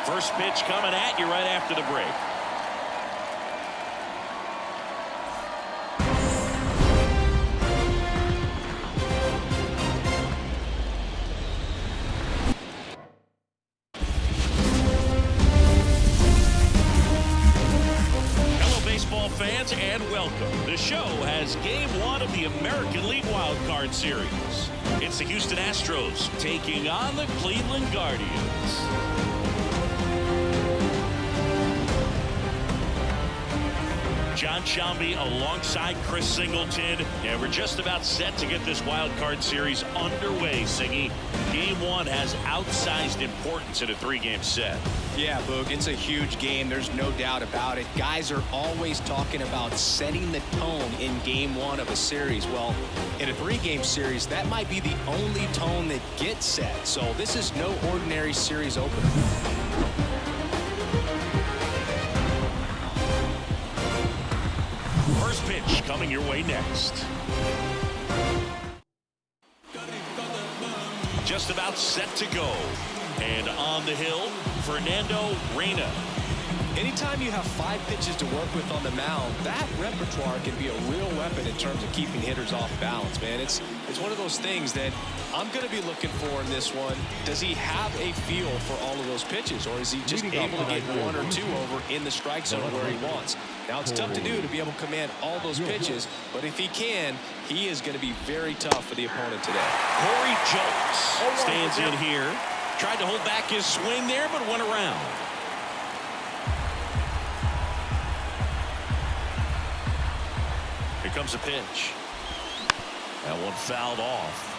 First pitch coming at you right after the break. Fans, and welcome. The show has game one of the American League Wild Card Series. It's the Houston Astros taking on the Cleveland Guardians. John Sciambi alongside Chris Singleton. And we're just about set to get this Wild Card Series underway, Singy. Game one has outsized importance in a three-game set. Yeah, Boog, it's a huge game. There's no doubt about it. Guys are always talking about setting the tone in game one of a series. Well, in a three-game series, that might be the only tone that gets set. So this is no ordinary series opener. First pitch coming your way next. Just about set to go. And on the hill, Fernando Reyna. Anytime you have 5 pitches to work with on the mound, that repertoire can be a real weapon in terms of keeping hitters off balance, man. It's one of those things that I'm going to be looking for in this one. Does he have a feel for all of those pitches, or is he just able to get 1 or 2 over in the strike zone where he wants? Now, it's tough to do to be able to command all those pitches, but if he can, he is going to be very tough for the opponent today. Corey Julks stands in here. Tried to hold back his swing there, but went around. Here comes a pitch. That one fouled off.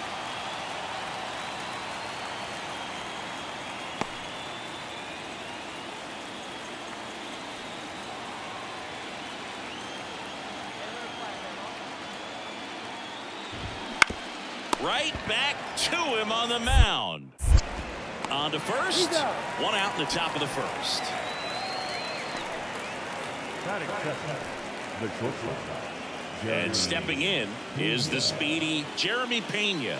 Right back to him on the mound. On to first. 1 out in the top of the first. And stepping in is the speedy Jeremy Pena.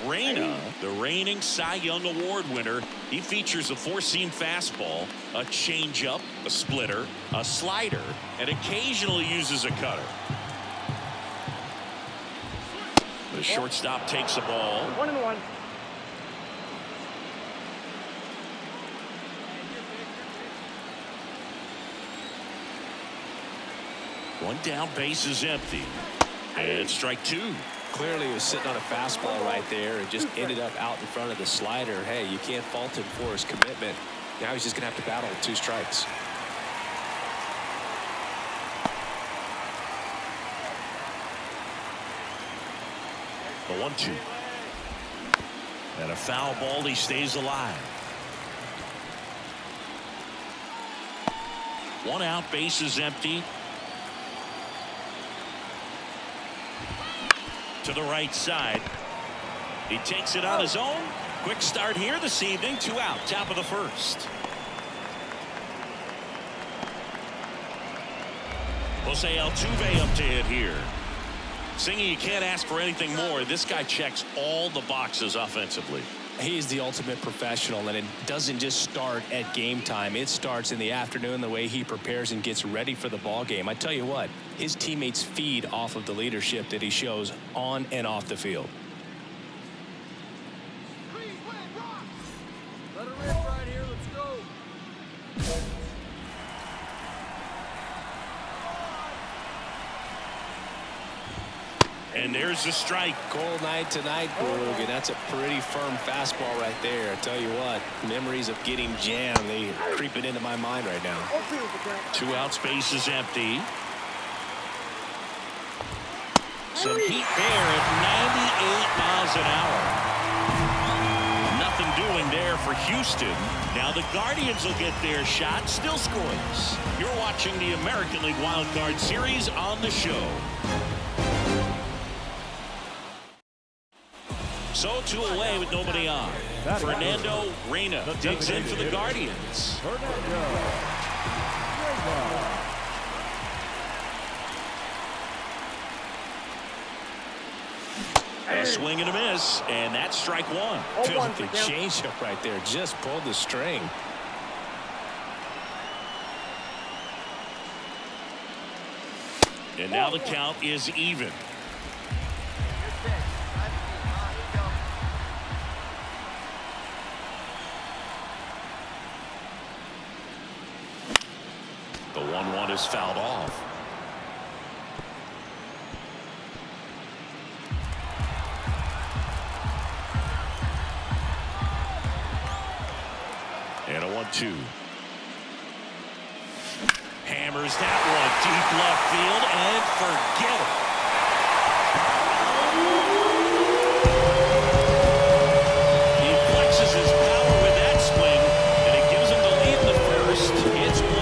Reyna, the reigning Cy Young Award winner, he features a 4-seam fastball, a changeup, a splitter, a slider, and occasionally uses a cutter. The shortstop takes the ball. 1-1. One down, base is empty. And strike 2. Clearly he was sitting on a fastball right there and just ended up out in front of the slider. Hey, you can't fault him for his commitment. Now he's just going to have to battle with 2 strikes. The 1-2. And a foul ball, he stays alive. 1 out, base is empty. To the right side. He takes it on his own. Quick start here this evening. 2 out, top of the first. Jose Altuve up to hit here. Singy, you can't ask for anything more. This guy checks all the boxes offensively. He is the ultimate professional, and it doesn't just start at game time. It starts in the afternoon, the way he prepares and gets ready for the ball game. I tell you what, his teammates feed off of the leadership that he shows on and off the field. Let her rip right here. Let's go. And there's the strike. Cold night tonight, Boog, and that's a pretty firm fastball right there. I tell you what, memories of getting jammed, they creeping into my mind right now. 2 out, space is empty. Some heat there at 98 miles an hour. Nothing doing there for Houston. Now the Guardians will get their shot, still scoreless. You're watching the American League Wild Card Series on the show. So 2 away with nobody on. Fernando Reyna digs in for the Guardians. A Swing and a miss, and that's strike one. The changeup right there just pulled the string. And now the count is even. The 1-1 is fouled off. And a 1-2. Hammers that one deep left field and forget it. He flexes his power with that swing, and it gives him the lead in the first. It's 1-0.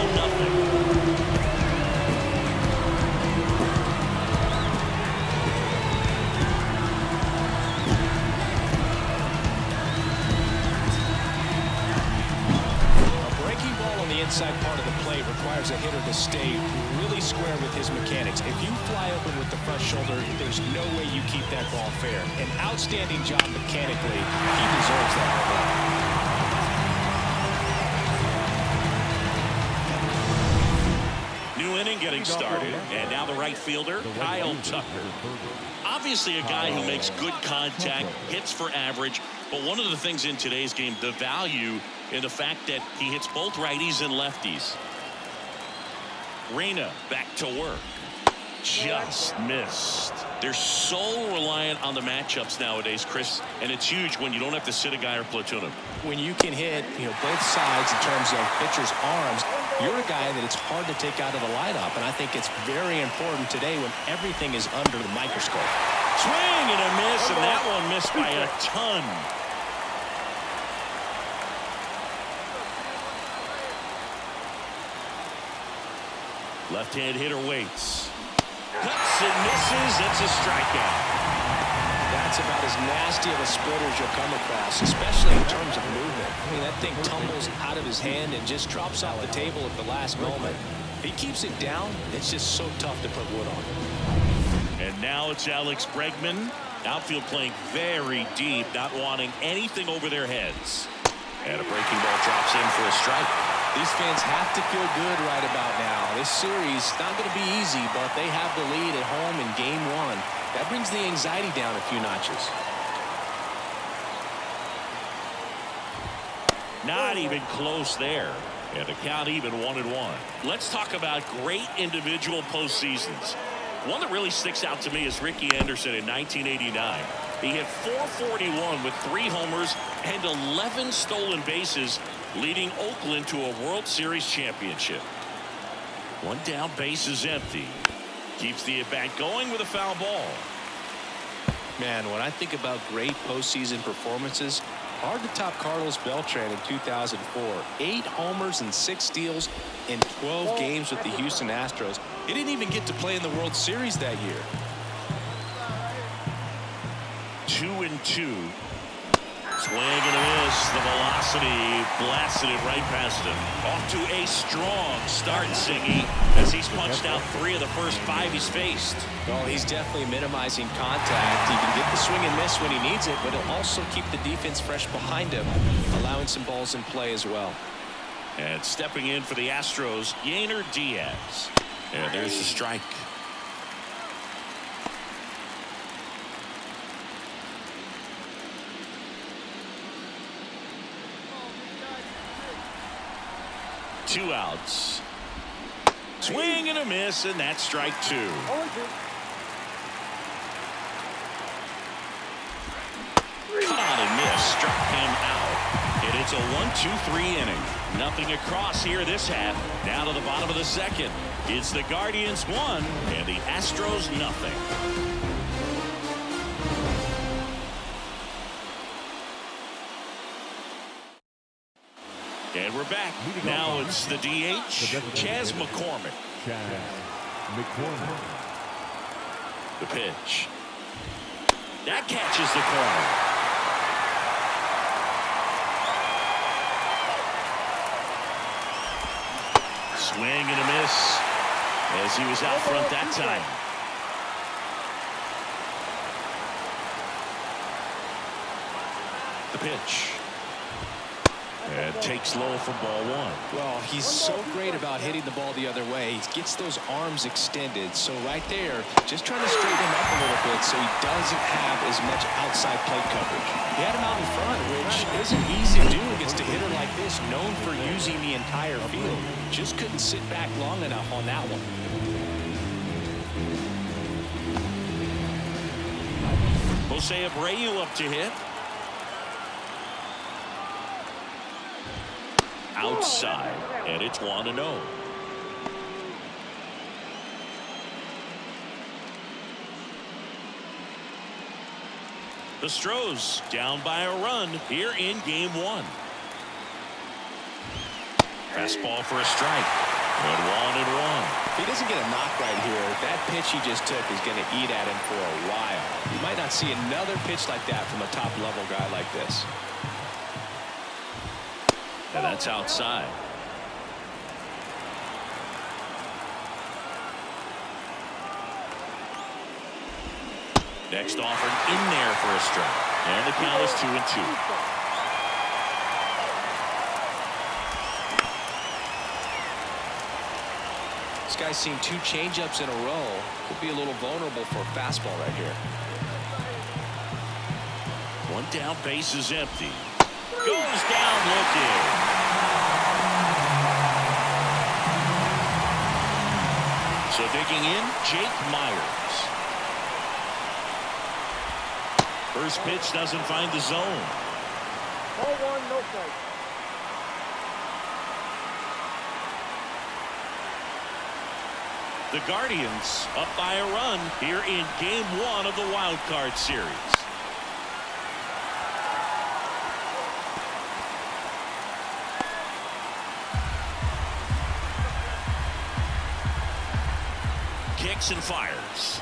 Inside part of the plate requires a hitter to stay really square with his mechanics. If you fly open with the front shoulder, there's no way you keep that ball fair. An outstanding job mechanically. He deserves that home run. New inning getting started, and now the right fielder, Kyle Tucker. Obviously a guy who makes good contact, hits for average, but one of the things in today's game, the value in the fact that he hits both righties and lefties. Reyna back to work. Just missed. They're so reliant on the matchups nowadays, Chris, and it's huge when you don't have to sit a guy or platoon him. When you can hit, both sides in terms of pitchers' arms, you're a guy that it's hard to take out of the lineup, and I think it's very important today when everything is under the microscope. Swing and a miss, and that one missed by a ton. Left-hand hitter waits. Cuts and misses. It's a strikeout. That's about as nasty of a splitter as you'll come across, especially in terms of movement. I mean, that thing tumbles out of his hand and just drops off the table at the last moment. If he keeps it down, it's just so tough to put wood on. And now it's Alex Bregman. Outfield playing very deep, not wanting anything over their heads. And a breaking ball drops in for a strike. These fans have to feel good right about now. This series not going to be easy, but they have the lead at home in game one. That brings the anxiety down a few notches. Not even close there. And the count even 1-1. Let's talk about great individual postseasons. One that really sticks out to me is Ricky Anderson in 1989. He hit .441 with 3 homers and 11 stolen bases, leading Oakland to a World Series championship. One down, base is empty. Keeps the at-bat going with a foul ball. Man, when I think about great postseason performances, hard to top Carlos Beltran in 2004. 8 homers and 6 steals in 12 games with the Houston Astros. He didn't even get to play in the World Series that year. 2-2. Swing and a miss. The velocity blasted it right past him. Off to a strong start, Siggy, as he's punched out 3 of the first 5 he's faced. Well, he's definitely minimizing contact. He can get the swing and miss when he needs it, but he'll also keep the defense fresh behind him, allowing some balls in play as well. And stepping in for the Astros, Yainer Diaz. And there's the strike. Two outs. Swing and a miss, and that's strike 2. Caught and missed, struck him out. And it's a 1-2-3 inning. Nothing across here this half. Now to the bottom of the second. It's the Guardians 1 and the Astros nothing. And we're back. Now it's the DH, Chas McCormick. The pitch. That catches the corner. Swing and a miss as he was out front that time. pitch. And takes low for ball one. Well, he's so great about hitting the ball the other way. He gets those arms extended. So right there, just trying to straighten him up a little bit so he doesn't have as much outside plate coverage. He had him out in front, which isn't easy to do against a hitter like this, known for using the entire field. Just couldn't sit back long enough on that one. Jose Abreu up to hit. Outside, and it's 1-0. The Stros down by a run here in game one. Fastball for a strike. And 1-1. If he doesn't get a knock right here, that pitch he just took is going to eat at him for a while. You might not see another pitch like that from a top-level guy like this. And that's outside. Next offered in there for a strike. And the count is 2-2. This guy's seen 2 changeups in a row. Could be a little vulnerable for a fastball right here. One down, base is empty. Goes down looking. So digging in, Jake Myers. First pitch doesn't find the zone. Ball one, no play. The Guardians up by a run here in game one of the wild card series. Kicks and fires.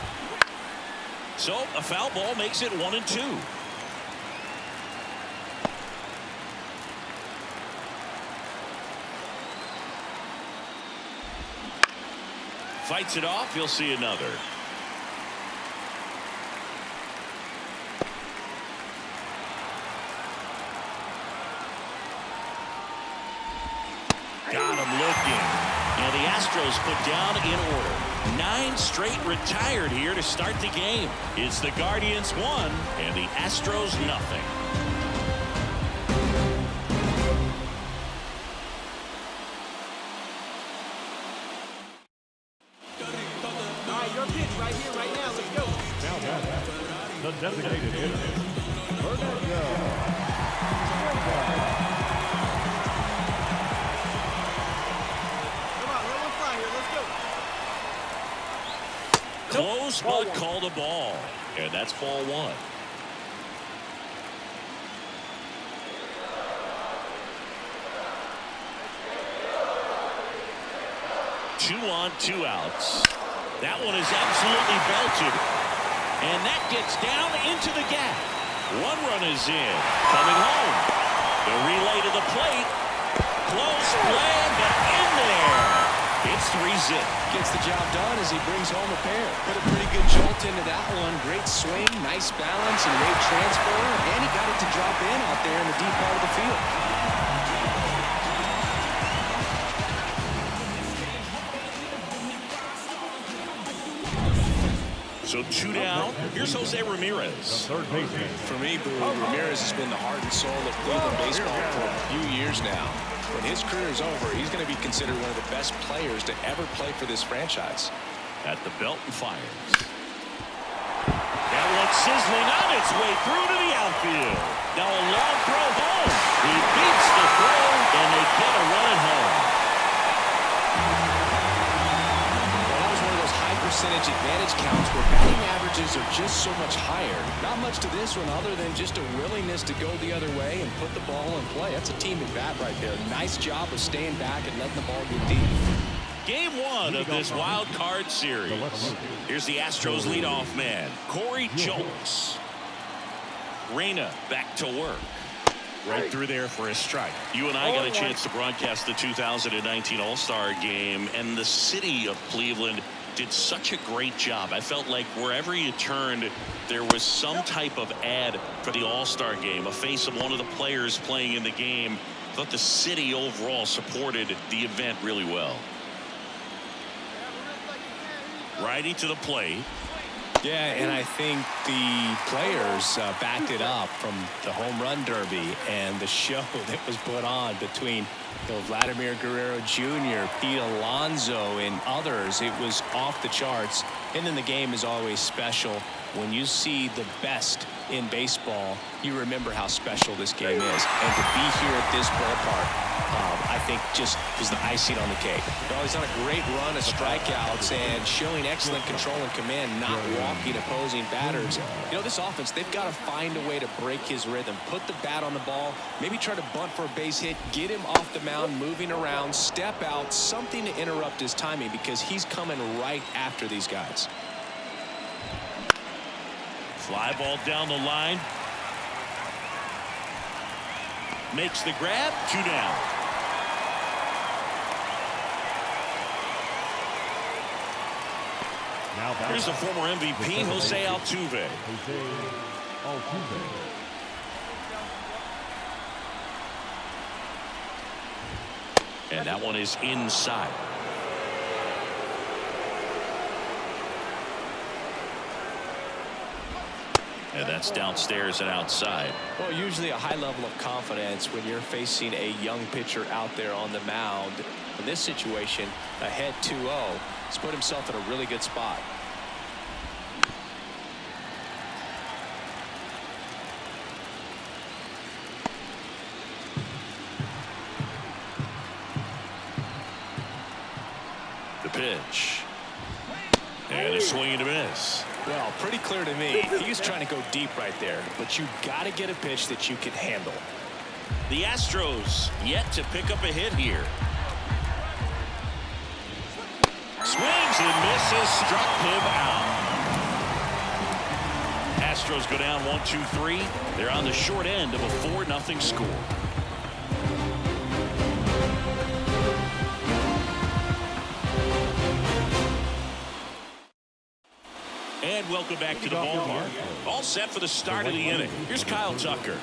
So a foul ball makes it 1-2. Fights it off. You'll see another. Got him looking. And the Astros put down in order. 9 straight retired here to start the game. It's the Guardians 1 and the Astros nothing. All right, your pitch right here, right now. Let's go. Now that's the designated hitter. Come on, let one fly here. Let's go. Close but called a ball. And that's ball one. Two on, 2 outs. That one is absolutely belted. And that gets down into the gap. 1 run is in. Coming home. The relay to the plate. Close play, but in there. It's 3-0. Gets the job done as he brings home a pair. Put a pretty good jolt into that one. Great swing, nice balance, and great transfer. And he got it to drop in out there in the deep part of the field. So 2 down. Here's Jose Ramirez. Third baseman. For me, Boo, Ramirez has been the heart and soul of Cleveland baseball for a few years now. When his career is over, he's going to be considered one of the best players to ever play for this franchise. At the belt and fires. That one sizzling on its way through to the outfield. Now a long throw home. He beats the throw, and they get a run at home. Well, that was one of those high percentage advantage counts where batting averages are just so much higher. Not much to this one other than just a willingness to go the other way and put the ball in play. That's a team at bat right there. Nice job of staying back and letting the ball get deep. Game 1 of this wild card series. Here's the Astros leadoff man, Corey Julks. Reyna back to work. Right through there for a strike. You and I got a chance to broadcast the 2019 All-Star Game, and the city of Cleveland did such a great job. I felt like wherever you turned, there was some type of ad for the All-Star game, a face of one of the players playing in the game. I thought the city overall supported the event really well. Righty to the plate. Yeah, and I think the players backed it up from the home run derby and the show that was put on between Vladimir Guerrero Jr., Pete Alonso, and others. It was off the charts. And then the game is always special. When you see the best in baseball, you remember how special this game is. And to be here at this ballpark, I think just was the icing on the cake. Well, he's on a great run of strikeouts and showing excellent control and command, not walking opposing batters. You know, this offense, they've got to find a way to break his rhythm, put the bat on the ball, maybe try to bunt for a base hit, get him off the mound, moving around, step out, something to interrupt his timing because he's coming right after these guys. Fly ball down the line. Makes the grab. 2 down. Here's the former MVP, Jose Altuve. And that one is inside. And that's downstairs and outside. Well, usually a high level of confidence when you're facing a young pitcher out there on the mound. In this situation, ahead 2-0, he's put himself in a really good spot. The pitch. And a swing and a miss. Well, pretty clear to me. He's trying to go deep right there, but you got to get a pitch that you can handle. The Astros yet to pick up a hit here. Swings and misses, struck him out. Astros go down 1-2-3. They're on the short end of a 4-0 score. And welcome back to the ballpark. All set for the start of the inning. Here's Kyle Tucker.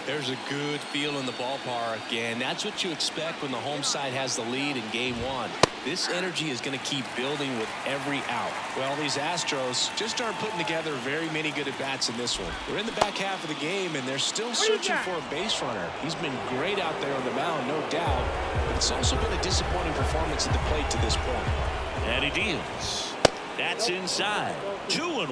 There's a good feel in the ballpark, and that's what you expect when the home side has the lead in game 1. This energy is going to keep building with every out. Well, these Astros just aren't putting together very many good at-bats in this one. We're in the back half of the game, and they're still searching for a base runner. He's been great out there on the mound, no doubt, but it's also been a disappointing performance at the plate to this point. And he deals. That's inside. 2-1.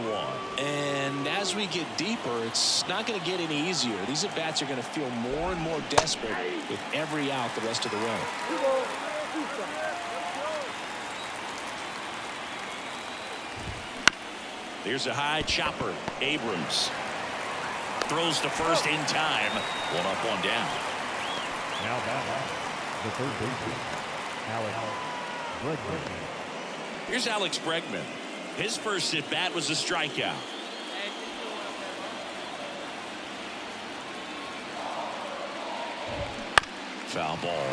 And as we get deeper, it's not going to get any easier. These at-bats are going to feel more and more desperate with every out the rest of the run. There's a high chopper. Abrams throws to first in time. 1 up, 1 down. Now back, the third baseman, Alex Bregman. Here's Alex Bregman. His first at bat was a strikeout. Foul ball.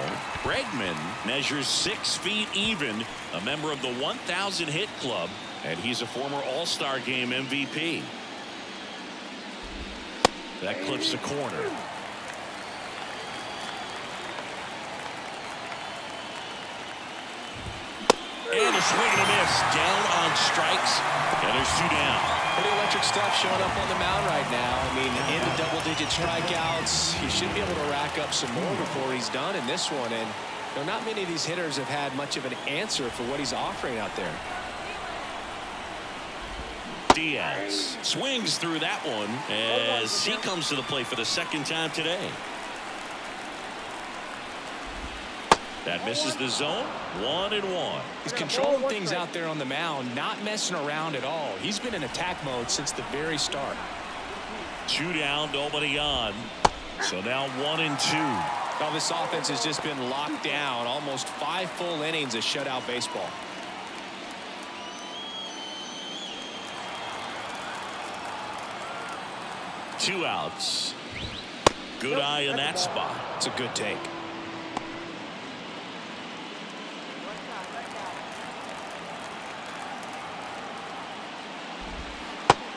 Bregman measures 6 feet even, a member of the 1,000 hit club, and he's a former All-Star Game MVP. That clips the corner. And a swing and a miss. Down on strikes. And there's 2 down. Pretty electric stuff showing up on the mound right now. I mean, into double-digit strikeouts. He should be able to rack up some more before he's done in this one. And you know, not many of these hitters have had much of an answer for what he's offering out there. Diaz swings through that one as he comes to the plate for the 2nd time today. That misses the zone. 1-1. He's controlling things out there on the mound, not messing around at all. He's been in attack mode since the very start. 2 down, nobody on. So now 1-2. Now this offense has just been locked down. Almost 5 full innings of shutout baseball. Two outs. Good eye in that spot. It's a good take.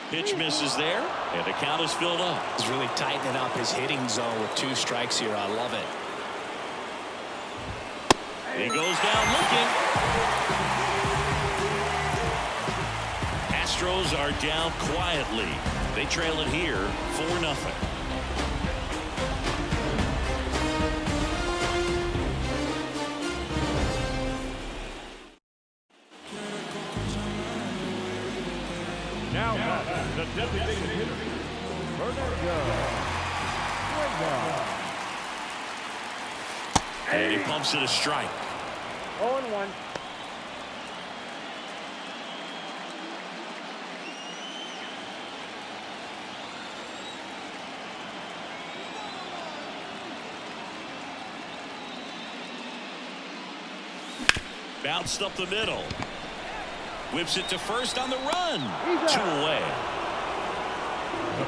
Pitch misses there, and the count is filled up. He's really tightening up his hitting zone with 2 strikes here. I love it. He goes down looking. Astros are down quietly. They trail it here 4-0. Now the designated hitter, And he pumps it a strike. 0-1. Bounced up the middle. Whips it to first on the run. 2 away. The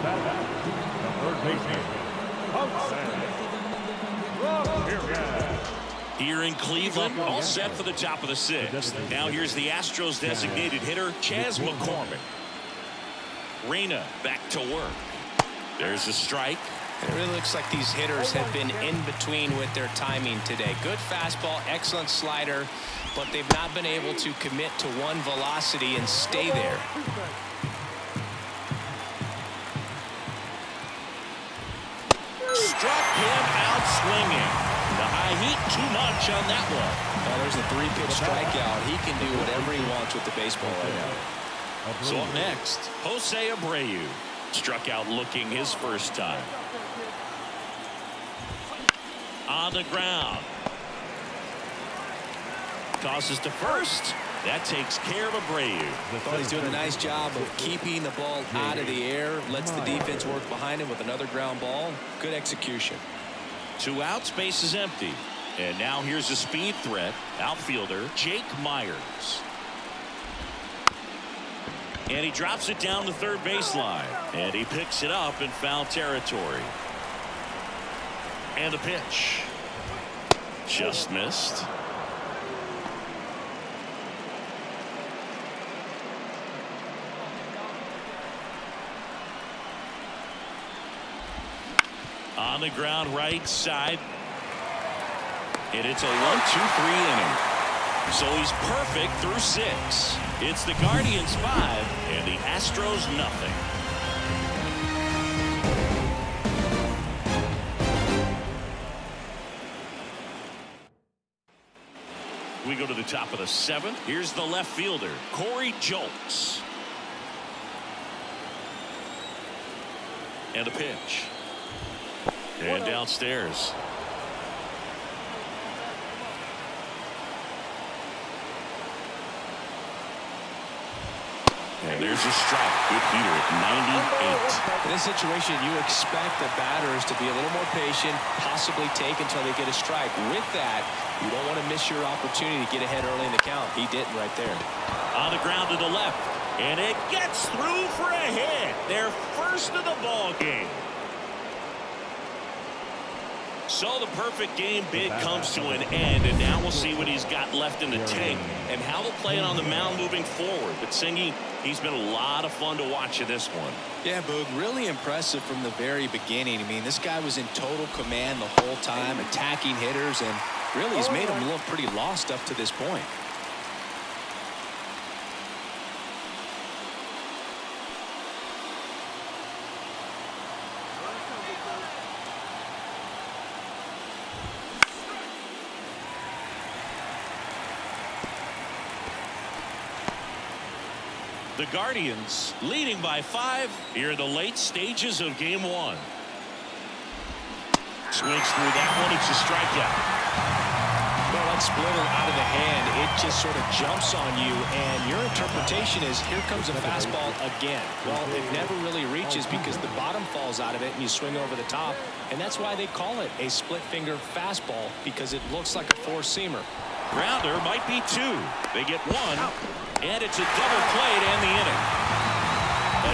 third baseman, Here in Cleveland, all set for the top of the 6th. Now here's the Astros designated hitter, Chas McCormick. Reyna back to work. There's a strike. It really looks like these hitters have been in between with their timing today. Good fastball, excellent slider, but they've not been able to commit to one velocity and stay there. Struck him out swinging. The high heat too much on that one. Well, there's a 3-pitch strikeout. He can do whatever he wants with the baseball right now. So up next, Jose Abreu. Struck out looking his first time. On the ground. Tosses to first. That takes care of Abreu. Well, he's doing a nice job of keeping the ball out of the air. Lets the defense work behind him with another ground ball. Good execution. 2 outs, base is empty. And now here's a speed threat. Outfielder Jake Myers. And he drops it down the third baseline. And he picks it up in foul territory. And the pitch. Just missed. On the ground right side. And it's a 1-2-3 inning. So he's perfect through 6. It's the Guardians 5 and the Astros nothing. We go to the top of the 7th. Here's the left fielder, Corey Julks. And a pitch. And downstairs. And there's a strike. Good heater at 98. In this situation, you expect the batters to be a little more patient, possibly take until they get a strike. With that, you don't want to miss your opportunity to get ahead early in the count. He didn't right there. On the ground to the left. And it gets through for a hit. Their first of the ball game. So the perfect game bid comes to an end, and now we'll see what he's got left in the tank and how they'll play it on the mound moving forward. But Singy, he's been a lot of fun to watch in this one. Yeah, Boog, really impressive from the very beginning. I mean, this guy was in total command the whole time, attacking hitters, and really he's made them look pretty lost up to this point. The Guardians leading by 5 here in the late stages of game 1. Swings through that one. It's a strikeout. Well, that splitter out of the hand, it just sort of jumps on you, and your interpretation is here comes a fastball again. Well, it never really reaches because the bottom falls out of it and you swing over the top, and that's why they call it a split finger fastball, because it looks like a four-seamer. Grounder might be 2. They get 1. And it's a double play to end the inning.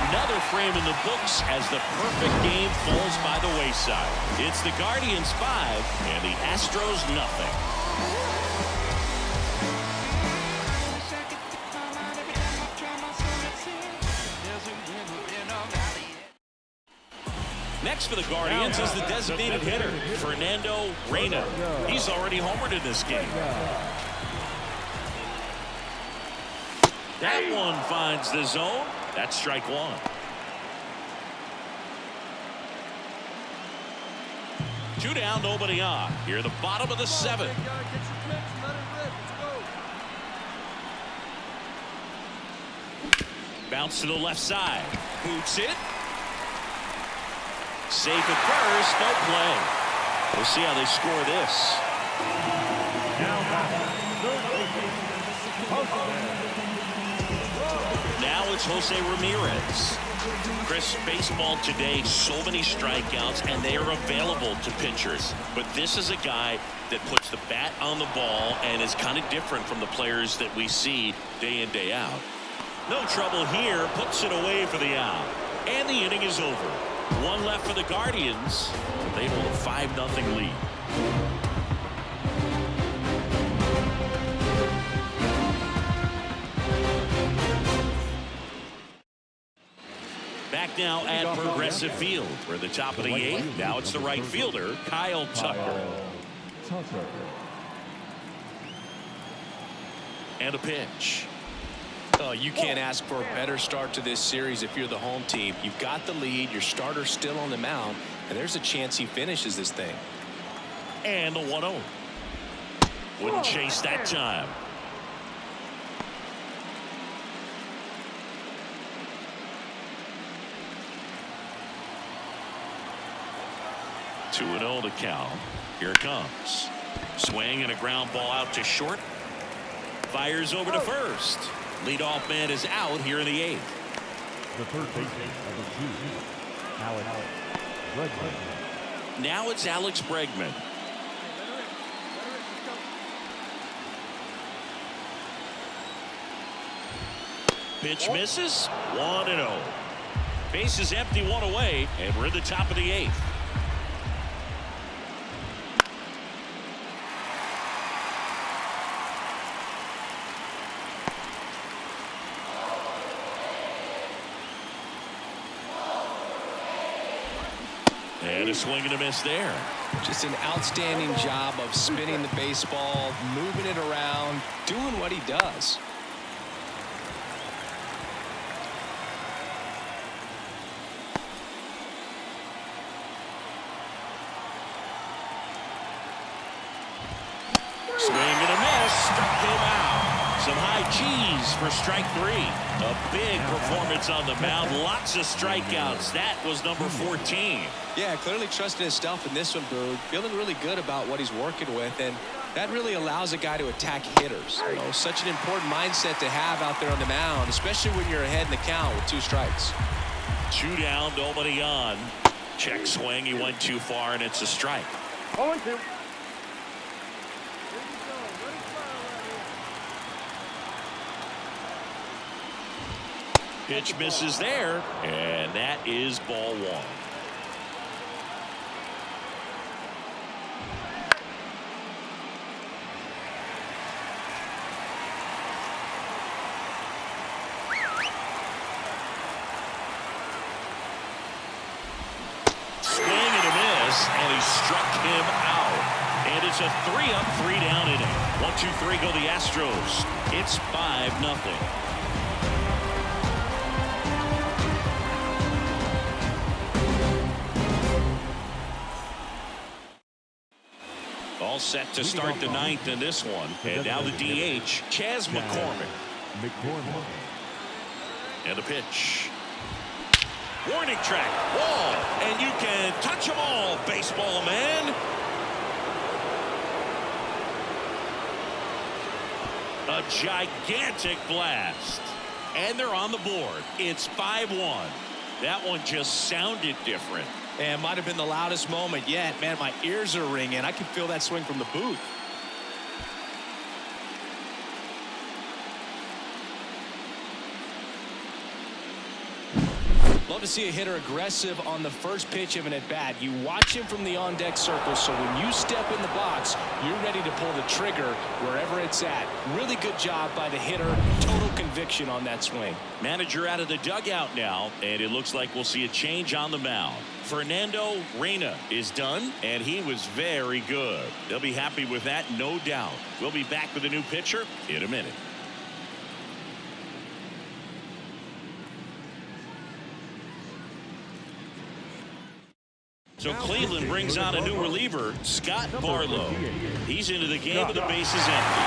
Another frame in the books as the perfect game falls by the wayside. It's the Guardians 5 and the Astros nothing. Next for the Guardians is the designated hitter, Fernando Reyna. He's already homered in this game. That one finds the zone. That's strike one. 2 down, nobody on. Here, the bottom of the 7th. Bounce to the left side. Boots it. Safe at first. No play. We'll see how they score this. Now it's Jose Ramirez. Chris, baseball today, so many strikeouts, and they are available to pitchers. But this is a guy that puts the bat on the ball and is kind of different from the players that we see day in, day out. No trouble here. Puts it away for the out. And the inning is over. 1 left for the Guardians. They hold a 5-0 lead. Back now at Progressive Field. We're at the top of the 8th. Now it's the right fielder, Kyle Tucker. And a pitch. Oh, you can't ask for a better start to this series if you're the home team. You've got the lead. Your starter's still on the mound, and there's a chance he finishes this thing. And the 1-0. Wouldn't chase that time. Two and 0 to count. Here it comes. Swing and a ground ball out to short. Fires over to first. Leadoff man is out here in the 8th. The third baseman, number 2, Alex Bregman. Now it's Alex Bregman. Pitch misses. 1-0. Base is empty, 1 away, and we're at the top of the 8th. And a swing and a miss there. Just an outstanding job of spinning the baseball, moving it around, doing what he does. Swing and a miss. Struck him out. Some high cheese for strike 3. A big performance on the mound. Lots of strikeouts. That was number 14. Yeah, clearly trusting his stuff in this one, Boog. Feeling really good about what he's working with, and that really allows a guy to attack hitters. You know, such an important mindset to have out there on the mound, especially when you're ahead in the count with 2 strikes. 2 down, nobody on. Check swing. He went too far, and it's a strike. 0-2. Pitch misses there, and that is ball 1. Swing and a miss, and he struck him out. And it's a 3-up, 3-down inning. 1, 2, 3 go the Astros. It's 5-0. All set to start the 9th in this one. And now the DH, Chas McCormick. And a pitch. Warning track. Wall. And you can touch them all, baseball man. A gigantic blast. And they're on the board. It's 5-1. That one just sounded different. And might have been the loudest moment yet. Man, my ears are ringing. I can feel that swing from the booth. Love to see a hitter aggressive on the first pitch of an at-bat. You watch him from the on-deck circle, so when you step in the box, you're ready to pull the trigger wherever it's at. Really good job by the hitter. Total conviction on that swing. Manager out of the dugout now, and it looks like we'll see a change on the mound. Fernando Reyna is done, and he was very good. They'll be happy with that, no doubt. We'll be back with a new pitcher in a minute. So Cleveland brings on a new reliever, Scott Barlow. He's into the game with the bases empty.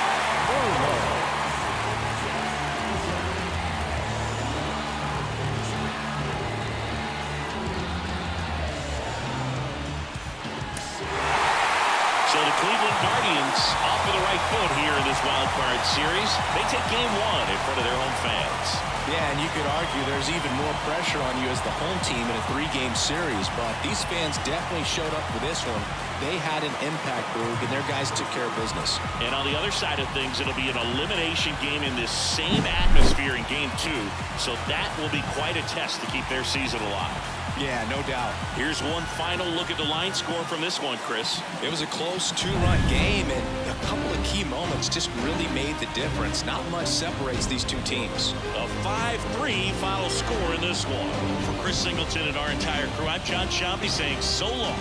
So the Cleveland Guardians off of the right foot here in this wild card series. They take game one in front of their home fans. Yeah, and you could argue there's even more pressure on you as the home team in a three-game series, but these fans definitely showed up for this one. They had an impact, Boog, and their guys took care of business. And on the other side of things, it'll be an elimination game in this same atmosphere in game two, so that will be quite a test to keep their season alive. Yeah, no doubt. Here's one final look at the line score from this one, Chris. It was a close two-run game, and a couple of key moments just really made the difference. Not much separates these two teams. A 5-3 final score in this one. For Chris Singleton and our entire crew, I'm John Shambi saying so long.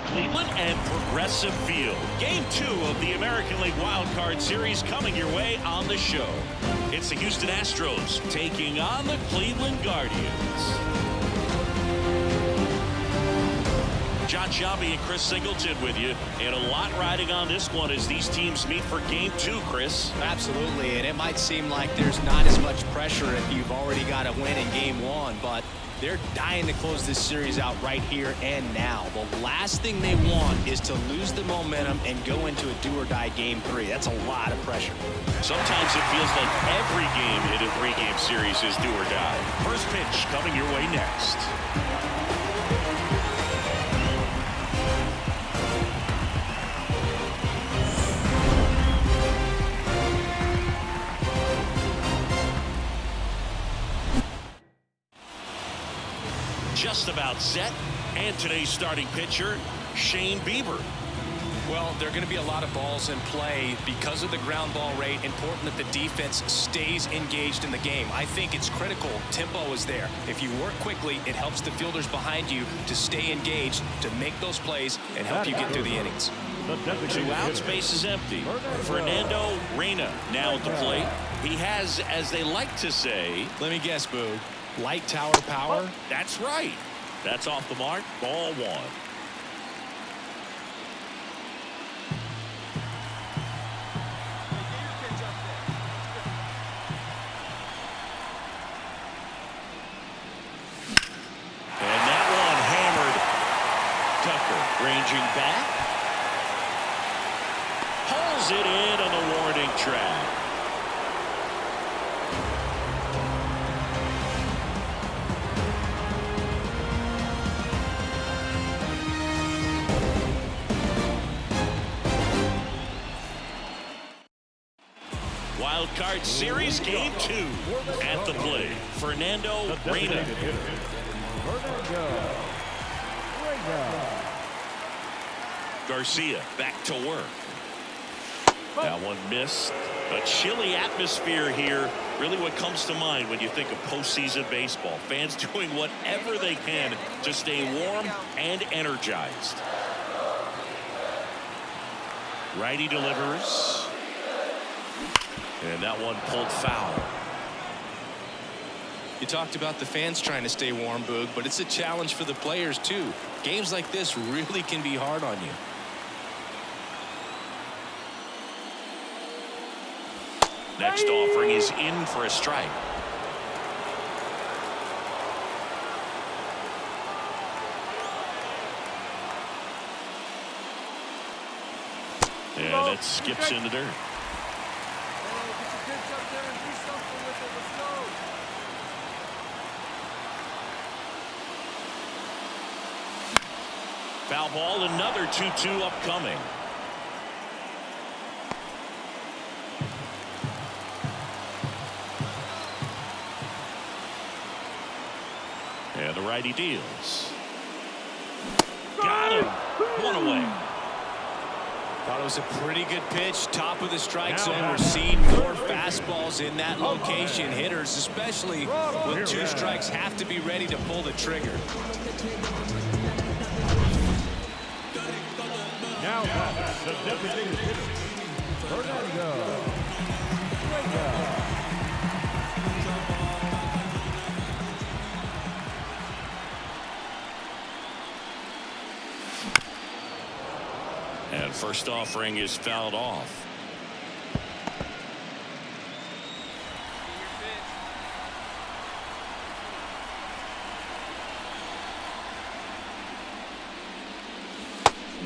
Cleveland and Progressive Field. Game 2 of the American League Wild Card Series coming your way on the show. It's the Houston Astros taking on the Cleveland Guardians. John Shambi and Chris Singleton with you, and a lot riding on this one as these teams meet for game 2, Chris. Absolutely, and it might seem like there's not as much pressure if you've already got a win in game 1, but they're dying to close this series out right here and now. The last thing they want is to lose the momentum and go into a do-or-die game 3. That's a lot of pressure. Sometimes it feels like every game in a 3-game series is do or die. First pitch coming your way next. Just about set, and today's starting pitcher, Shane Bieber. Well, there are going to be a lot of balls in play because of the ground ball rate. Important that the defense stays engaged in the game. I think it's critical. Tempo is there. If you work quickly, it helps the fielders behind you to stay engaged, to make those plays, and help you get through the innings. 2 outs, base is empty. Fernando Reyna now at the plate. He has, as they like to say, let me guess, Boo. Light tower power? That's right. That's off the mark. Ball 1. And that one hammered. Tucker ranging back. Pulls it in on the warning track. Wild Card Series Game 2 at the plate. Fernando Reyna. Garcia back to work. That one missed. A chilly atmosphere here. Really what comes to mind when you think of postseason baseball. Fans doing whatever they can to stay warm and energized. Righty delivers. And that one pulled foul. You talked about the fans trying to stay warm, Boog, but it's a challenge for the players, too. Games like this really can be hard on you. Next offering is in for a strike. And it skips into dirt. Foul ball, another 2-2 upcoming. And the righty deals. Got him. One away. Thought it was a pretty good pitch. Top of the strike zone. We're seeing more fastballs in that location. Hitters, especially with 2 strikes, have to be ready to pull the trigger. Now the designated hitter, Fernando. And first offering is fouled off.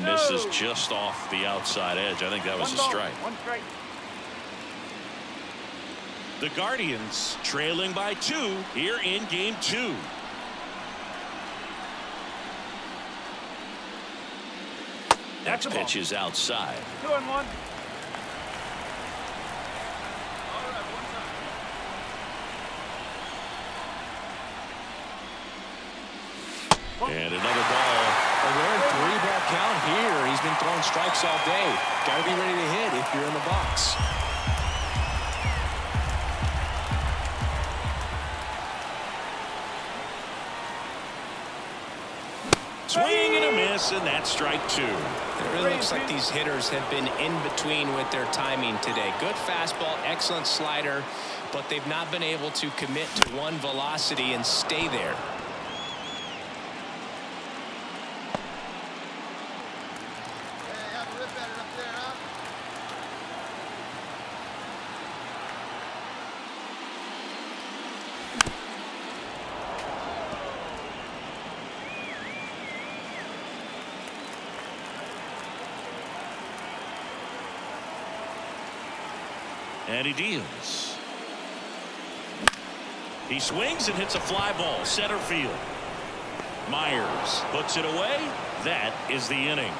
This is just off the outside edge. I think that was a strike. One strike. The Guardians trailing by 2 here in game 2. Next pitch is outside. 2-1. And another ball. A rare 3-ball count here. He's been throwing strikes all day. Got to be ready to hit if you're in the box. Swing and a miss, and that's strike 2. It really looks like these hitters have been in between with their timing today. Good fastball, excellent slider, but they've not been able to commit to one velocity and stay there. And he deals. He swings and hits a fly ball center field. Myers puts it away. That is the inning.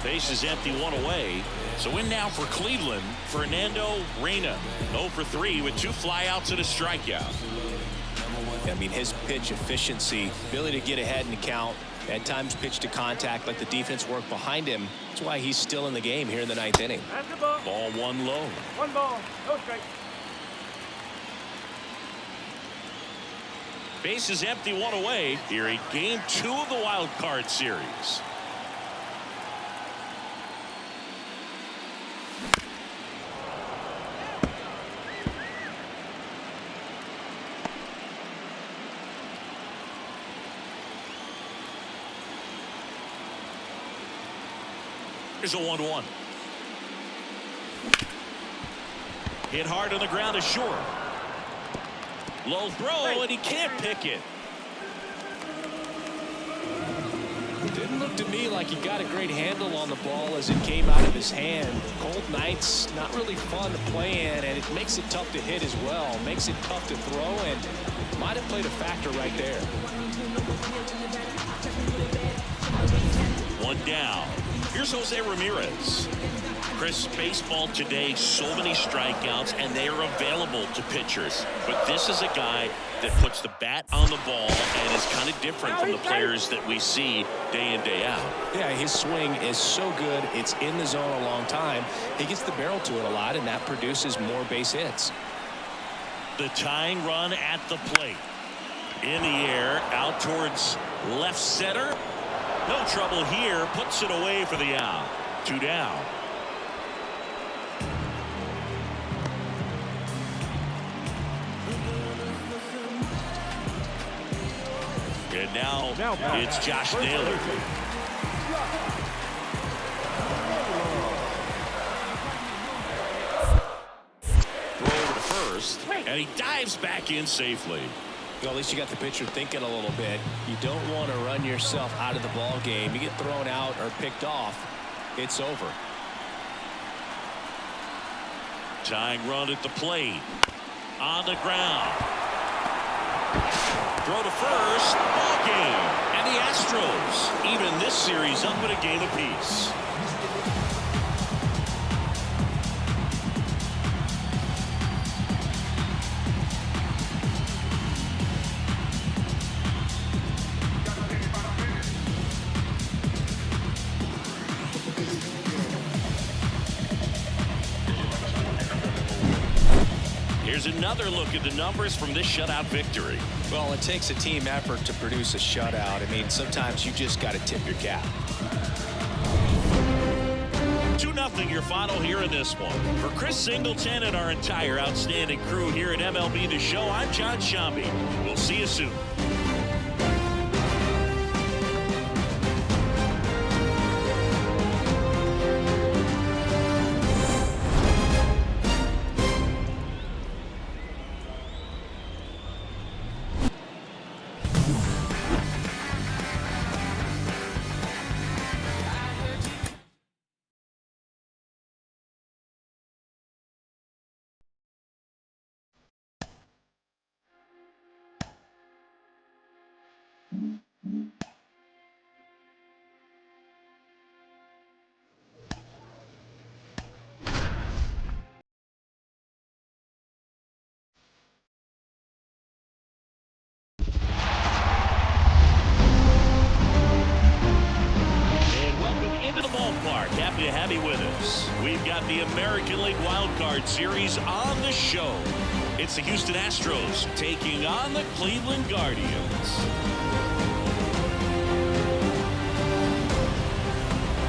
Base is empty, 1 away. So in now for Cleveland, Fernando Reyna. 0 for 3 with 2 flyouts and a strikeout. I mean, his pitch efficiency, ability to get ahead in the count, at times pitch to contact, let the defense work behind him. That's why he's still in the game here in the 9th inning. That's the ball. Ball 1 low. 1 ball. No strike. Base is empty, 1 away here in game 2 of the wild card series. Here's a 1-1. Hit hard on the ground is short. Low throw, and he can't pick it. Didn't look to me like he got a great handle on the ball as it came out of his hand. Cold nights, not really fun to play in, and it makes it tough to hit as well. Makes it tough to throw, and might have played a factor right there. 1 down. Here's Jose Ramirez. Chris, baseball today, so many strikeouts, and they are available to pitchers. But this is a guy that puts the bat on the ball and is kind of different from the players that we see day in, day out. Yeah, his swing is so good. It's in the zone a long time. He gets the barrel to it a lot, and that produces more base hits. The tying run at the plate. In the air, out towards left center. No trouble here. Puts it away for the out. 2 down. And now it's Josh Naylor. Throw over to first, and he dives back in safely. Well, at least you got the pitcher thinking a little bit. You don't want to run yourself out of the ball game. You get thrown out or picked off, it's over. Tying run at the plate. On the ground. Throw to first. Ball game. And the Astros even this series up in a game apiece. Here's another look at the numbers from this shutout victory. Well, it takes a team effort to produce a shutout. I mean, sometimes you just got to tip your cap. 2-0 your final here in this one. For Chris Singleton and our entire outstanding crew here at MLB The Show, I'm John Shambi. We'll see you soon. Happy to have you with us. We've got the American League Wild Card Series on the show. It's the Houston Astros taking on the Cleveland Guardians.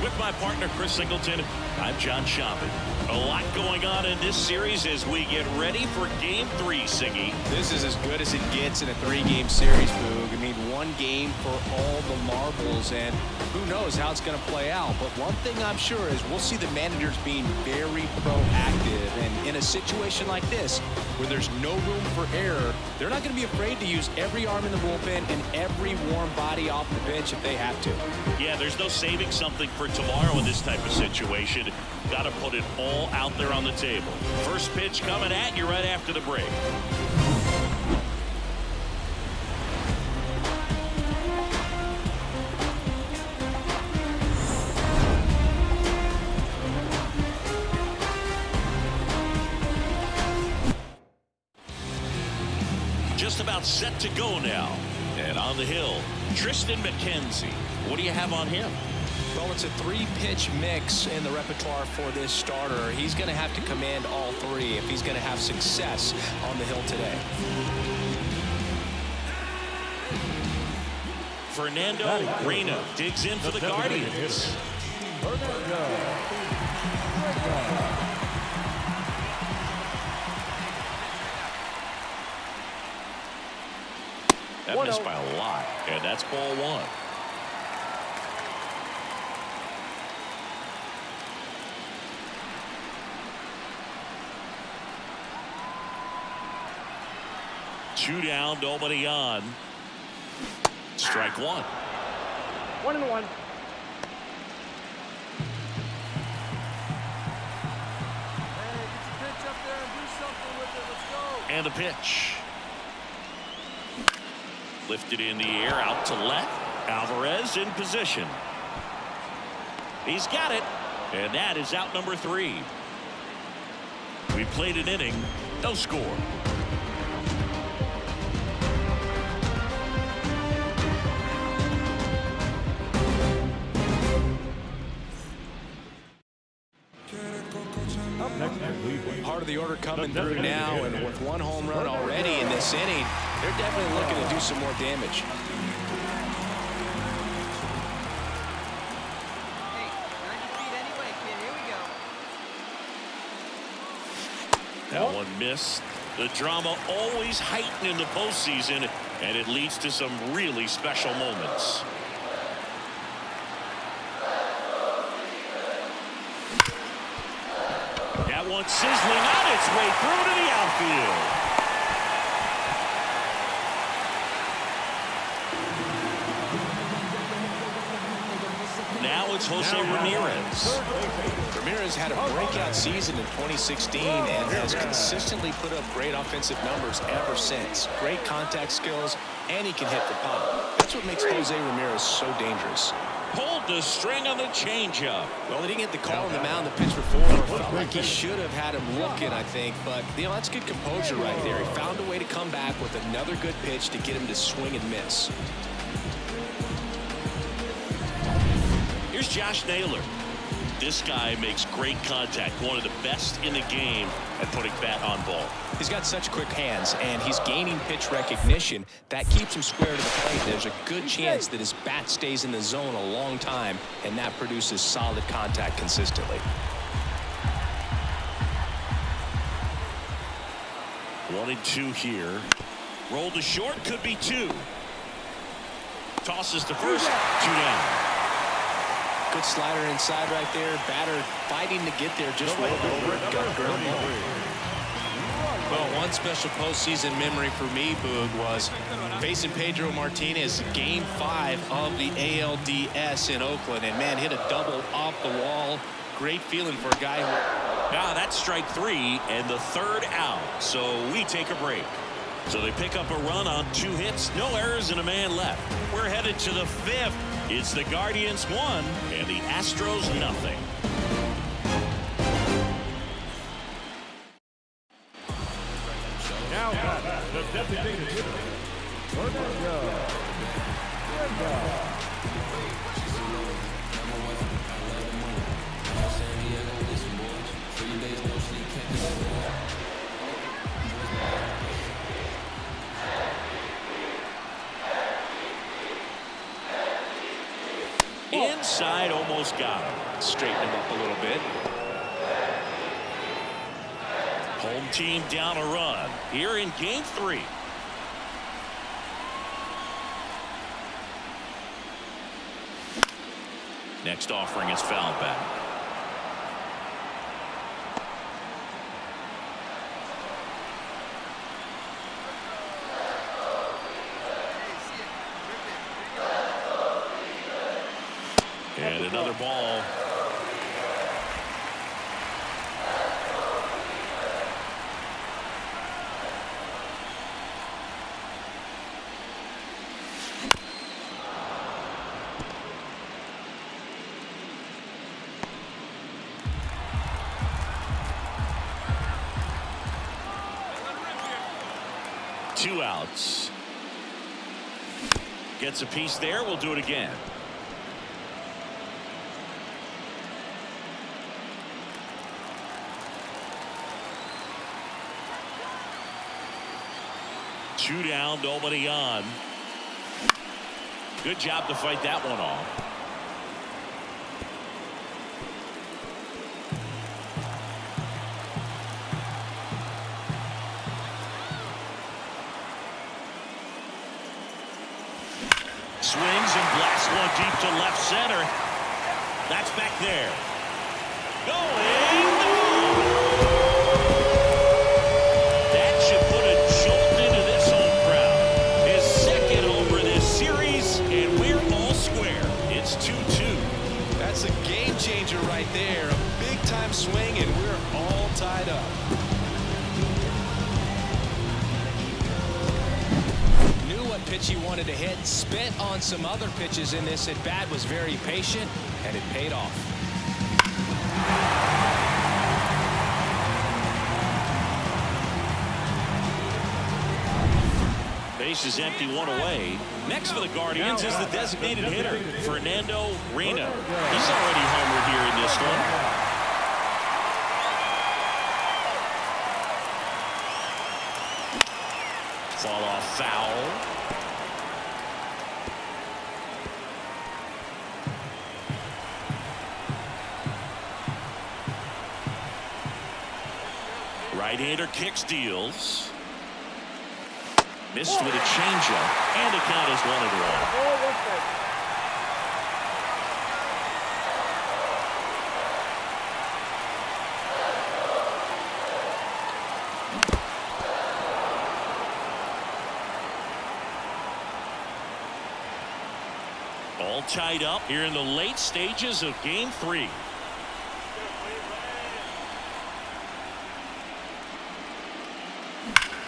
With my partner, Chris Singleton, I'm John Shambi. A lot going on in this series as we get ready for Game 3, Siggy. This is as good as it gets in a 3-game series, Boog. I mean, one game for all the marbles, and who knows how it's going to play out. But one thing I'm sure is we'll see the managers being very proactive. And in a situation like this, where there's no room for error, they're not going to be afraid to use every arm in the bullpen and every warm body off the bench if they have to. Yeah, there's no saving something for tomorrow in this type of situation. Got to put it all out there on the table. First pitch coming at you right after the break. Just about set to go now. And on the hill, Tristan McKenzie. What do you have on him? Well, it's a 3-pitch mix in the repertoire for this starter. He's going to have to command all 3 if he's going to have success on the hill today. Fernando Reyna digs in for the Guardians. That missed by a lot, and that's ball 1. Two down, nobody on. Strike 1. 1-1. And the pitch. Lifted in the air, out to left. Alvarez in position. He's got it. And that is out number 3. We played an inning, no score. Up next, please Part of the order coming through now, and with one home run already in this inning, they're definitely looking to do some more damage. Hey, 90 feet anyway, kid. Here we go. That one missed. The drama always heightened in the postseason, and it leads to some really special moments. That one sizzling on its way through to the outfield. Now it's Jose Ramirez. Ramirez had a breakout season in 2016 and has consistently put up great offensive numbers ever since. Great contact skills, and he can hit the pop. That's what makes Jose Ramirez so dangerous. Pulled the string on the changeup. Well, he didn't get the call on the mound the pitch before. Felt like he should have had him looking, I think. But, you know, that's good composure right there. He found a way to come back with another good pitch to get him to swing and miss. Here's Josh Naylor. This guy makes great contact. One of the best in the game at putting bat on ball. He's got such quick hands, and he's gaining pitch recognition. That keeps him square to the plate. There's a good chance that his bat stays in the zone a long time, and that produces solid contact consistently. 1-2 here. Roll to short, could be 2. Tosses to first, 2 down. Good slider inside right there. Batter fighting to get there, just rolled over it. Got a ground ball. Well, one special postseason memory for me, Boog, was facing Pedro Martinez, Game 5 of the ALDS in Oakland, and man, hit a double off the wall. Great feeling for a guy who... Now that's strike 3 and the 3rd out. So we take a break. So they pick up a run on 2 hits, no errors, and a man left. We're headed to the 5th. It's the Guardians 1 and the Astros nothing. Now the designated hitter, Fernando. Inside, almost got him. Straighten him up a little bit. Home team down a run here in Game 3. Next offering is fouled back. And another ball. Two outs. Gets a piece there. We'll do it again. Two down, nobody on. Good job to fight that one off. Swings and blasts one deep to left center. That's back there. Going. That should put a jolt into this home crowd. His second over this series, and we're all square. It's 2-2. That's a game changer right there. A big-time swing, and we're all tied up. Knew what pitch he wanted to hit. Spent on some other pitches in this at-bat. Was very patient, and it paid off. Base is empty, one away. Next for the Guardians is the designated hitter, Fernando Reyna. He's already homered here in this one. Fall off foul. Right-hander kicks, deals. Missed with a changeup, and the count is 1-1. All tied up here in the late stages of Game 3.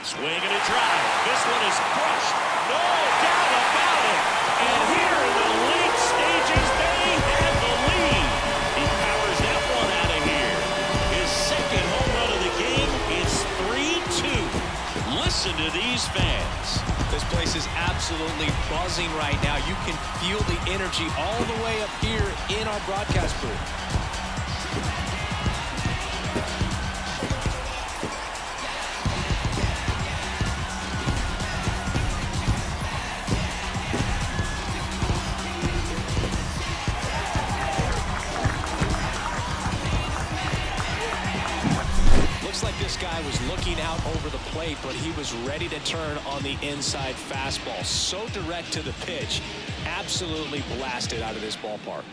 Swing and a drive. This one is crushed. No doubt about it. And here in the late stages, they have the lead. He powers that one out of here. His second home run of the game is 3-2. Listen to these fans. This place is absolutely buzzing right now. You can feel the energy all the way up here in our broadcast booth. This guy was looking out over the plate, but he was ready to turn on the inside fastball. So direct to the pitch. Absolutely blasted out of this ballpark.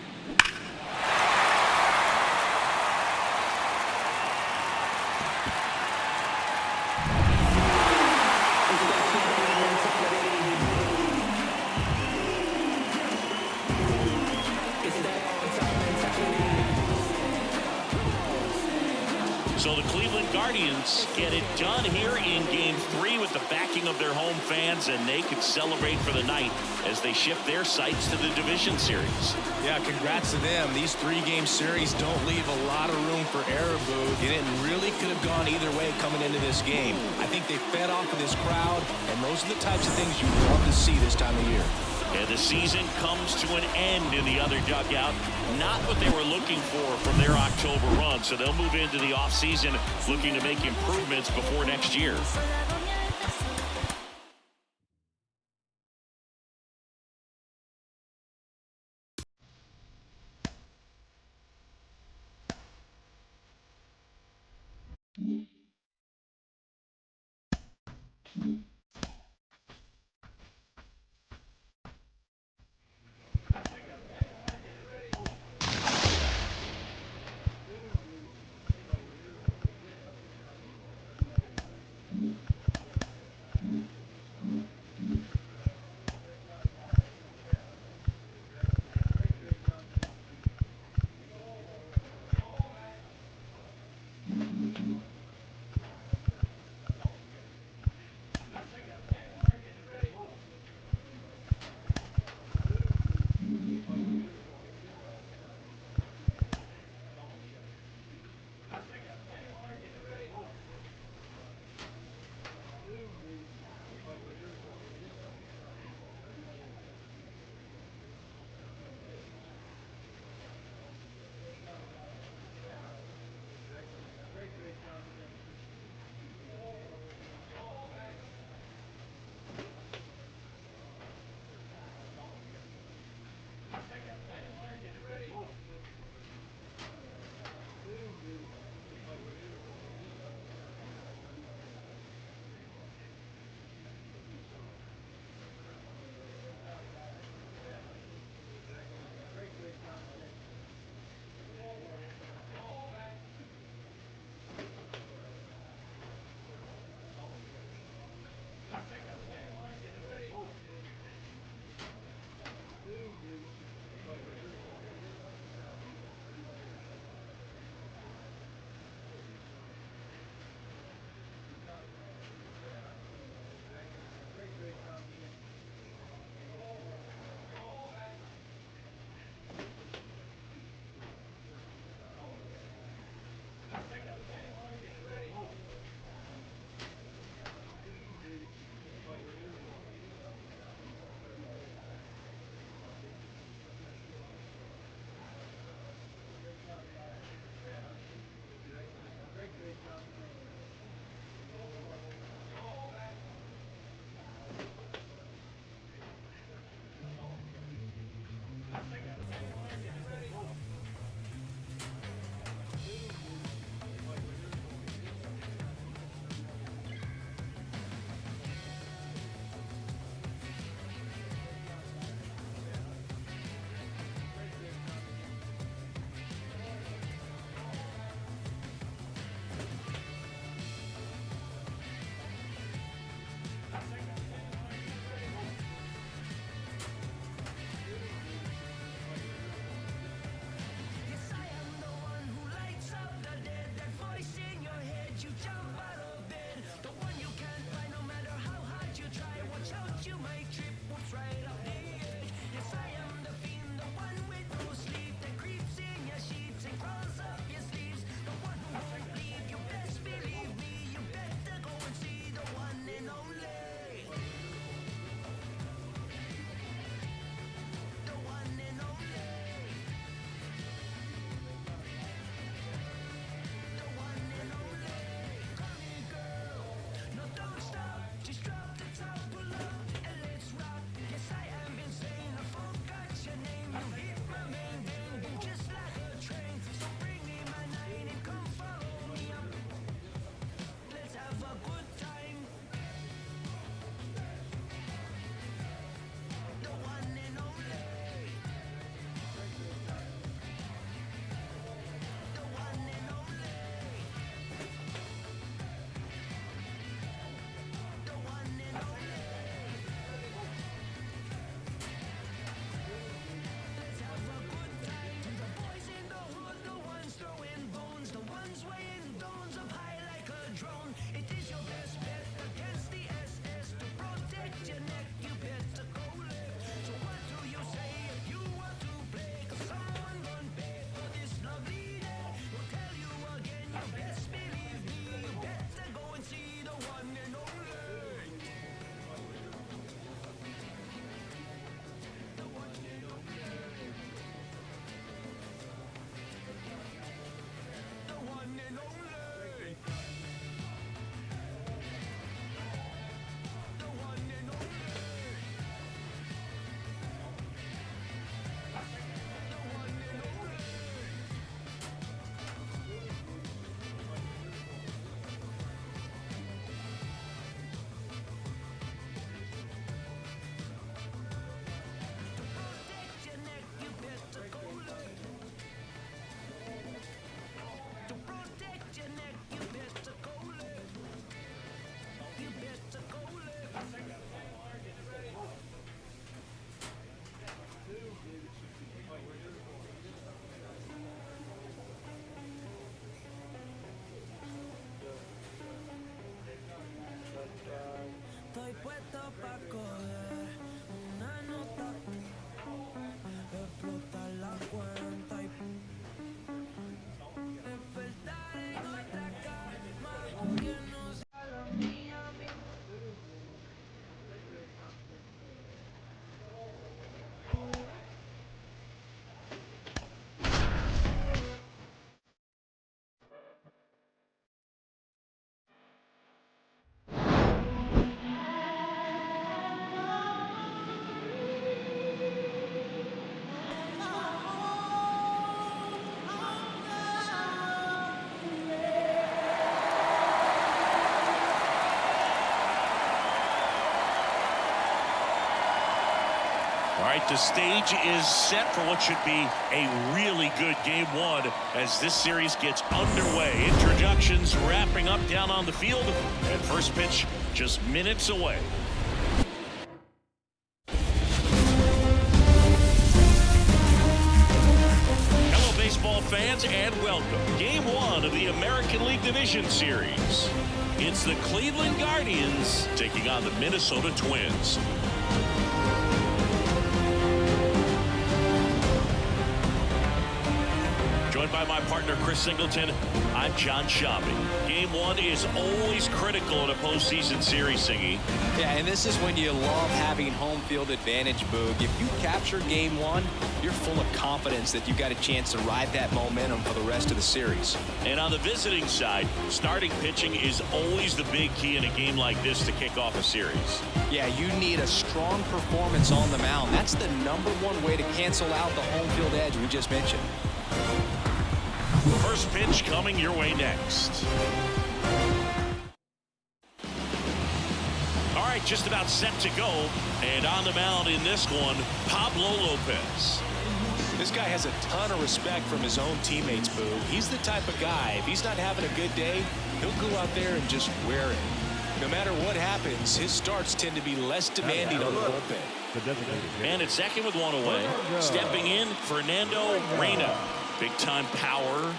So the Cleveland Guardians get it done here in Game 3 with the backing of their home fans, and they can celebrate for the night as they shift their sights to the division series. Yeah, congrats to them. These three-game series don't leave a lot of room for error, Booth. It really could have gone either way coming into this game. I think they fed off of this crowd, and those are the types of things you love to see this time of year. And the season comes to an end in the other dugout. Not what they were looking for from their October run. So they'll move into the offseason looking to make improvements before next year. right, the stage is set for what should be a really good game one as this series gets underway. Introductions wrapping up down on the field, and first pitch just minutes away. Hello, baseball fans, and welcome. Game one of the American League Division Series. It's the Cleveland Guardians taking on the Minnesota Twins. Joined by my partner, Chris Singleton, I'm John Shambi. Game one is always critical in a postseason series, Singy. Yeah, and this is when you love having home field advantage, Boog. If you capture game one, you're full of confidence that you've got a chance to ride that momentum for the rest of the series. And on the visiting side, starting pitching is always the big key in a game like this to kick off a series. Yeah, you need a strong performance on the mound. That's the #1 way to cancel out the home field edge we just mentioned. First pitch coming your way next. All right, just about set to go. And on the mound in this one, Pablo Lopez. This guy has a ton of respect from his own teammates, Boo. He's the type of guy, if he's not having a good day, he'll go out there and just wear it. No matter what happens, his starts tend to be less demanding on the bullpen. And at second with one away, stepping in, Fernando Reyna. Big time power.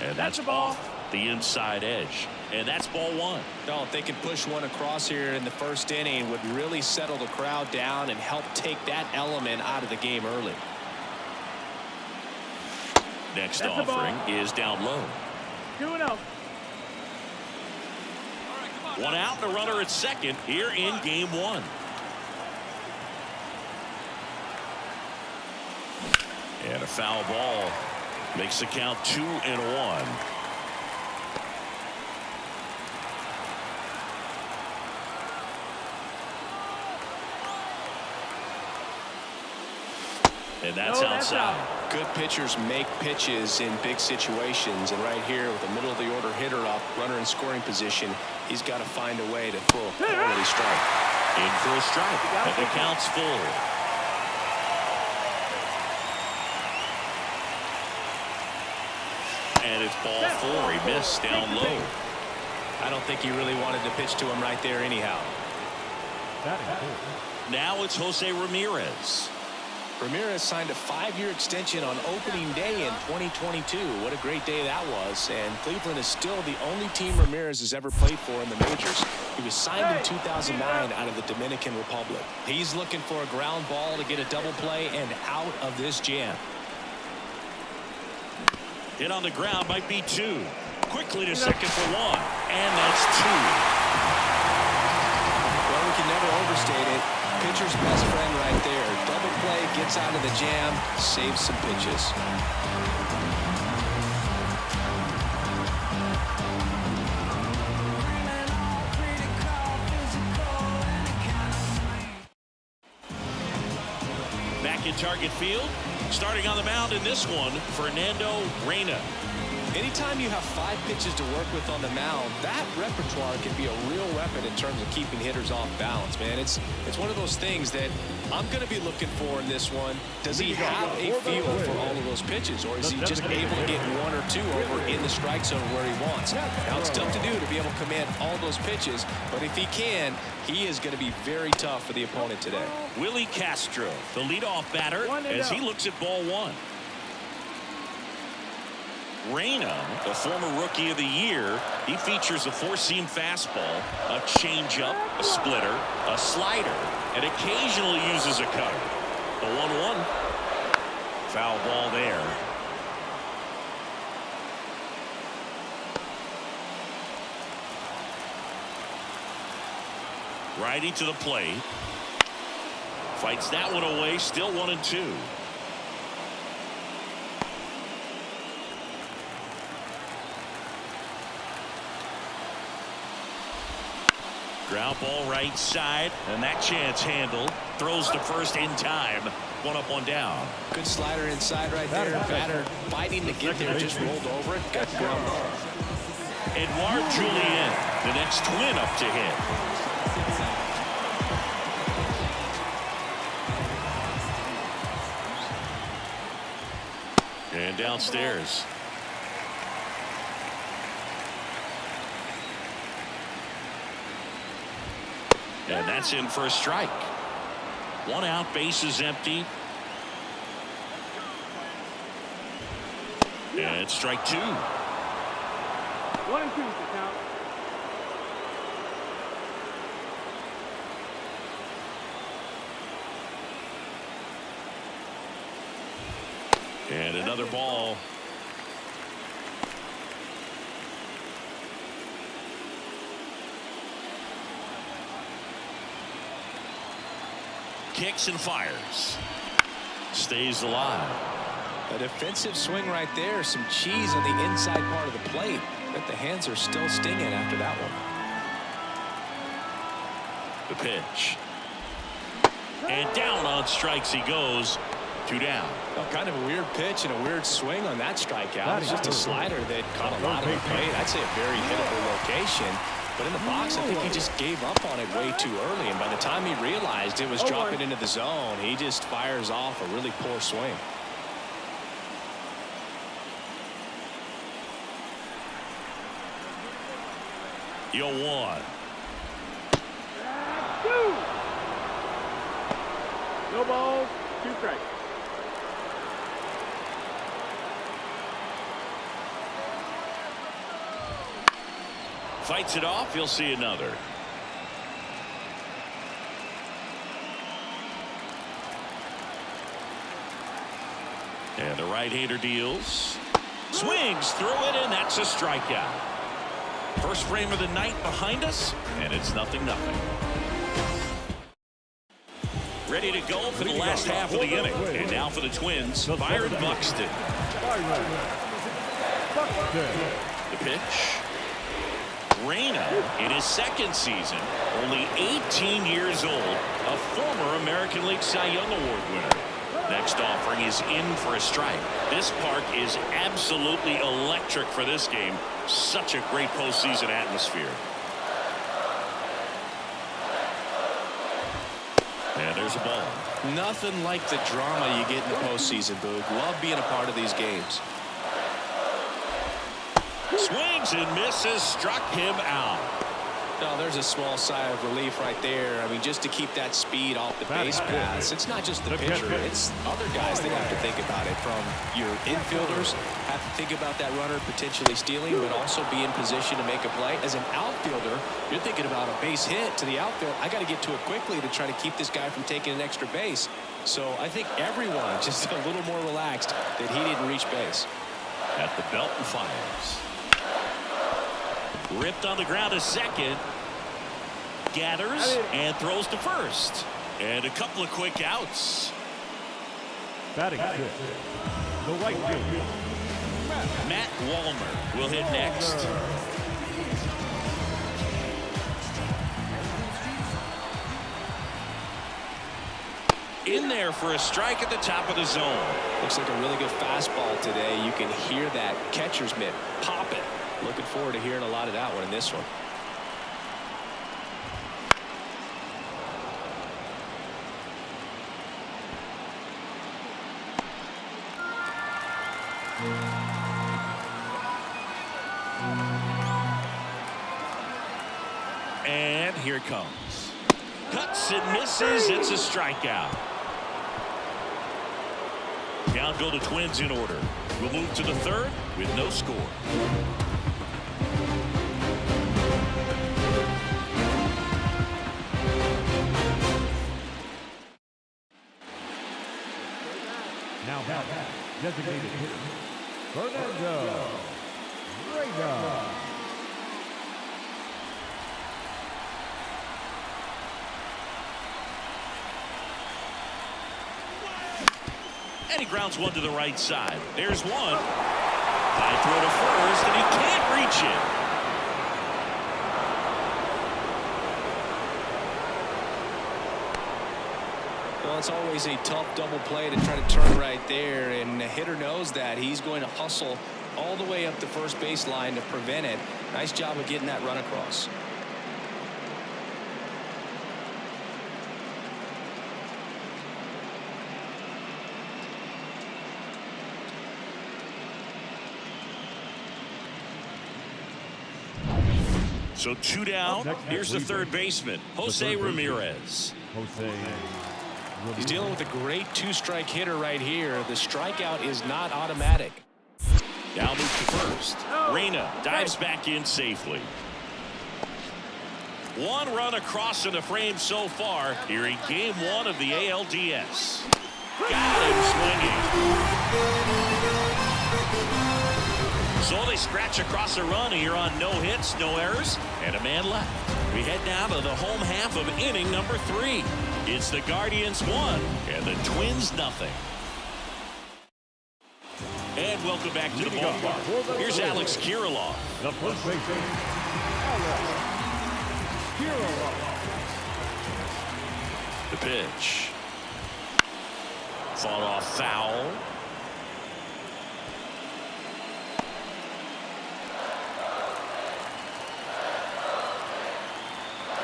And that's off the inside edge. And that's ball one. No, if they can push one across here in the first inning, would really settle the crowd down and help take that element out of the game early. Next offering is down low. 2-0. One out and a runner at second here in game one. And a foul ball makes the count 2-1. And that's outside. Good pitchers make pitches in big situations, and right here with the middle of the order hitter up, runner in scoring position, he's got to find a way to pull a quality strike. In for a strike, and the count's full. And it's ball four. He missed down low. I don't think he really wanted to pitch to him right there anyhow. Now it's Jose Ramirez. Ramirez signed a 5-year extension on opening day in 2022. What a great day that was. And Cleveland is still the only team Ramirez has ever played for in the majors. He was signed in 2009 out of the Dominican Republic. He's looking for a ground ball to get a double play and out of this jam. Hit on the ground might be two. Quickly to second for one. And that's two. Well, we can never overstate it. Pitcher's best friend right there. Double play, gets out of the jam, saves some pitches. Back in target field. Starting on the mound in this one, Fernando Reyna. Anytime you have 5 pitches to work with on the mound, that repertoire can be a real weapon in terms of keeping hitters off balance, man. It's one of those things that I'm going to be looking for in this one. Does he have a feel for all of those pitches, or is he just able to get 1 or 2 over in the strike zone where he wants? Now, it's tough to do to be able to command all those pitches, but if he can, he is going to be very tough for the opponent today. Willie Castro, the leadoff batter, as he looks at ball one. Reyna, the former Rookie of the Year, he features a 4-seam fastball, a changeup, a splitter, a slider, and occasionally uses a cutter. The 1-1. Foul ball there. Righty to the plate. Fights that one away, still 1-2. Ground ball right side, and that chance handled. Throws to first in time. 1 up, 1 down. Good slider inside right there. Batter fighting to get there, just rolled over it. Got the ground ball. Edouard Julien, the next twin up to hit. And downstairs. And that's in for a strike. One out, base is empty. And strike two. 1 and 2 to count. And another ball. Kicks and fires. Stays alive. A defensive swing right there. Some cheese on the inside part of the plate. But the hands are still stinging after that one. The pitch. And down on strikes he goes. 2 down. Well, kind of a weird pitch and a weird swing on that strikeout. It's just a slider that caught a lot of the plate. I'd say a very hittable location. But in the box, I think he just gave up on it way too early. And by the time he realized it was dropping into the zone, he just fires off a really poor swing. Yo, 1. No balls, 2 strikes. Fights it off. You'll see another. And the right-hander deals. Swings through it, and that's a strikeout. First frame of the night behind us, and it's 0-0. Ready to go for the last half of the inning. And now for the Twins, Byron Buxton. The pitch. Reyna, in his second season, only 18 years old, a former American League Cy Young Award winner. Next offering is in for a strike. This park is absolutely electric for this game. Such a great postseason atmosphere. And there's a ball. Nothing like the drama you get in the postseason, Boog. Love being a part of these games. Swings and misses, struck him out. No, there's a small sigh of relief right there. I mean, just to keep that speed off the base paths. It's not just the pitcher. It's other guys that have to think about it. From your infielders, have to think about that runner potentially stealing, but also be in position to make a play. As an outfielder, you're thinking about a base hit to the outfield. I got to get to it quickly to try to keep this guy from taking an extra base. So I think everyone just a little more relaxed that he didn't reach base. At the belt and fires. Ripped on the ground to second. Gathers and throws to first. And a couple of quick outs. Batting fifth, the right fielder, Matt Wallmer will hit next. In there for a strike at the top of the zone. Looks like a really good fastball today. You can hear that catcher's mitt pop it. Looking forward to hearing a lot of that one in this one. And here it comes. Cuts and misses. It's a strikeout. Down go the Twins in order. We'll move to the third with no score. now back, designated hitter, Fernando Reyna. And he grounds one to the right side. There's one. High throw to first, and he can't reach it. Well, it's always a tough double play to try to turn right there, and the hitter knows that. He's going to hustle all the way up the first baseline to prevent it. Nice job of getting that run across. So 2 down. Here's the third baseman, Jose Ramirez. He's dealing with a great two-strike hitter right here. The strikeout is not automatic. Now move to first. Reyna dives back in safely. 1 run across in the frame so far here in game 1 of the ALDS. Got him swinging. So they scratch across a run here on no hits, no errors, and a man left. We head now to the home half of inning number 3. It's the Guardians 1 and the Twins nothing. And welcome back to the ballpark. Here's Alex Kirilloff. The first baseman, Alex Kirilloff. The pitch. Fought off foul.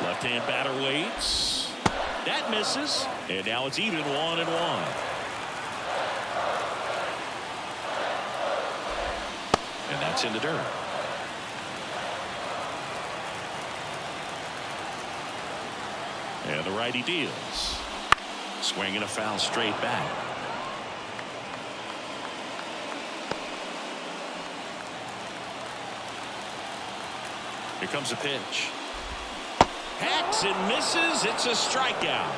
Left-hand batter waits. That misses. And now it's even 1-1. And that's in the dirt. And the righty deals. Swinging a foul straight back. Here comes a pitch. Hacks and misses. It's a strikeout.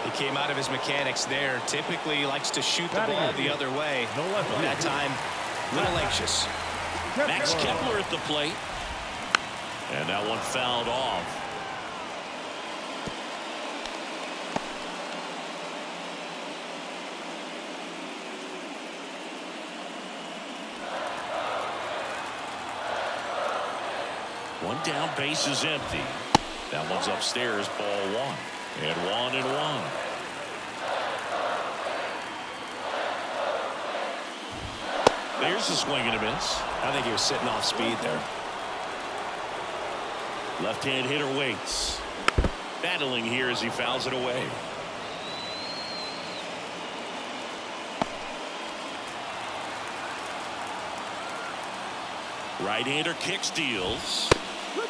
He came out of his mechanics there. Typically he likes to shoot the ball the other way. But that time, a little anxious. Max Kepler at the plate. And that one fouled off. One down, base is empty. That one's upstairs, ball 1. And 1-1. There's the swing and a miss. I think he was sitting off speed there. Left-hand hitter waits. Battling here as he fouls it away. Right-hander kicks, deals.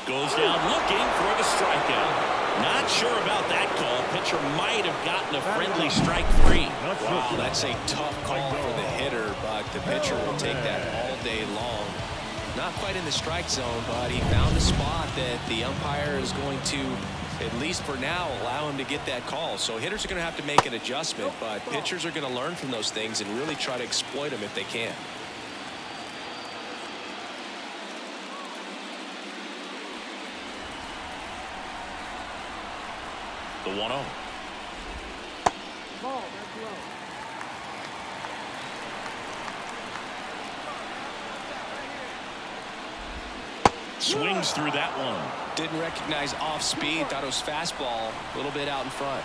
Goes down looking for the strikeout. Not sure about that call. Pitcher might have gotten a friendly strike 3. Wow, that's a tough call for the hitter, but the pitcher will take that all day long. Not quite in the strike zone, but he found a spot that the umpire is going to, at least for now, allow him to get that call. So hitters are going to have to make an adjustment, but pitchers are going to learn from those things and really try to exploit them if they can. The 1-0. Swings through that one. Didn't recognize off speed. Thought it was fastball. A little bit out in front.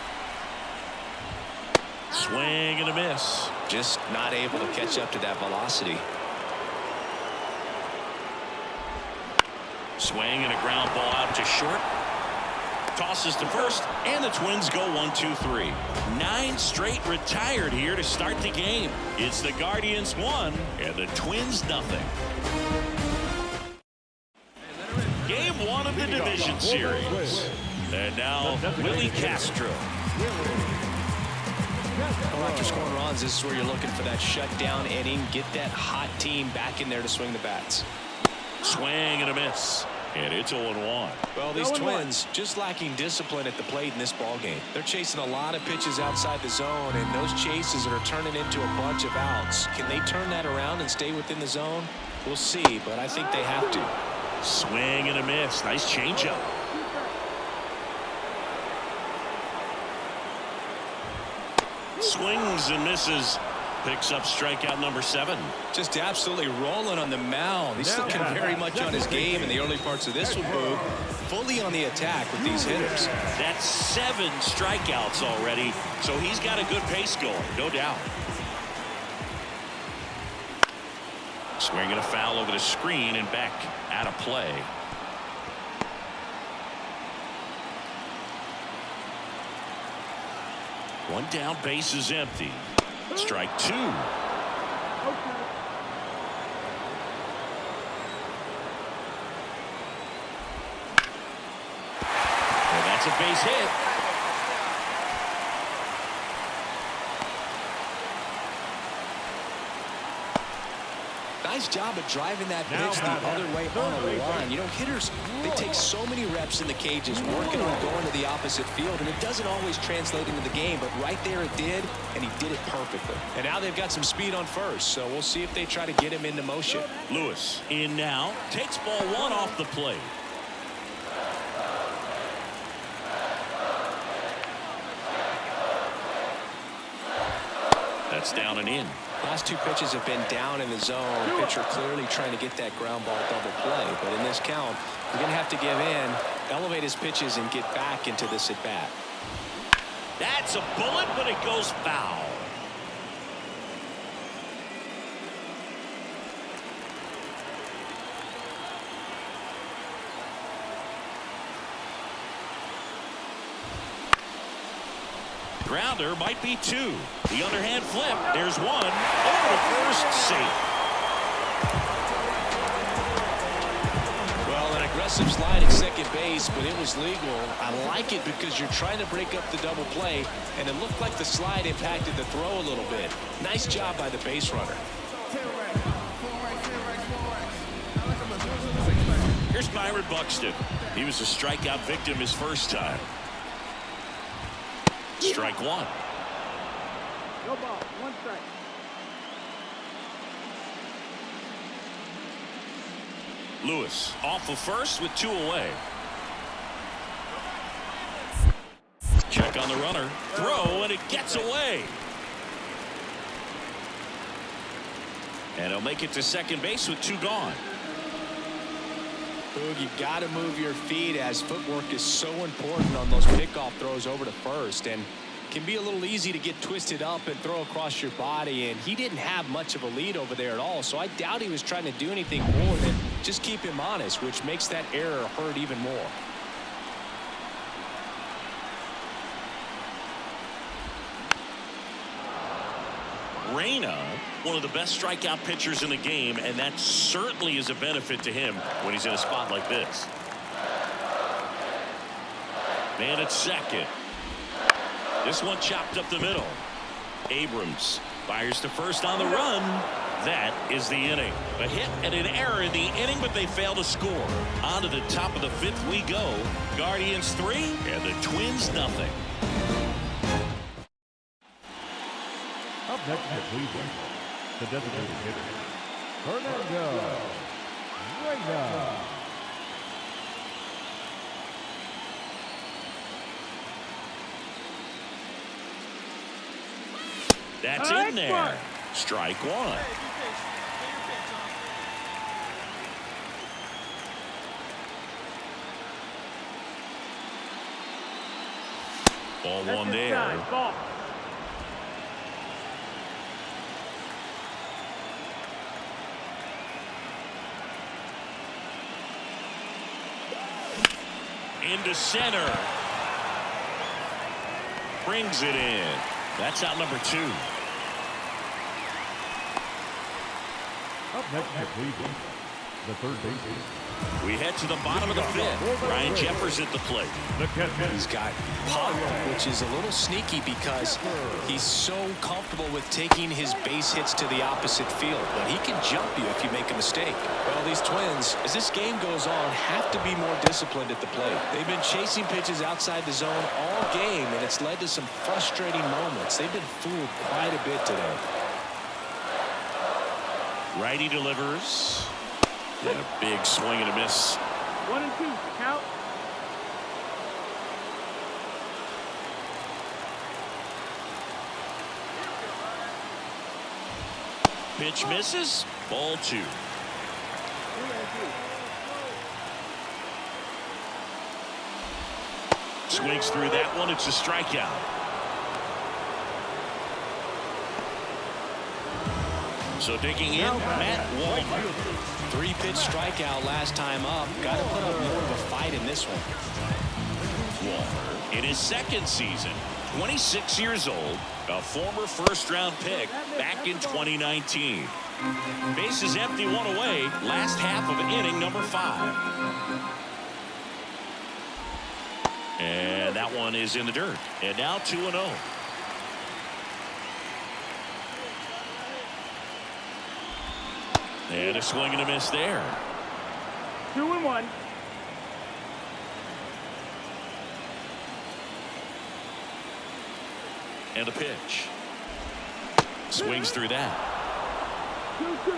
Swing and a miss. Just not able to catch up to that velocity. Swing and a ground ball out to short. Tosses to first, and the Twins go 1-2-3. 9 straight retired here to start the game. It's the Guardians 1 and the Twins nothing. Game 1 of the division series. And now Willie Castro. Well, after scoring runs, this is where you're looking for that shutdown inning. Get that hot team back in there to swing the bats. Swing and a miss. And it's 0-1. Well, these Twins just lacking discipline at the plate in this ball game. They're chasing a lot of pitches outside the zone, and those chases are turning into a bunch of outs. Can they turn that around and stay within the zone? We'll see, but I think they have to. Swing and a miss. Nice changeup. Swings and misses. Picks up strikeout number 7. Just absolutely rolling on the mound. He's looking very much on his game in the early parts of this one, Boog. Fully on the attack with these hitters. That's 7 strikeouts already, so he's got a good pace going, no doubt. Swinging a foul over the screen and back out of play. One down, base is empty. Strike two. Well, that's a base hit. Nice job of driving that pitch the other way on a line. You know, hitters, they take so many reps in the cages working on going to the opposite field, and it doesn't always translate into the game, but right there it did, and he did it perfectly. And now they've got some speed on first, so we'll see if they try to get him into motion. Lewis in now, takes ball one off the plate. That's down and in. Last two pitches have been down in the zone. Pitcher clearly trying to get that ground ball double play. But in this count, you're going to have to give in, elevate his pitches, and get back into this at bat. That's a bullet, but it goes foul. Grounder might be two. The underhand flip. There's one. Over to first, safe. Well, an aggressive slide at second base, but it was legal. I like it because you're trying to break up the double play, and it looked like the slide impacted the throw a little bit. Nice job by the base runner. Here's Byron Buxton. He was a strikeout victim his first time. Strike one. No ball. One strike. Lewis off of first with two away. Check on the runner. Throw, and it gets away. And he'll make it to second base with two gone. Boog, you got to move your feet, as footwork is so important on those pickoff throws over to first, and can be a little easy to get twisted up and throw across your body, and he didn't have much of a lead over there at all, so I doubt he was trying to do anything more than just keep him honest, which makes that error hurt even more. Reyna, one of the best strikeout pitchers in the game, and that certainly is a benefit to him when he's in a spot like this. Man at second. This one chopped up the middle. Abrams fires to first on the run. That is the inning. A hit and an error in the inning, but they fail to score. On to the top of the fifth we go. Guardians 3 and the Twins nothing. Up next for Cleveland, the designated hitter, Fernando Reyna. That's in there. Strike one. Ball one there. Ball. Into center. Brings it in. That's out number two. Up next for Cleveland, the third baseman. We head to the bottom of the fifth. Ryan Jeffers at the plate. The catcher. He's got pop, which is a little sneaky because he's so comfortable with taking his base hits to the opposite field, but he can jump you if you make a mistake. Well, these Twins, as this game goes on, have to be more disciplined at the plate. They've been chasing pitches outside the zone all game, and it's led to some frustrating moments. They've been fooled quite a bit today. Righty delivers. And a big swing and a miss. 1 and 2. Count. Pitch misses. Ball two. 3 and 2. Swings through that one. It's a strikeout. So digging in, Matt Wallner. 3-pitch strikeout last time up. Got to put up more of a fight in this one. Wallner in his second season, 26 years old, a former first-round pick back in 2019. Bases empty, one away, last half of inning number 5. And that one is in the dirt. And now 2-0. And a swing and a miss there. 2-1. And a pitch. Swings through that. 2-2.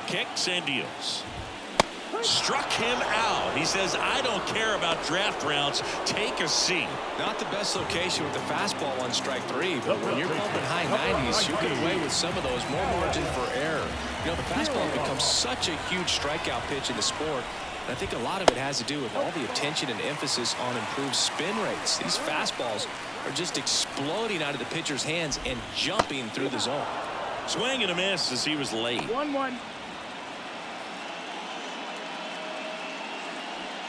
Kicks and deals. Struck him out. He says, I don't care about draft rounds. Take a seat. Not the best location with the fastball on strike 3, but when you're pumping high 90s, you get away with some of those, more margin for error. You know, the fastball becomes such a huge strikeout pitch in the sport. And I think a lot of it has to do with all the attention and emphasis on improved spin rates. These fastballs are just exploding out of the pitcher's hands and jumping through the zone. Swing and a miss as he was late. 1-1.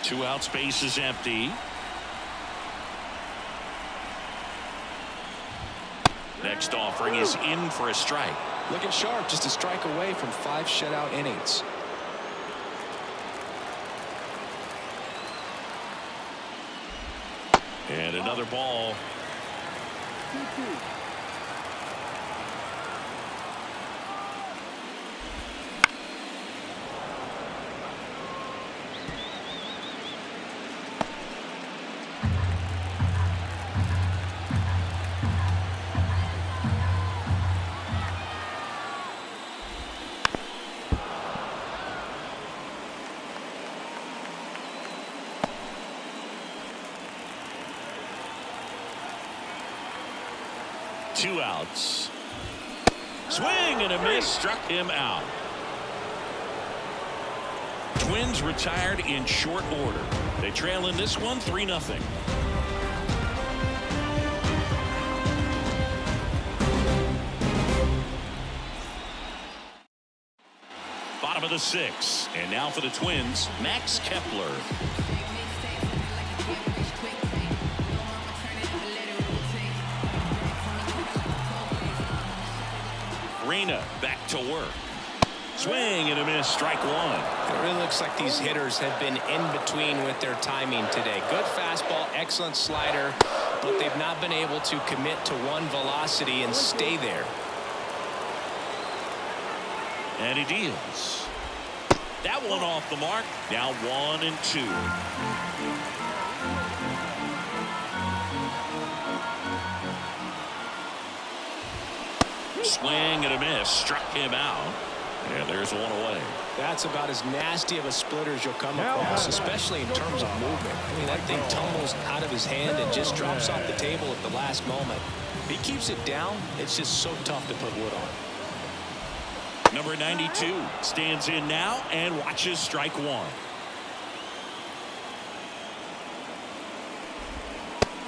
2 out, space is empty. Next offering is in for a strike. Looking sharp, just a strike away from 5 shutout innings. And another ball. 2-2. Two outs. Swing and a miss, struck him out. Twins retired in short order. They trail in this one 3-0. Bottom of the 6th, and now for the Twins, Max Kepler. Reyna back to work. Swing and a miss, strike 1. It really looks like these hitters have been in between with their timing today. Good fastball, excellent slider, but they've not been able to commit to one velocity and stay there. And he deals. That one off the mark. Now 1-2. Swing and a miss, struck him out. And there's one away. That's about as nasty of a splitter as you'll come across, especially in terms of movement. I mean, that thing tumbles out of his hand and just drops off the table at the last moment. If he keeps it down, it's just so tough to put wood on. Number 92 stands in now and watches strike 1.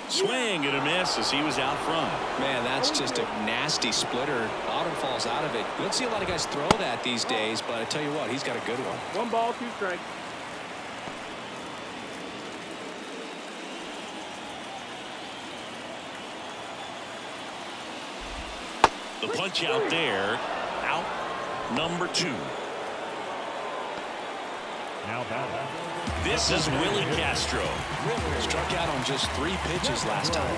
Swing and a miss as he was out front. Man, that's just a nasty splitter. Autumn falls out of it. You don't see a lot of guys throw that these days, but I tell you what, he's got a good one. 1 ball, 2 strikes. The punch out there. Out number 2. Now batting. This is Willie Castro. Struck out on just 3 pitches last time.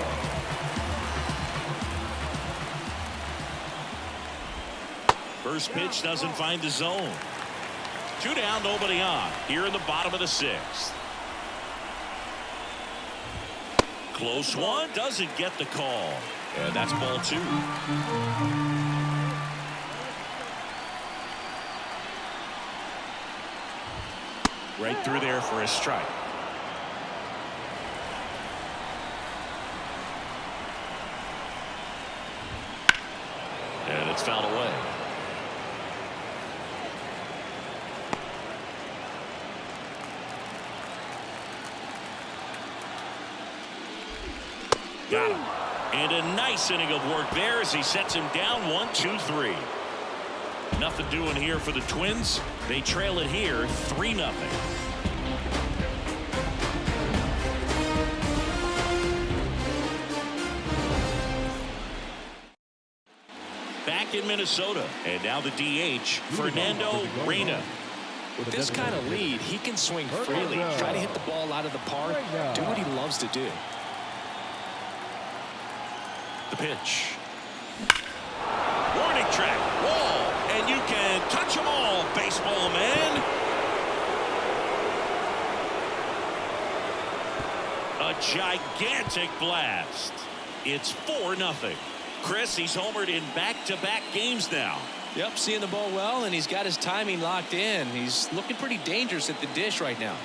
First pitch doesn't find the zone. 2 down, nobody on. Here in the bottom of the 6th. Close one, doesn't get the call. And that's ball 2. Right through there for a strike. And it's fouled away. Got him. And a nice inning of work there as he sets him down 1-2-3. Nothing doing here for the Twins. They trail it here 3-0. Back in Minnesota, and now the DH, Fernando Reyna. With this kind of lead, he can swing freely, try to hit the ball out of the park, do what he loves to do. The pitch. Warning track, wall, and you can touch them all, baseball man. A gigantic blast. It's 4-0. Chris, he's homered in back-to-back games now. Yep, seeing the ball well, and he's got his timing locked in. He's looking pretty dangerous at the dish right now.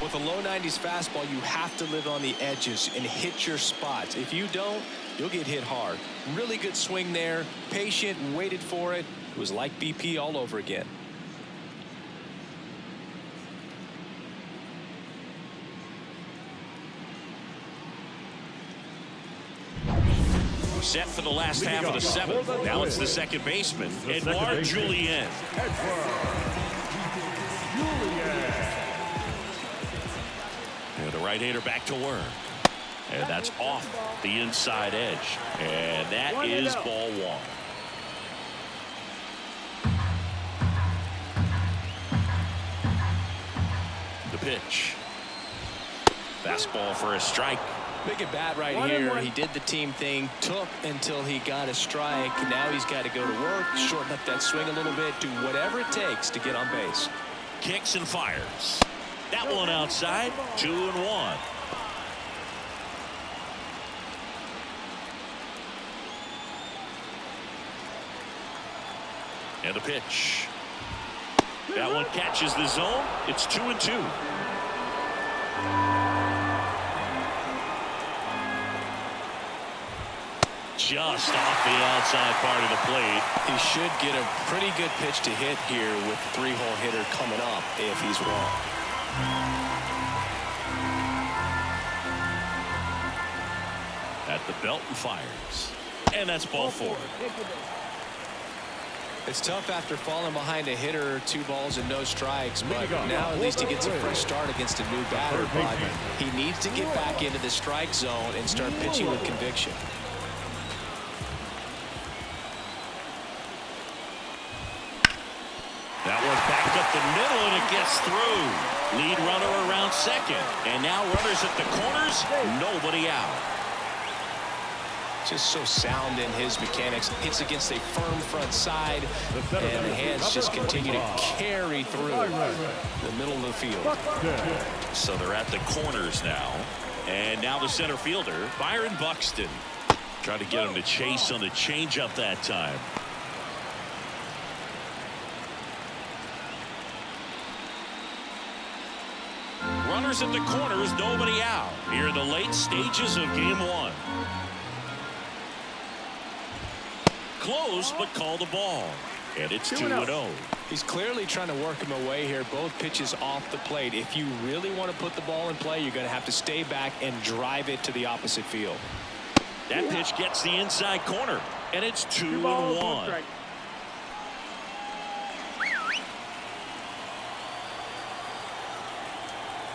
With a low 90s fastball, you have to live on the edges and hit your spots. If you don't, you'll get hit hard. Really good swing there. Patient, waited for it. It was like BP all over again. Set for the last half of the seventh. Now it's the second baseman, Edouard Julien. And the right-hander back to work. And that's off the inside edge. And that is ball one. The pitch. Fastball for a strike. Big at bat right here. He did the team thing, took until he got a strike. Now he's got to go to work, shorten up that swing a little bit, do whatever it takes to get on base. Kicks and fires. That one outside, 2-1. And the pitch. That one catches the zone. It's 2-2. Just off the outside part of the plate. He should get a pretty good pitch to hit here with the three-hole hitter coming up if he's wrong. At the belt and fires. And that's ball four. It's tough after falling behind a hitter, 2 balls and no strikes, but now at least he gets a fresh start against a new batter. But he needs to get back into the strike zone and start pitching with conviction. That one's backed up the middle, and it gets through. Lead runner around second. And now runners at the corners, nobody out. Just so sound in his mechanics. Hits against a firm front side, and the hands just continue to carry through the middle of the field. So they're at the corners now. And now the center fielder, Byron Buxton. Trying to get him to chase on the changeup that time. Runners at the corners, nobody out. Here in the late stages of game one. Close, but call the ball. And it's 2-0. He's clearly trying to work him away here. Both pitches off the plate. If you really want to put the ball in play, you're going to have to stay back and drive it to the opposite field. That pitch gets the inside corner, and it's 2-1.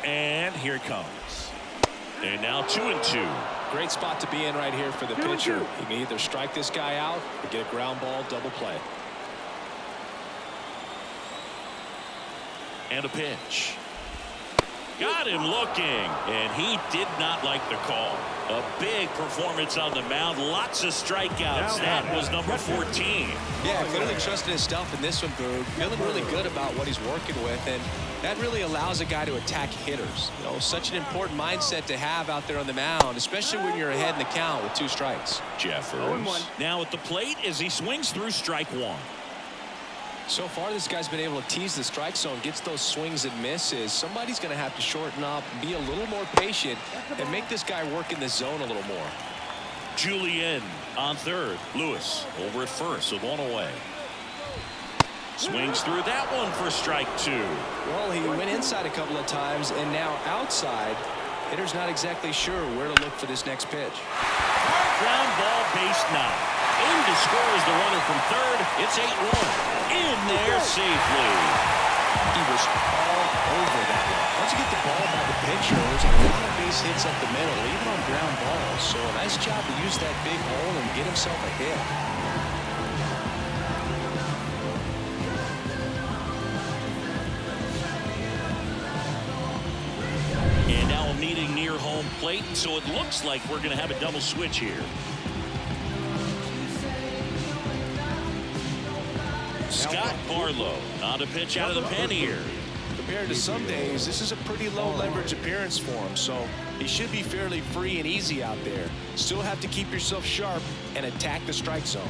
And here it comes. And now 2-2. Great spot to be in right here for the pitcher. He can either strike this guy out or get a ground ball double play. And a pitch. Got him looking, and he did not like the call. A big performance on the mound. Lots of strikeouts. That was number 14. Yeah, clearly trusting his stuff in this one, Boog. Feeling really good about what he's working with, and that really allows a guy to attack hitters. You know, such an important mindset to have out there on the mound, especially when you're ahead in the count with 2 strikes. Jeffers now at the plate as he swings through strike one. So far, this guy's been able to tease the strike zone, gets those swings and misses. Somebody's going to have to shorten up, be a little more patient, and make this guy work in the zone a little more. Julien on third. Lewis over at first with one away. Swings through that one for strike 2. Well, he went inside a couple of times, and now outside. Hitter's not exactly sure where to look for this next pitch. Ground ball, base 9. In to score is the runner from third. It's 8-1. In there safely. He was all over that one. Once you get the ball by the pitcher, there's a lot of base hits up the middle, even on ground balls. So a nice job to use that big hole and get himself a hit. And now a meeting near home plate, so it looks like we're going to have a double switch here. Scott Barlow on a pitch out of the pen here. Compared to some days, this is a pretty low leverage appearance for him, so he should be fairly free and easy out there. Still have to keep yourself sharp and attack the strike zone.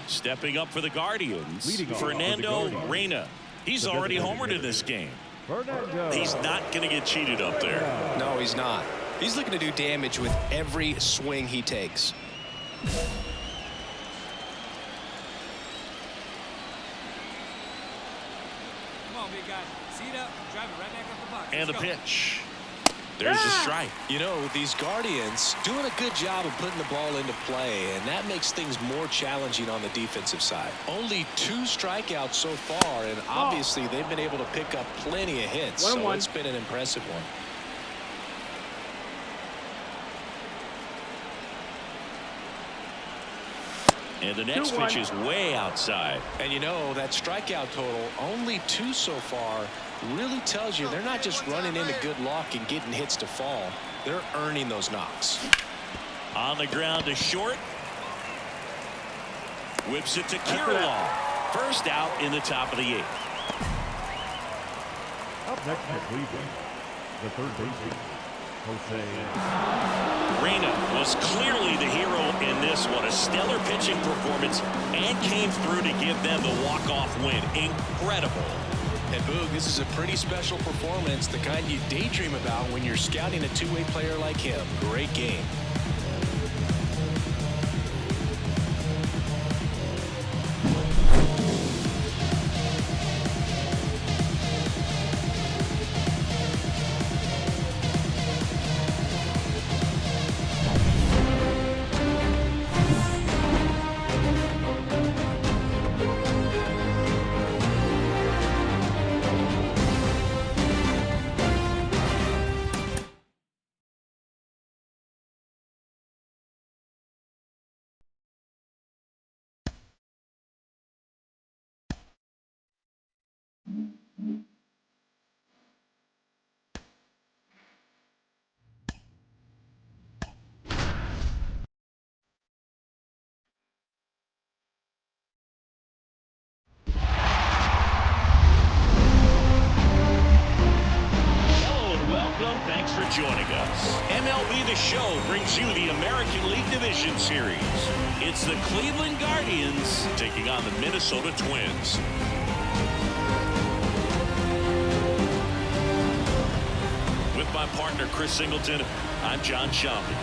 Stepping up for the Guardians, Fernando Reyna. He's already homered in this game. He's not going to get cheated up there. No, he's not. He's looking to do damage with every swing he takes. Come on, big guy. Seat up. Drive it right back up the box. And the Let's go. pitch. There's a strike. You know, these Guardians doing a good job of putting the ball into play, and that makes things more challenging on the defensive side. Only 2 strikeouts so far, and obviously they've been able to pick up plenty of hits, so it's been an impressive one. And the next pitch is way outside. And you know, that strikeout total, only 2 so far, really tells you they're not just running into good luck and getting hits to fall. They're earning those knocks. On the ground to short. Whips it to Kirilov. First out in the top of the 8th. Up next for Cleveland, the third baseman, Jose. Reyna was clearly the hero in this one. A stellar pitching performance and came through to give them the walk-off win. Incredible. And Boog, this is a pretty special performance, the kind you daydream about when you're scouting a two-way player like him. Great game. Thanks for joining us. MLB The Show brings you the American League Division Series. It's the Cleveland Guardians taking on the Minnesota Twins. With my partner, Chris Singleton, I'm John Shambi.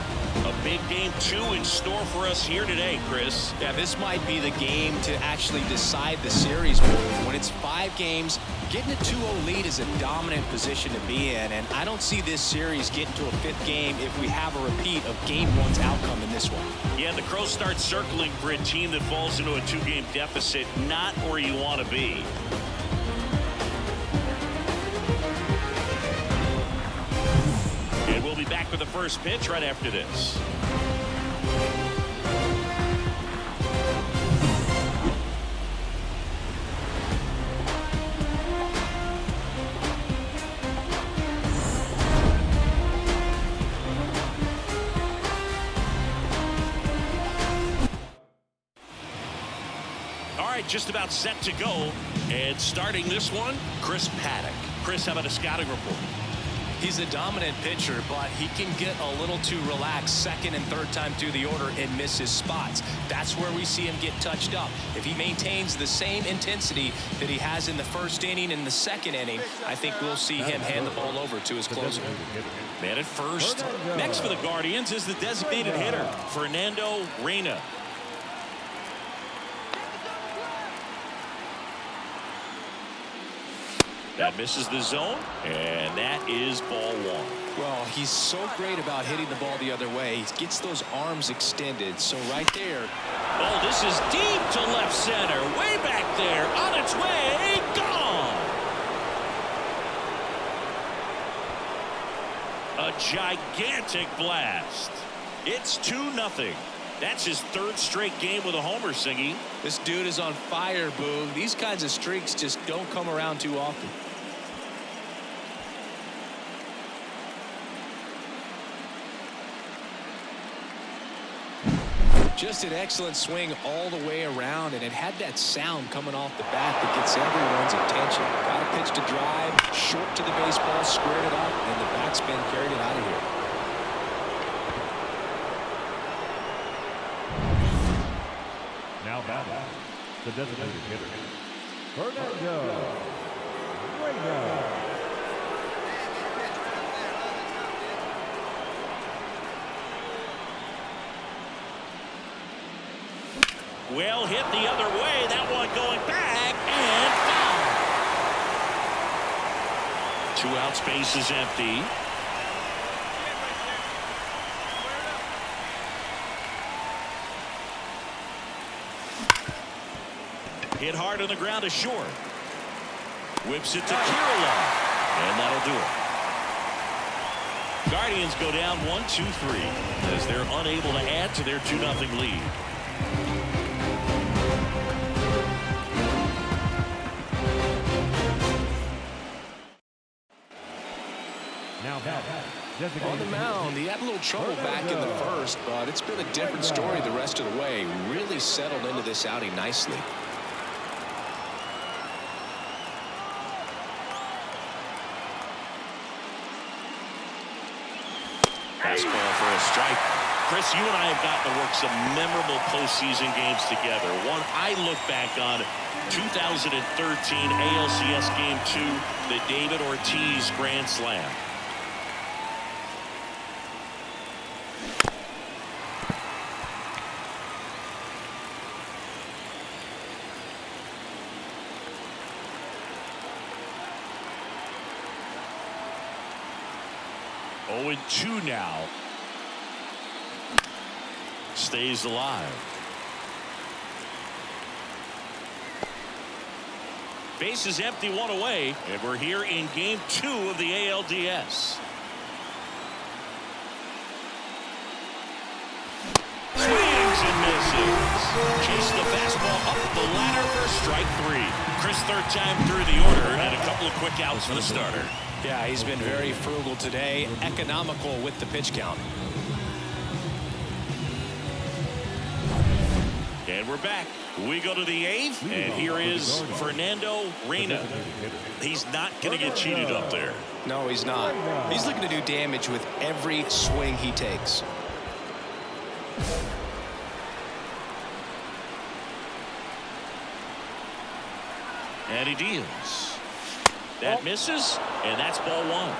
A big game 2 in store for us here today, Chris. Yeah, this might be the game to actually decide the series. When it's 5 games, getting a 2-0 lead is a dominant position to be in, and I don't see this series getting to a 5th game if we have a repeat of Game 1's outcome in this one. Yeah, the Crows start circling for a team that falls into a 2-game deficit, not where you want to be. And we'll be back with the first pitch right after this. All right, just about set to go. And starting this one, Chris Paddock. Chris, how about a scouting report? He's a dominant pitcher, but he can get a little too relaxed second and third time through the order and miss his spots. That's where we see him get touched up. If he maintains the same intensity that he has in the first inning and the second inning, I think we'll see him hand the ball over to his closer. Man at first. Next for the Guardians is the designated hitter, Fernando Reyna. That misses the zone, and that is ball one. Well, he's so great about hitting the ball the other way. He gets those arms extended. So right there. Oh, this is deep to left center. Way back there. On its way. Gone. A gigantic blast. It's 2-0. That's his third straight game with a homer, Singy. This dude is on fire, Boog. These kinds of streaks just don't come around too often. Just an excellent swing all the way around, and it had that sound coming off the bat that gets everyone's attention. Got a pitch to drive, short to the baseball, squared it up, and the backspin carried it out of here. Now batting, the designated hitter, Fernando Reyna. Well hit the other way. That one going back and foul. 2 outs, base is empty. Hit hard on the ground to short. Whips it to Kirilloff, and that'll do it. Guardians go down 1-2-3 as they're unable to add to their 2-0 lead. On the mound, he had a little trouble back in the first, but it's been a different story the rest of the way. Really settled into this outing nicely. Fastball for a strike. Chris, you and I have gotten to work some memorable postseason games together. One I look back on, 2013 ALCS Game 2, the David Ortiz Grand Slam. Oh, 2 now. Stays alive. Base is empty, 1 away, and we're here in Game 2 of the ALDS. Swings and misses. Chase the fastball up the ladder for strike 3. Chris, third time through the order, and a couple of quick outs for the starter. Yeah, he's been very frugal today, economical with the pitch count. And we're back. We go to the 8th, and here is Fernando Reyna. He's not going to get cheated up there. No, he's not. He's looking to do damage with every swing he takes. And he deals. That misses, and that's ball 1.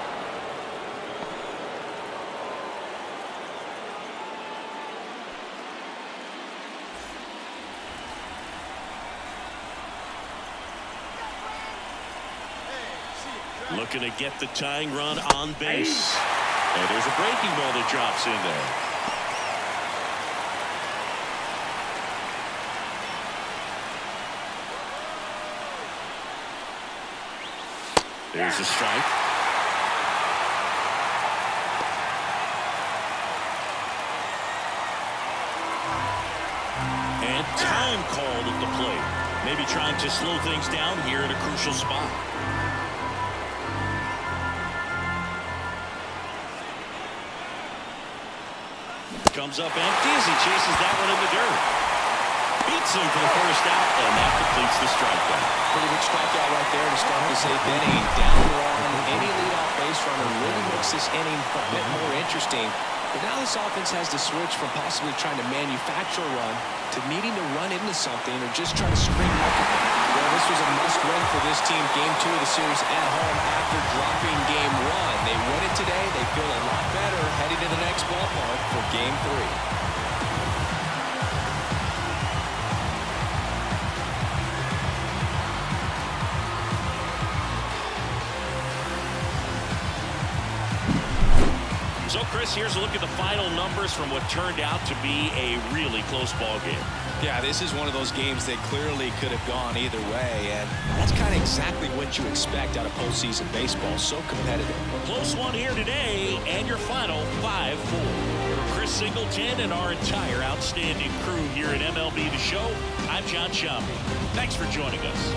Looking to get the tying run on base. And there's a breaking ball that drops in there. There's a strike. And time called at the plate. Maybe trying to slow things down here at a crucial spot. Comes up empty as he chases that one in the dirt. Beats Hits him for the first out, and that completes the strikeout. Pretty good strikeout right there to start this 8th inning. Down one, any leadoff base runner really makes this inning a bit more interesting. But now this offense has to switch from possibly trying to manufacture a run to needing to run into something or just try to screen multiple. Well, this was a must-win for this team. Game 2 of the series at home after dropping Game 1. They win it today. They feel a lot better heading to the next ballpark for Game 3. So, Chris, here's a look at the final numbers from what turned out to be a really close ball game. Yeah, this is one of those games that clearly could have gone either way, and that's kind of exactly what you expect out of postseason baseball. So competitive. A close one here today, and your final 5-4. For Chris Singleton and our entire outstanding crew here at MLB The Show, I'm John Shambi. Thanks for joining us.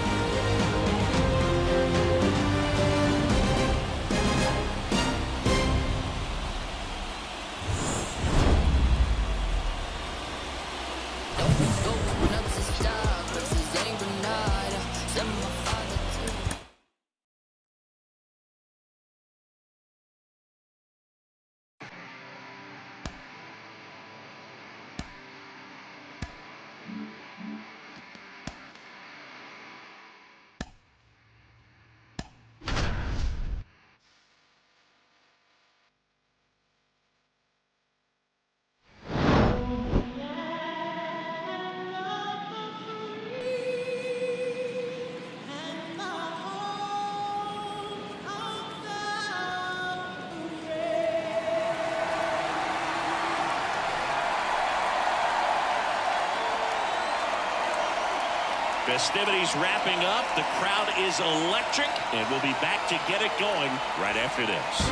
Festivities wrapping up. The crowd is electric, and we'll be back to get it going right after this.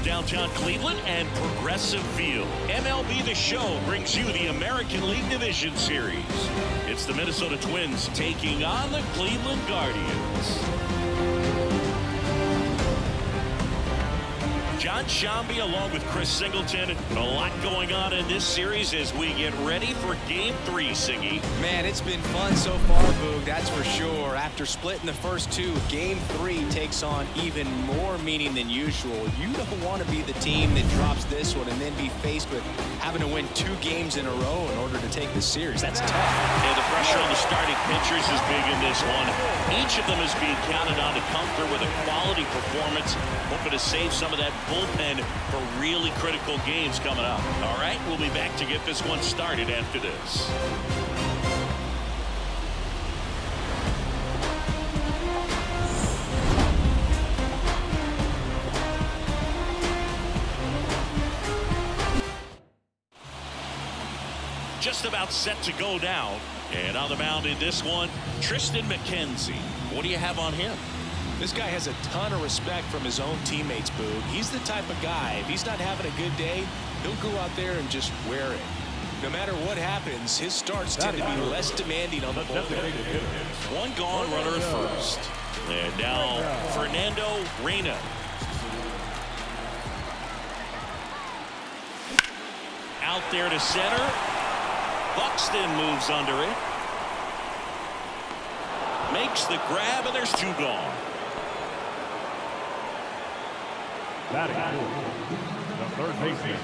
Downtown Cleveland and Progressive Field. MLB The Show brings you the American League Division Series. It's the Minnesota Twins taking on the Cleveland Guardians. John Shambi along with Chris Singleton. A lot going on in this series as we get ready for Game 3, Singy. Man, it's been fun so far, Boog, that's for sure. After splitting the first 2, Game 3 takes on even more meaning than usual. You don't want to be the team that drops this one and then be faced with having to win 2 games in a row in order to take the series. That's tough. And the pressure on the starting pitchers is big in this one. Each of them is being counted on to come through with a quality performance, hoping to save some of that bullpen for really critical games coming up. All right, we'll be back to get this one started after this. Just about set to go down. And on the mound in this one, Tristan McKenzie. What do you have on him? This guy has a ton of respect from his own teammates, Boog. He's the type of guy, if he's not having a good day, he'll go out there and just wear it. No matter what happens, his starts tend to be less demanding on the bullpen. One gone, runner at first. And now Fernando Reyna. Out there to center. Buxton moves under it. Makes the grab, and there's 2 gone. Batting the third baseman,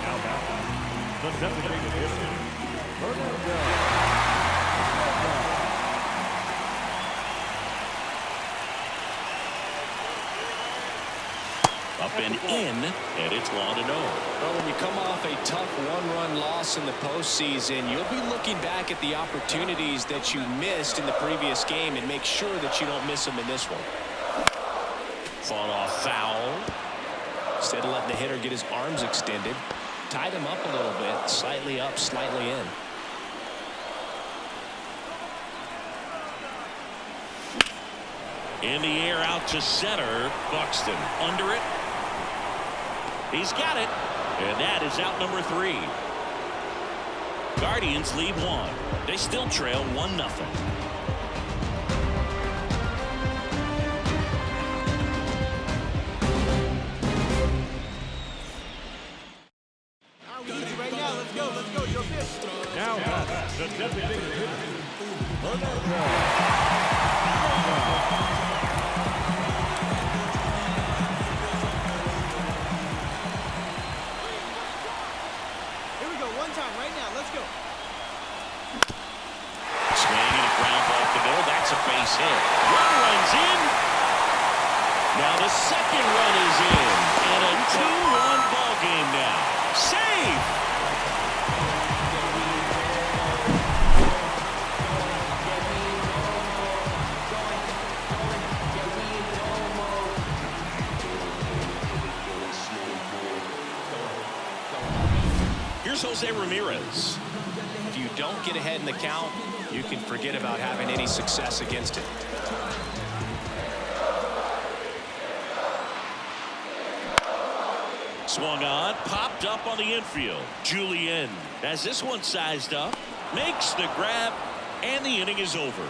Now back, the designated hitter, Fernando. Up and in, and it's 1-0. Well, when you come off a tough 1-run loss in the postseason, you'll be looking back at the opportunities that you missed in the previous game and make sure that you don't miss them in this one. Fought off foul. Instead of letting the hitter get his arms extended, tied him up a little bit, slightly up, slightly in. In the air out to center. Buxton under it. He's got it. And that is out number 3. Guardians lead 1. They still trail 1-0. Right now, let's go, your pitch. Now, the designated hitter. Here we go, one time, right now, let's go. Swinging a ground ball up the middle. That's a base hit. One runs in. Now the second run is in. And a 2-run ball game now. Save! Here's Jose Ramirez. If you don't get ahead in the count, you can forget about having any success against it. Swung on, popped up on the infield. Julian has this one sized up, makes the grab, and the inning is over.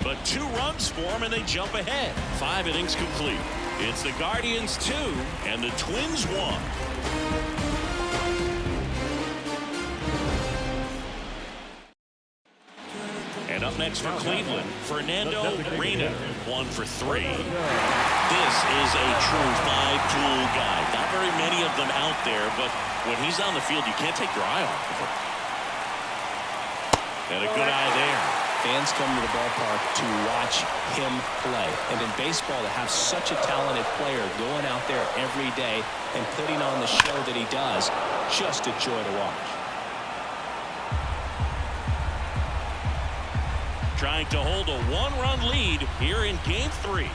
But 2 runs for him, and they jump ahead. 5 innings complete. It's the Guardians 2 and the Twins 1. And up next for Cleveland, Fernando Reyna, 1 for 3. This is a true 5-tool guy. Not very many of them out there, but when he's on the field, you can't take your eye off of him. And a good eye there. Fans come to the ballpark to watch him play. And in baseball, to have such a talented player going out there every day and putting on the show that he does, just a joy to watch. Trying to hold a 1-run lead here in Game 3.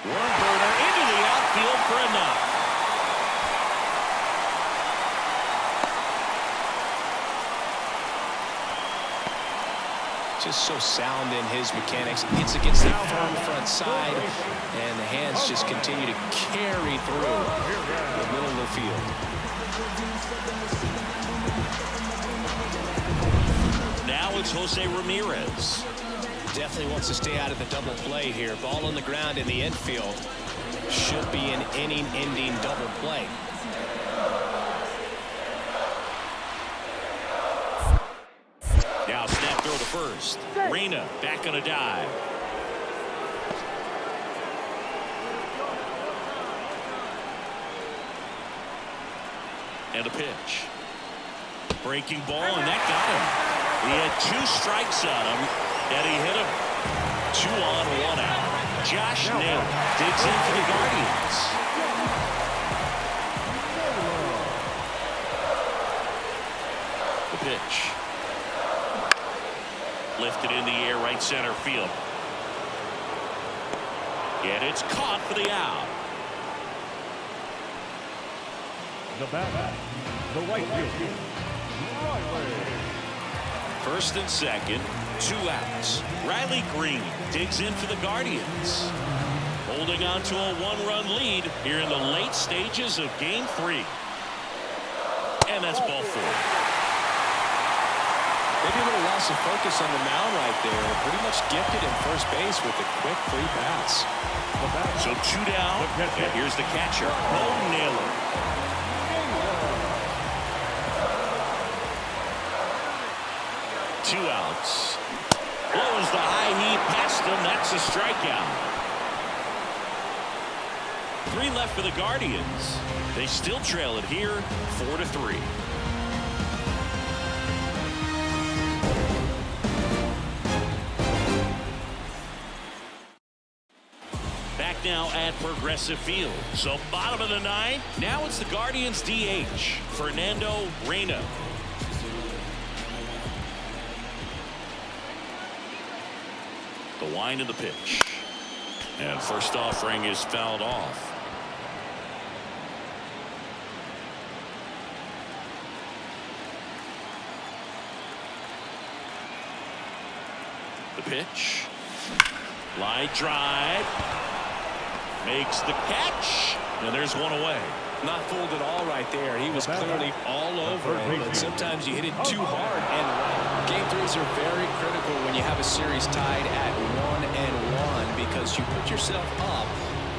Warren Burner into the outfield for a knock. Just so sound in his mechanics. Hits against the firm front side, and the hands just continue to carry through the middle of the field. Now it's Jose Ramirez. Definitely wants to stay out of the double play here. Ball on the ground in the infield. Should be an inning-ending double play. Now snap throw to first. Reyna back on a dive. And a pitch. Breaking ball, and that got him. He had 2 strikes on him, and he hit him. 2 on, 1 out. Josh Naylor digs in for the Guardians. The pitch. Lifted in the air, right center field. And it's caught for the out. The bat, the right field. First and second, 2 outs. Riley Green digs in for the Guardians. Holding on to a 1-run lead here in the late stages of Game 3. And that's ball 4. Maybe a little loss of focus on the mound right there. Pretty much gifted in first base with a quick free pass. So 2 down, and here's the catcher, Bo Naylor. Two outs. Blows the high heat past him. That's a strikeout. 3 left for the Guardians. They still trail it here, 4-3. Back now at Progressive Field. So bottom of the 9th. Now it's the Guardians DH, Fernando Reyna. The wind of the pitch. And first offering is fouled off. The pitch. Line drive. Makes the catch, and there's one away. Not fooled at all right there. He was clearly all over it, but sometimes you hit it too hard. And game threes are very critical when you have a series tied at 1-1 because you put yourself up.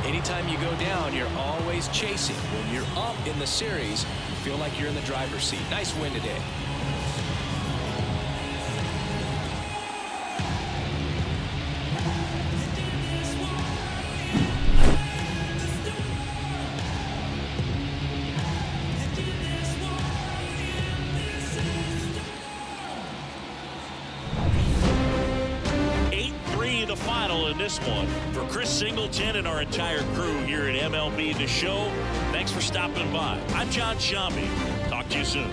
Anytime you go down, you're always chasing. When you're up in the series, you feel like you're in the driver's seat. Nice win today. The final in this one. For Chris Singleton and our entire crew here at MLB The Show, thanks for stopping by. I'm John Shambi. Talk to you soon.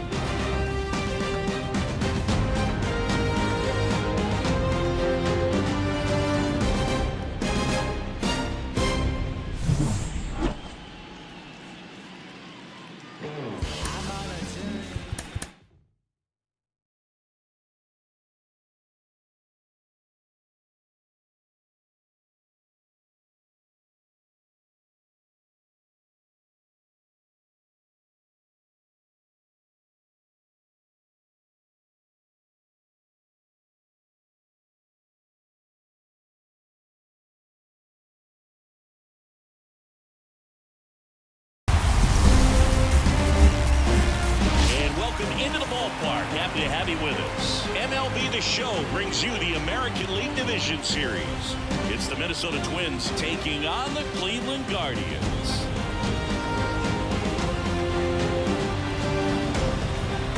Into the ballpark. Happy to have you with us. MLB The Show brings you the American League Division Series. It's the Minnesota Twins taking on the Cleveland Guardians.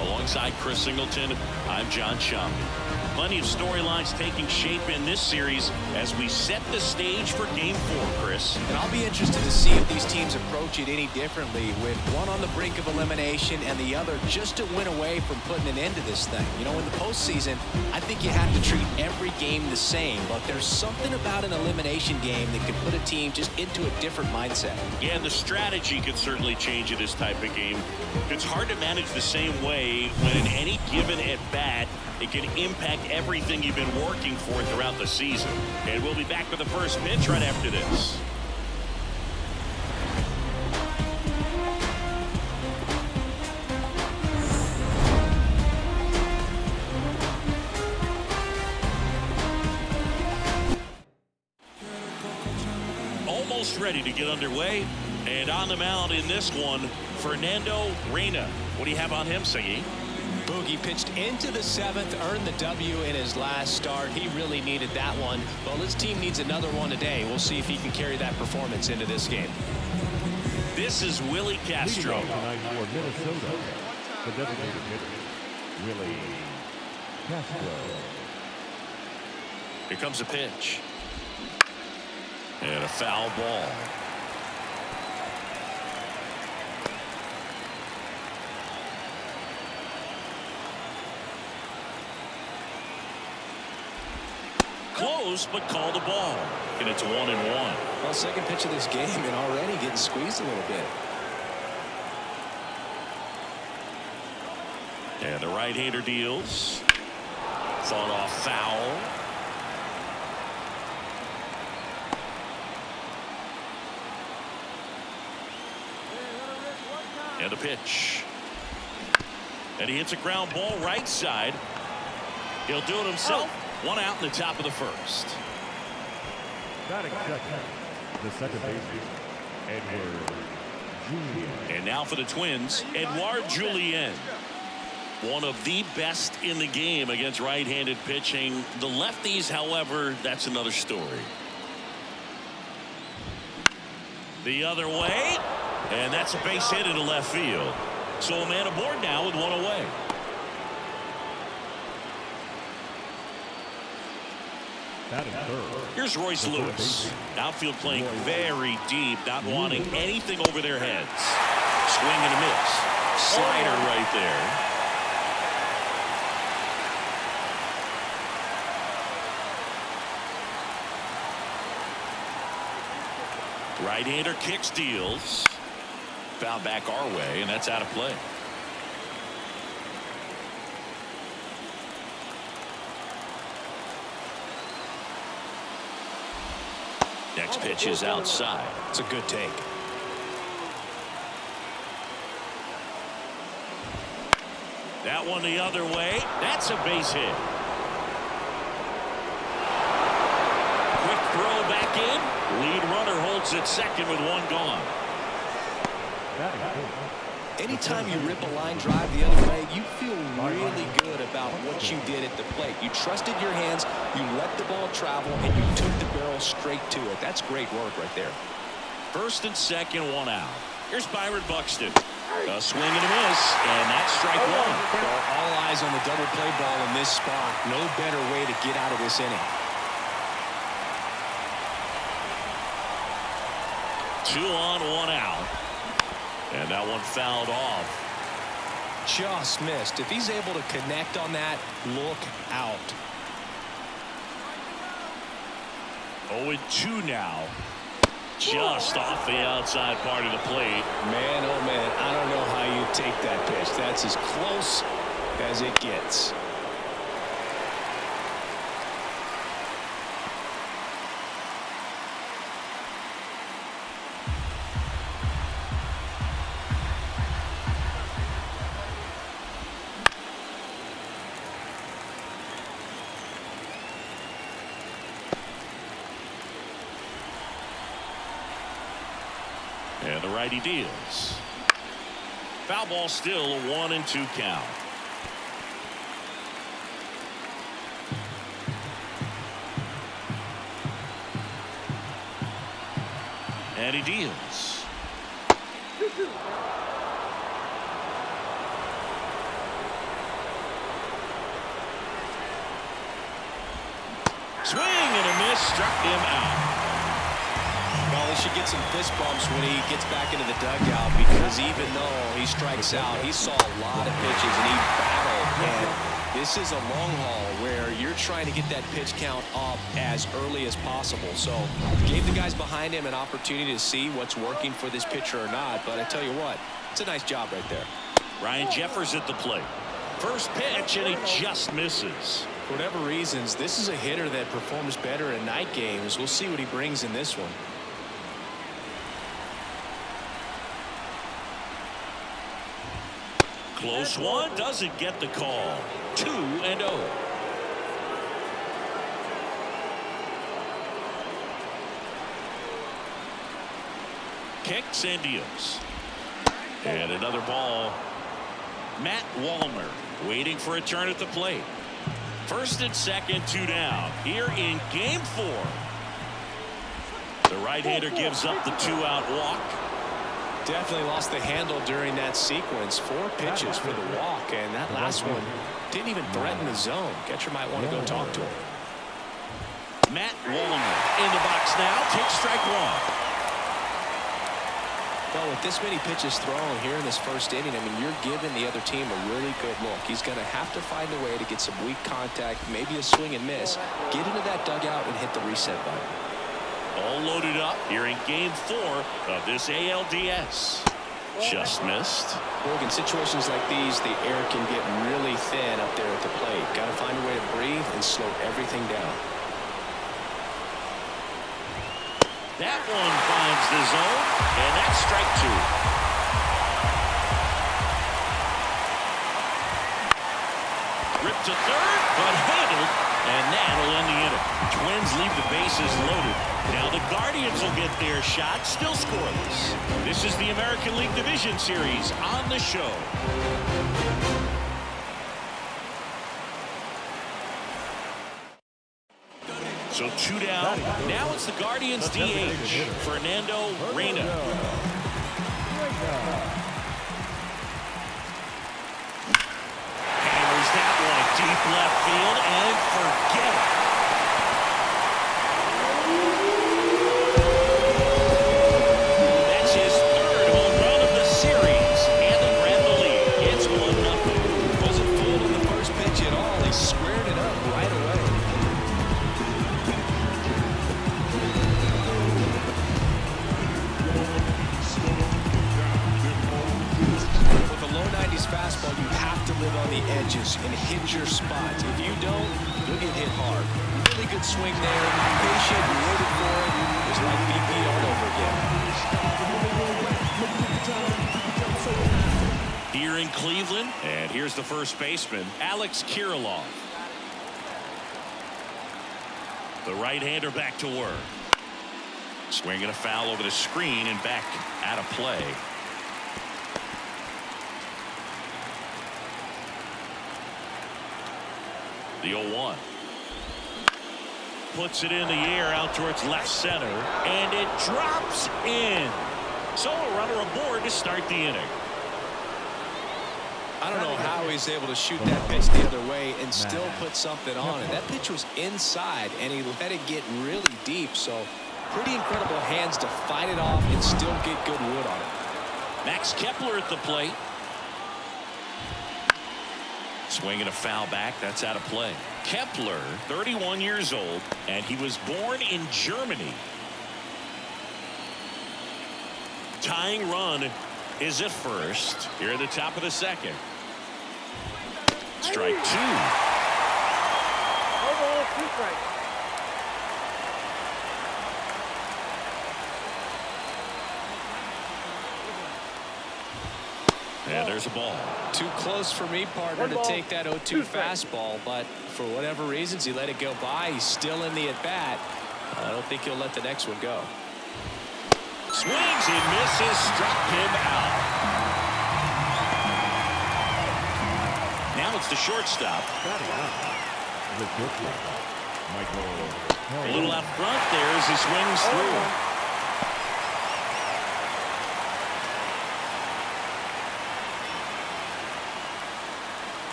Alongside Chris Singleton, I'm John Shambi. Plenty of storylines taking shape in this series as we set the stage for Game 4, Chris. And I'll be interested to see if these teams approach it any differently, with one on the brink of elimination and the other just a win away from putting an end to this thing. You know, in the postseason, I think you have to treat every game the same, but there's something about an elimination game that can put a team just into a different mindset. Yeah, and the strategy can certainly change in this type of game. It's hard to manage the same way when in any given at-bat, it can impact everything you've been working for throughout the season. And we'll be back with the first pitch right after this. Almost ready to get underway. And on the mound in this one, Fernando Reyna. What do you have on him, Siggy? Boogie pitched into the 7th, earned the W in his last start. He really needed that one. Well, his team needs another one today. We'll see if he can carry that performance into this game. This is Willie Castro. Tonight for Minnesota, the designated hitter, Willie Castro. Here comes a pitch. And a foul ball. Close, but called a ball. And it's 1-1. Well, second pitch of this game and already getting squeezed a little bit. And the right-hander deals. Fought off foul. And a pitch. And he hits a ground ball right side. He'll do it himself. One out in the top of the first. Batting second, the second baseman, Edward Julien. And now for the Twins, Edouard Julien. One of the best in the game against right-handed pitching. The lefties, however, that's another story. The other way. And that's a base hit into left field. So a man aboard now with one away. Here's Royce Lewis. Outfield playing very deep, not wanting anything over their heads. Swing and a miss. Slider right there. Right-hander kicks, deals. Foul back our way, and that's out of play. Next Pitch is outside. It's a good take. That one the other way. That's a base hit. Quick throw back in. Lead runner holds at second with one gone. Anytime you rip a line drive the other way, you feel really good about what you did at the plate. You trusted your hands, you let the ball travel, and you took the barrel straight to it. That's great work right there. First and second, one out. Here's Byron Buxton. A swing and a miss, and that's strike one. Well, all eyes on the double play ball in this spot. No better way to get out of this inning. 2 on, 1 out. And that one fouled off. Just missed. If he's able to connect on that, look out. 0-2 now. Just off the outside part of the plate. Man, oh man, I don't know how you take that pitch. That's as close as it gets. And the righty deals. Foul ball, still a 1-2 count. And he deals. Swing and a miss, struck him out. Well, he should get some fist bumps when he gets back into the dugout, because even though he strikes out, he saw a lot of pitches and he battled. And this is a long haul where you're trying to get that pitch count up as early as possible. So gave the guys behind him an opportunity to see what's working for this pitcher or not. But I tell you what, it's a nice job right there. Ryan Jeffers at the plate. First pitch, and he just misses. For whatever reasons, this is a hitter that performs better in night games. We'll see what he brings in this one. Close one, doesn't get the call. 2-0. Kicks and deals. And another ball. Matt Wallner waiting for a turn at the plate. First and second, 2 down. Here in game 4. The right-hander gives up the 2-out walk. Definitely lost the handle during that sequence. 4 pitches for the walk, and that last one didn't even threaten the zone. Catcher might want to go talk to him. Matt Wallner in the box now. Takes strike 1. Well, with this many pitches thrown here in this first inning, I mean, you're giving the other team a really good look. He's going to have to find a way to get some weak contact, maybe a swing and miss, get into that dugout and hit the reset button. All loaded up here in game 4 of this ALDS. Just missed. Look, in situations like these, the air can get really thin up there at the plate. Got to find a way to breathe and slow everything down. That one finds the zone, and that's strike 2. Ripped to third, but handled, and that'll end the inning. Twins leave the bases loaded. Now the Guardians will get their shot, still scoreless. This is the American League Division Series on the show. So 2 down. Now it's the Guardians DH, Fernando Reyna. Hammers that one deep left field and forget it. That's his 3rd home run of the series, and they grab the lead. It's 1-0. Wasn't fooled on the first pitch at all. He squared it up right away. Fastball, you have to live on the edges and hit your spots. If you don't, you'll get hit hard. You really Really good swing there. Patient, rewarded for it. It was like BP all over again. Here in Cleveland, and here's the first baseman, Alex Kirilloff. The right-hander back to work. Swinging a foul over the screen and back out of play. The 0-1. Puts it in the air out towards left center, and it drops in. So a runner aboard to start the inning. I don't know how he's able to shoot that pitch the other way and still put something on it. That pitch was inside, and he let it get really deep. So pretty incredible hands to fight it off and still get good wood on it. Max Kepler at the plate. Swinging a foul back. That's out of play. Kepler, 31 years old, and he was born in Germany. Tying run is at first. Here at the top of the second. Strike two. Overall, 2 strikes. And there's a ball. Too close for me, partner, to take that 0-2 fastball, but for whatever reasons, he let it go by. He's still in the at-bat. I don't think he'll let the next one go. Swings and misses, struck him out. Now it's the shortstop. A little out front there as he swings through.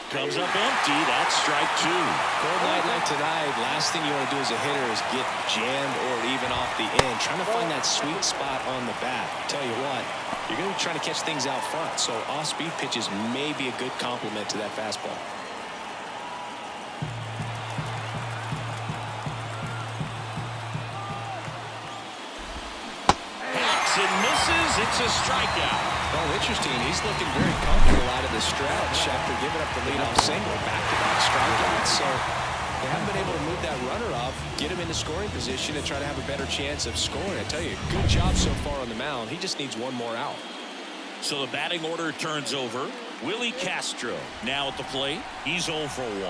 Comes up empty. That's strike two. Cold night like tonight, last thing you want to do as a hitter is get jammed or even off the end. Trying to find that sweet spot on the bat. Tell you what, you're going to be trying to catch things out front, so off-speed pitches may be a good complement to that fastball. Hacks and misses. It's a strikeout. Well, interesting. He's looking very comfortable out of the stretch after giving up the leadoff single. Back-to-back strikeouts. So they haven't been able to move that runner up, get him into scoring position, and try to have a better chance of scoring. I tell you, good job so far on the mound. He just needs one more out. So the batting order turns over. Willie Castro now at the plate. He's 0 for 1.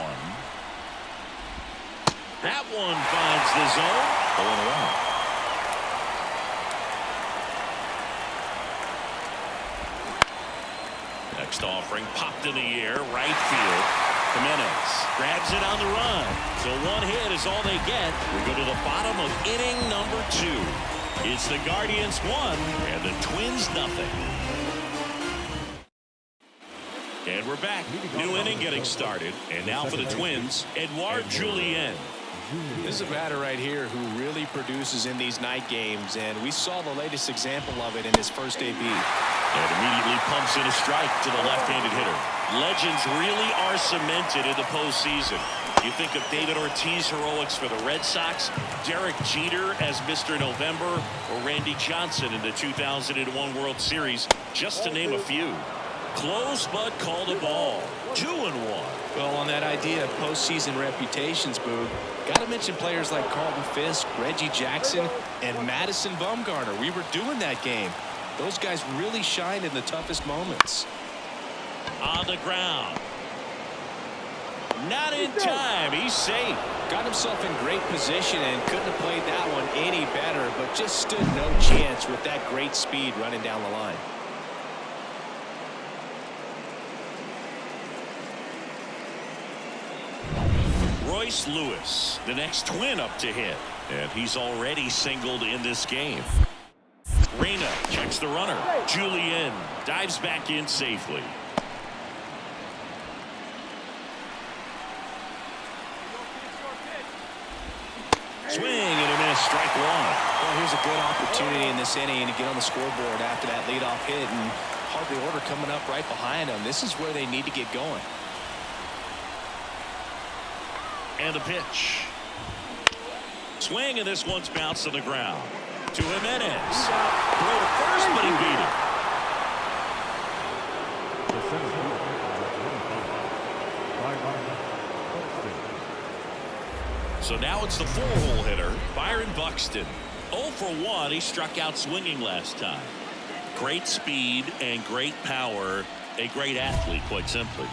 That one finds the zone. 0-1. Next offering popped in the air, right field. Jimenez grabs it on the run. So one hit is all they get. We go to the bottom of inning number 2. It's the Guardians 1 and the Twins nothing. And we're back. New inning getting started. And now for the Twins, Edouard Julien. This is a batter right here who really produces in these night games, and we saw the latest example of it in his first debut. And immediately pumps in a strike to the left-handed hitter. Legends really are cemented in the postseason. You think of David Ortiz heroics for the Red Sox, Derek Jeter as Mr. November, or Randy Johnson in the 2001 World Series, just to name a few. Close but called a ball. 2-1. Well, on that idea of postseason reputations, Boog, got to mention players like Carlton Fisk, Reggie Jackson, and Madison Bumgarner. We were doing that game. Those guys really shined in the toughest moments. On the ground. Not in time. He's safe. Got himself in great position and couldn't have played that one any better, but just stood no chance with that great speed running down the line. Royce Lewis, the next Twin up to hit, and he's already singled in this game. Reyna checks the runner. Julien dives back in safely. Swing and a miss, strike one. Well, here's a good opportunity in this inning to get on the scoreboard after that leadoff hit, and Harvey Order coming up right behind him. This is where they need to get going. And the pitch. Swing, and this one's bounced to the ground. To Jimenez. Throw to first, but he beat it. So now it's the 4-hole hitter, Byron Buxton. 0 for 1. He struck out swinging last time. Great speed and great power. A great athlete, quite simply.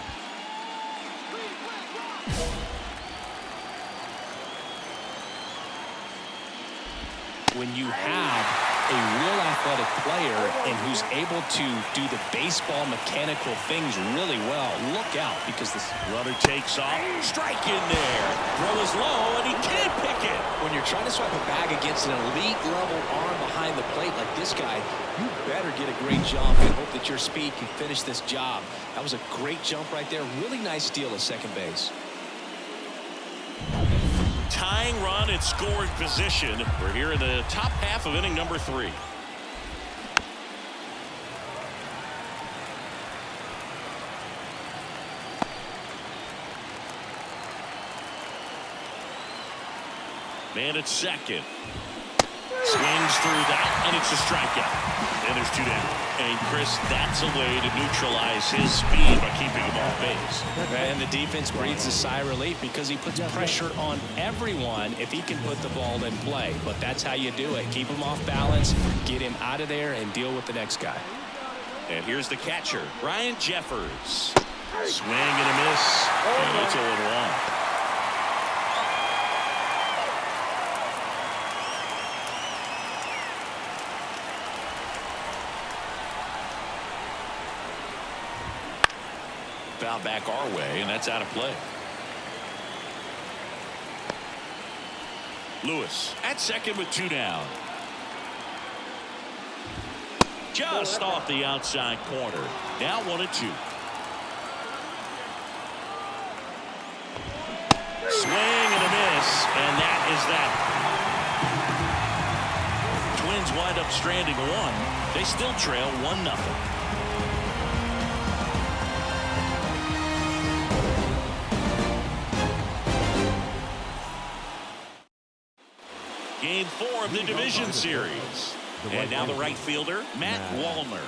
When you have a real athletic player and who's able to do the baseball mechanical things really well, look out, because this runner takes off. Strike in there. Throw is low, and he can't pick it. When you're trying to swipe a bag against an elite level arm behind the plate like this guy, you better get a great jump and hope that your speed can finish this job. That was a great jump right there. Really nice steal at second base. Tying run at scoring position. We're here in the top half of inning number 3. Man at second. Swings through that, and it's a strikeout. And there's 2 down. And Chris, that's a way to neutralize his speed by keeping him off base. And the defense breathes a sigh of relief because he puts pressure on everyone if he can put the ball in play. But that's how you do it. Keep him off balance, get him out of there, and deal with the next guy. And here's the catcher, Ryan Jeffers. Swing and a miss. And it's 0-1. Foul back our way, and that's out of play. Lewis at second with 2 down. Just off the outside corner. Now 1-2. Swing and a miss, and that is that. Twins wind up stranding 1. They still trail 1-0. Game 4 of the division series. And now the right fielder, Matt Wallner.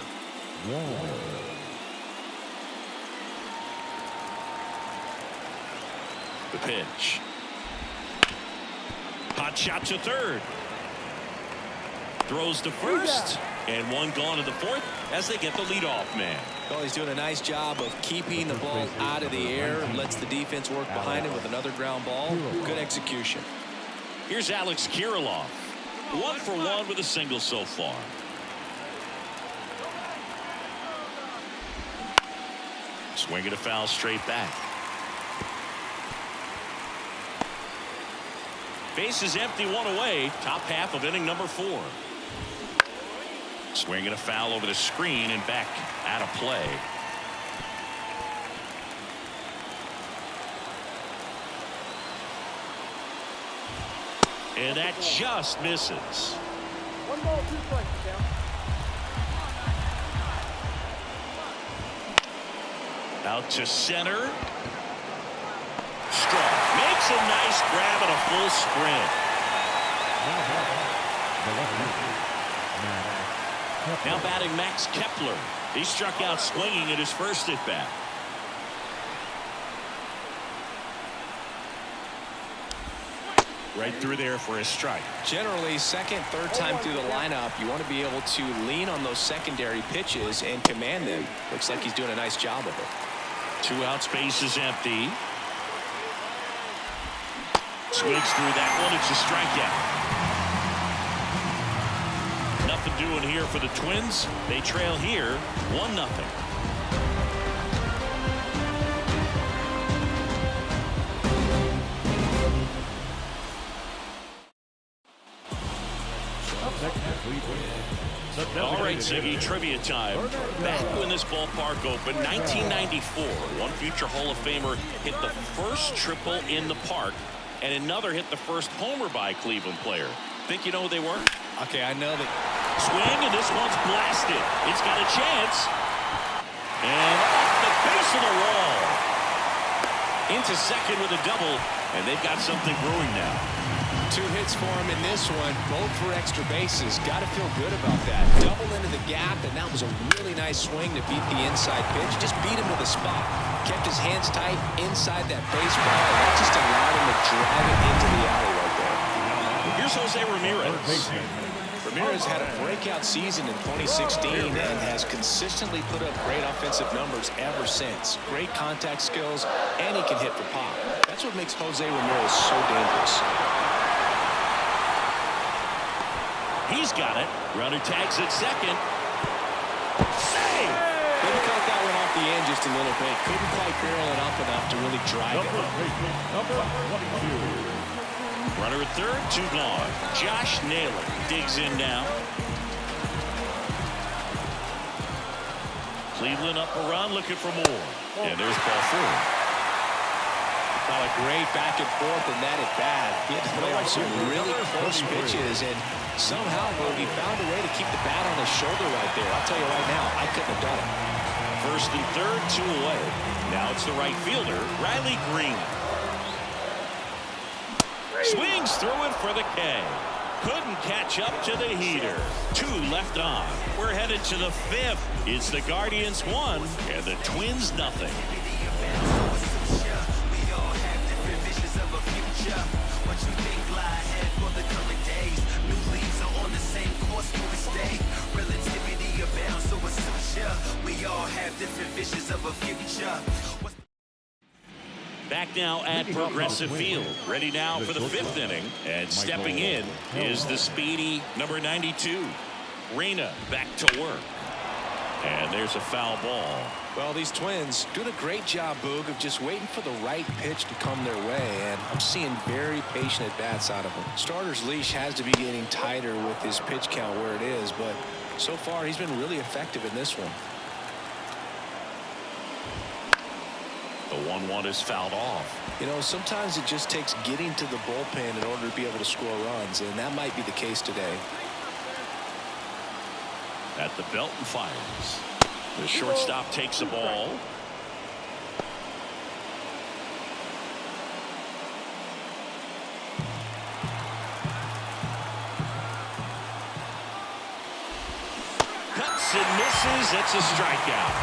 The pitch. Hot shot to third. Throws to first. And 1 gone in the 4th as they get the leadoff man. Well, he's doing a nice job of keeping the ball out of the air. Lets the defense work behind him with another ground ball. Good execution. Here's Alex Kirilloff. 1 for 1 with a single so far. Swinging a foul straight back. Base is empty, 1 away. Top half of inning number 4. Swinging a foul over the screen and back out of play. And that just misses. 1 ball, 2 strikes, down. Out to center. Strong. Makes a nice grab and a full sprint. Now batting Max Kepler. He struck out swinging at his first at bat. Right through there for a strike. Generally, second, third time through the lineup, you want to be able to lean on those secondary pitches and command them. Looks like he's doing a nice job of it. 2 outs, base is empty. Swings through that one. It's a strikeout. Nothing doing here for the Twins. They trail here 1-0. All right, Ziggy, trivia time. Back when this ballpark opened, 1994, one future Hall of Famer hit the first triple in the park, and another hit the first homer by a Cleveland player. Think you know who they were? Okay, I know that. Swing, and this one's blasted. It's got a chance. And off the base of the wall. Into second with a double, and they've got something brewing now. 2 hits for him in this one, both for extra bases. Got to feel good about that. Double into the gap, and that was a really nice swing to beat the inside pitch. Just beat him to the spot. Kept his hands tight inside that baseball, and that just allowed him to drive it into the alley right there. Here's Jose Ramirez. Ramirez had a breakout season in 2016 and has consistently put up great offensive numbers ever since. Great contact skills, and he can hit for pop. That's what makes Jose Ramirez so dangerous. He's got it. Runner tags at second. Save! Maybe caught that one off the end just a little bit. Couldn't quite barrel it up enough to really drive it. Number 22. Runner at third, 2 gone. Josh Naylor digs in now. Cleveland up a run, looking for more. And there's ball 4. Well, a great back and forth and that at bat. He had to play off some really close pitches, and somehow he found a way to keep the bat on his shoulder right there. I'll tell you right now, I couldn't have done it. First and third, 2 away. Now it's the right fielder, Riley Green. Swings through it for the K. Couldn't catch up to the heater. 2 left on. We're headed to the 5th. It's the Guardians 1 and the Twins nothing. What you think lie ahead for the coming days? New leaves are on the same course we stay. Relativity abounds, so it's such. We all have different visions of a future. Back now at Progressive Field. Ready now for the 5th inning. And stepping in is the speedy number 92. Reyna back to work. And there's a foul ball. Well, these Twins doing a great job, Boog, of just waiting for the right pitch to come their way, and I'm seeing very patient at-bats out of them. Starter's leash has to be getting tighter with his pitch count where it is, but so far he's been really effective in this one. The 1-1 is fouled off. You know, sometimes it just takes getting to the bullpen in order to be able to score runs, and that might be the case today. At the belt and fires. The shortstop takes the ball. Cuts and misses. It's a strikeout.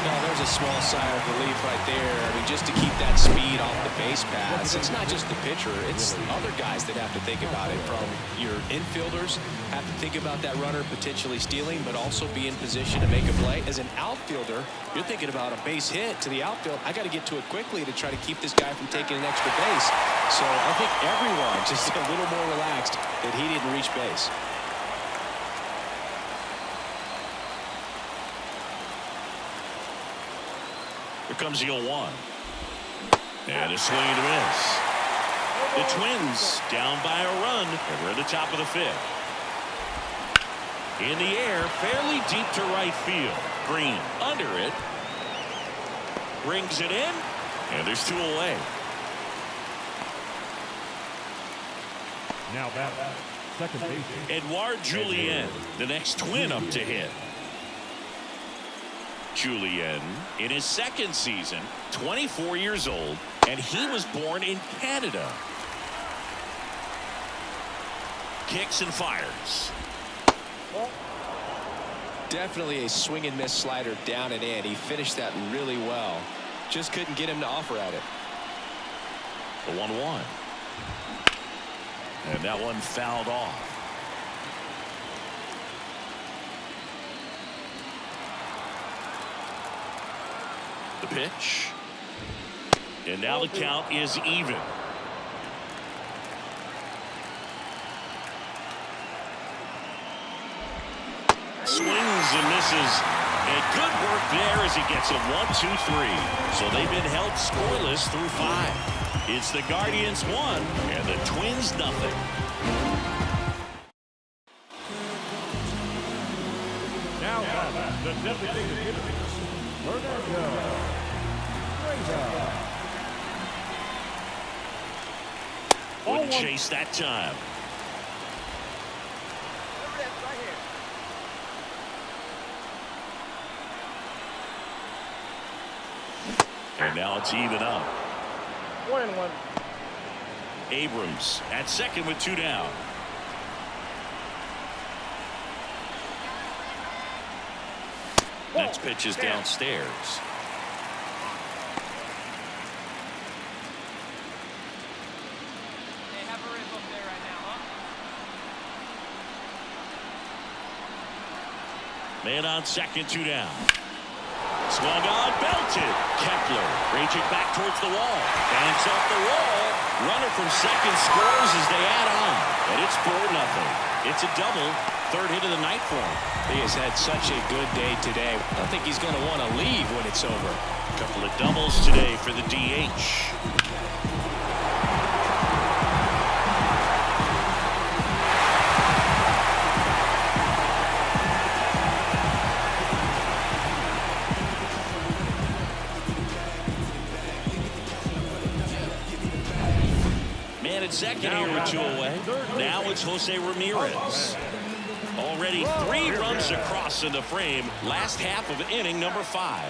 Well, there's a small sigh of relief right there. I mean, just to keep that speed off the base paths. It's not just the pitcher. It's other guys that have to think about it. From your infielders have to think about that runner potentially stealing, but also be in position to make a play. As an outfielder, you're thinking about a base hit to the outfield. I got to get to it quickly to try to keep this guy from taking an extra base. So I think everyone just a little more relaxed that he didn't reach base. Here comes the 0-1. And a swing and a miss. The Twins down by a run, and we're at the top of the 5th. In the air, fairly deep to right field. Green under it. Brings it in, and there's 2 away. Now back, second base. Edouard Julien, the next Twin up to hit. Julien in his 2nd season, 24 years old, and he was born in Canada. Kicks and fires. Definitely a swing and miss slider down and in. He finished that really well. Just couldn't get him to offer at it. The 1-1. And that one fouled off. The pitch. And now the count is even. Swings and misses. And good work there as he gets a 1-2-3. So they've been held scoreless through 5. It's the Guardians 1 and the Twins nothing. Now back, the designated hitter, Fernando. Wouldn't chase that time. And now it's even up. 1-1. Abrams at second with 2 down. Next pitch is downstairs. Hey, have a rip up there right now, huh? Man on second, 2 down. Swung on, belted. Kepler raging back towards the wall. Banks off the wall. Runner from second scores as they add on. And it's 4-0. It's a double. Third hit of the night for him. He has had such a good day today. I don't think he's going to want to leave when it's over. A couple of doubles today for the DH. Man at second here with 2 away. Now it's Jose Ramirez. Already 3 runs across in the frame. Last half of inning number 5.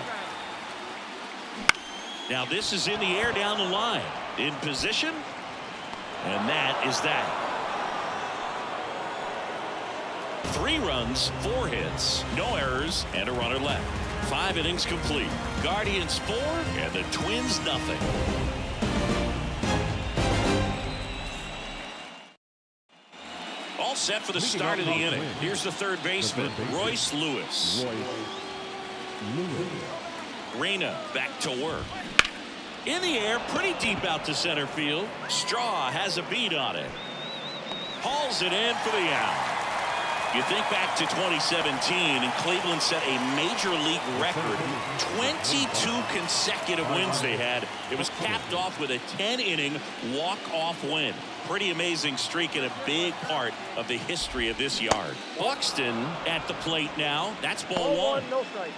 Now this is in the air down the line. In position. And that is that. 3 runs, 4 hits, no errors, and a runner left. 5 innings complete. Guardians 4 and the Twins nothing. All set for the start of the inning. Here's the third baseman, Royce Lewis. Reyna back to work. In the air, pretty deep out to center field. Straw has a beat on it. Hauls it in for the out. You think back to 2017, and Cleveland set a major league record. 22 consecutive wins they had. It was capped off with a 10-inning walk-off win. Pretty amazing streak and a big part of the history of this yard. Buxton at the plate now. That's ball 1. No strike.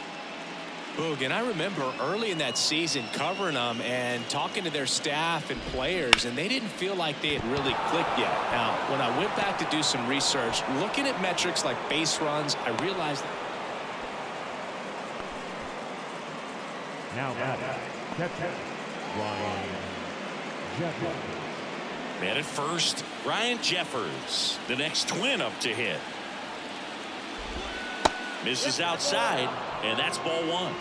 Boog, and I remember early in that season covering them and talking to their staff and players, and they didn't feel like they had really clicked yet. Now, when I went back to do some research, looking at metrics like base runs, I realized that. Now batting, catcher, Ryan Jeffers. Man at first, Ryan Jeffers. The next Twin up to hit. Misses outside, and that's ball 1.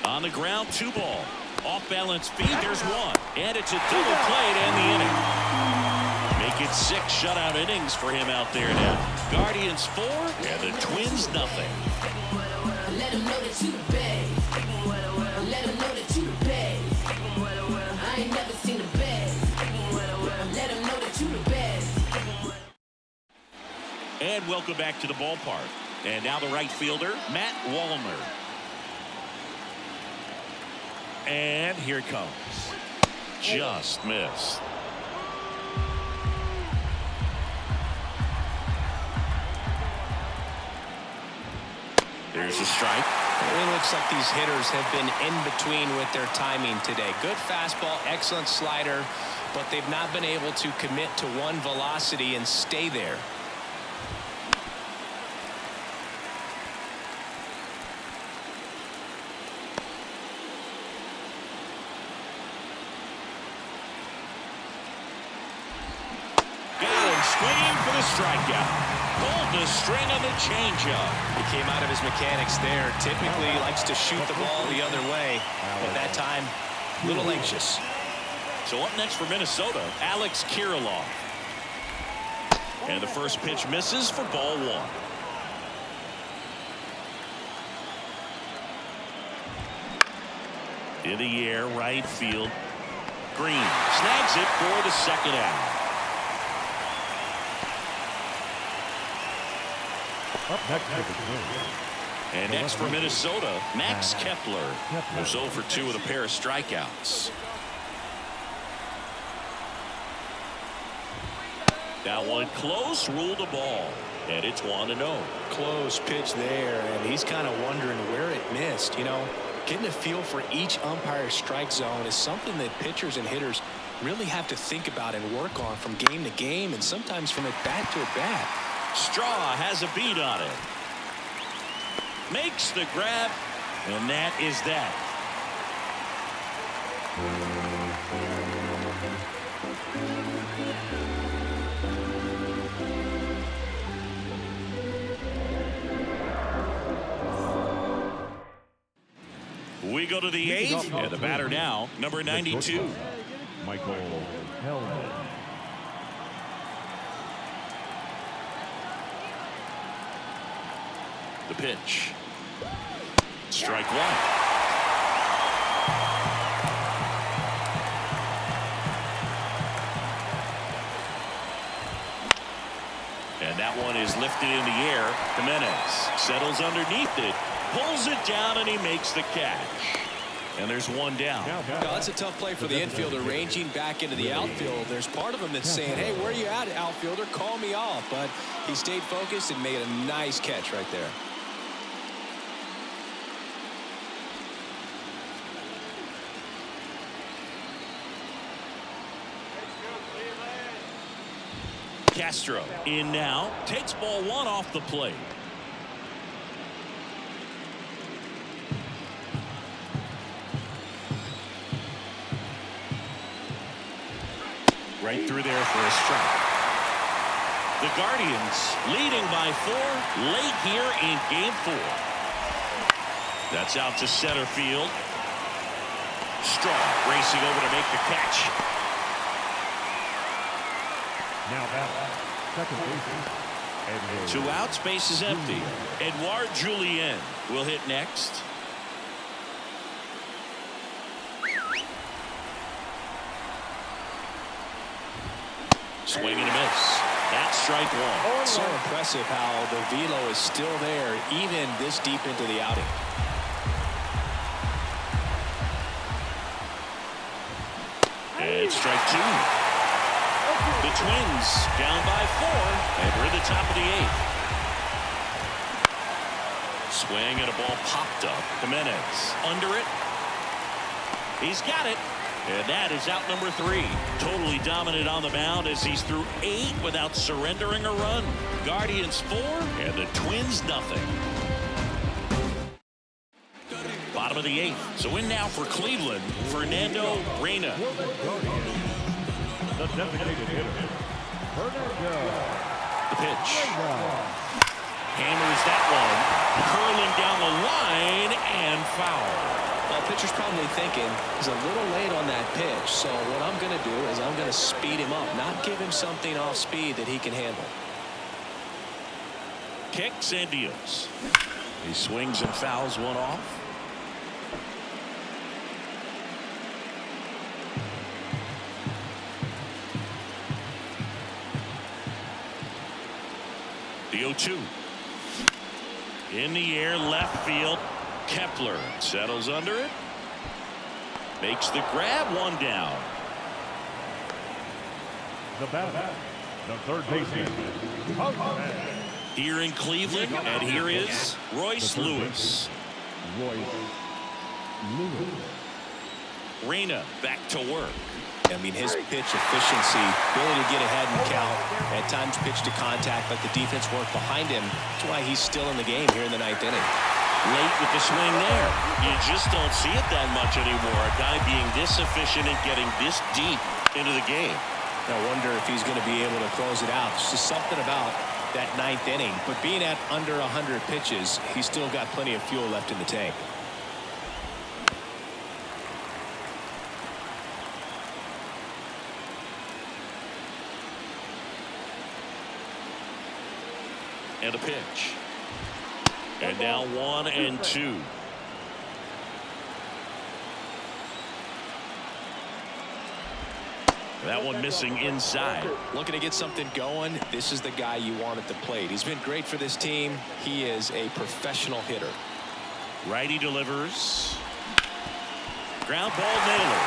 On the ground, 2 ball. Off balance feed, there's 1. And it's a double play to end the inning. Make it 6 shutout innings for him out there now. Guardians 4 and the Twins nothing. Let them know that you the best. Let them know that you the best. I ain't never seen the best. Let them know that you the best. And welcome back to the ballpark. And now the right fielder, Matt Wallner. And here it comes. Just missed. There's a strike. It looks like these hitters have been in between with their timing today. Good fastball, excellent slider, but they've not been able to commit to one velocity and stay there. Got him swinging for the strikeout. Pulled the string on the changeup. He came out of his mechanics there. Typically he likes to shoot the ball the other way, but that time a little anxious. So up next for Minnesota, Alex Kirilloff. And the first pitch misses for ball 1. In the air, right field. Green snags it for the second out. Up next for the Twins. And next for Minnesota, Max Kepler. Was 0 for 2 with a pair of strikeouts. That one close, ruled a ball. And it's 1-0. Close pitch there, and he's kind of wondering where it missed. You know, getting a feel for each umpire's strike zone is something that pitchers and hitters really have to think about and work on from game to game and sometimes from at bat to at bat. Straw has a beat on it. Makes the grab, and that is that. We go to the 8th, and the batter now, number 92. Michael Hellman. The pitch. Strike one. And that one is lifted in the air. Jimenez settles underneath it, pulls it down, and he makes the catch. And there's one down. That's a tough play for the infielder, ranging back into the outfield. There's part of him that's saying, hey, where are you at, outfielder? Call me off. But he stayed focused and made a nice catch right there. Castro in now, takes ball one off the plate. Right through there for a strike. The Guardians leading by 4 late here in game 4. That's out to center field. Straw racing over to make the catch. Now back, second baseman. 2 outs, base is empty. Edouard Julien will hit next. Swing and a miss. That's strike one. So impressive how the velo is still there even this deep into the outing. And strike 2. The Twins down by 4, and we're at the top of the 8th. Swing and a ball popped up. Jimenez under it. He's got it. And that is out number 3. Totally dominant on the mound as he's through 8 without surrendering a run. Guardians 4 and the Twins nothing. Bottom of the 8th. So in now for Cleveland, Fernando Reyna. The designated hitter, Fernando. The pitch. Hammers that one. Curling down the line and foul. Well, pitcher's probably thinking he's a little late on that pitch. So what I'm going to do is I'm going to speed him up, not give him something off speed that he can handle. Kicks and deals. He swings and fouls one off. The 0-2. In the air, left field. Kepler settles under it. Makes the grab, one down. The batter, the third baseman. Here in Cleveland, and here is Royce Lewis. Reyna back to work. I mean, his pitch efficiency, ability to get ahead and count, at times pitch to contact, let the defense work behind him. That's why he's still in the game here in the 9th inning. Late with the swing there. You just don't see it that much anymore. A guy being this efficient and getting this deep into the game. I wonder if he's going to be able to close it out. It's just something about that 9th inning. But being at under 100 pitches, he's still got plenty of fuel left in the tank. And a pitch. And now 1-2. That one missing inside. Looking to get something going. This is the guy you want at the plate. He's been great for this team. He is a professional hitter. Righty delivers. Ground ball nailer.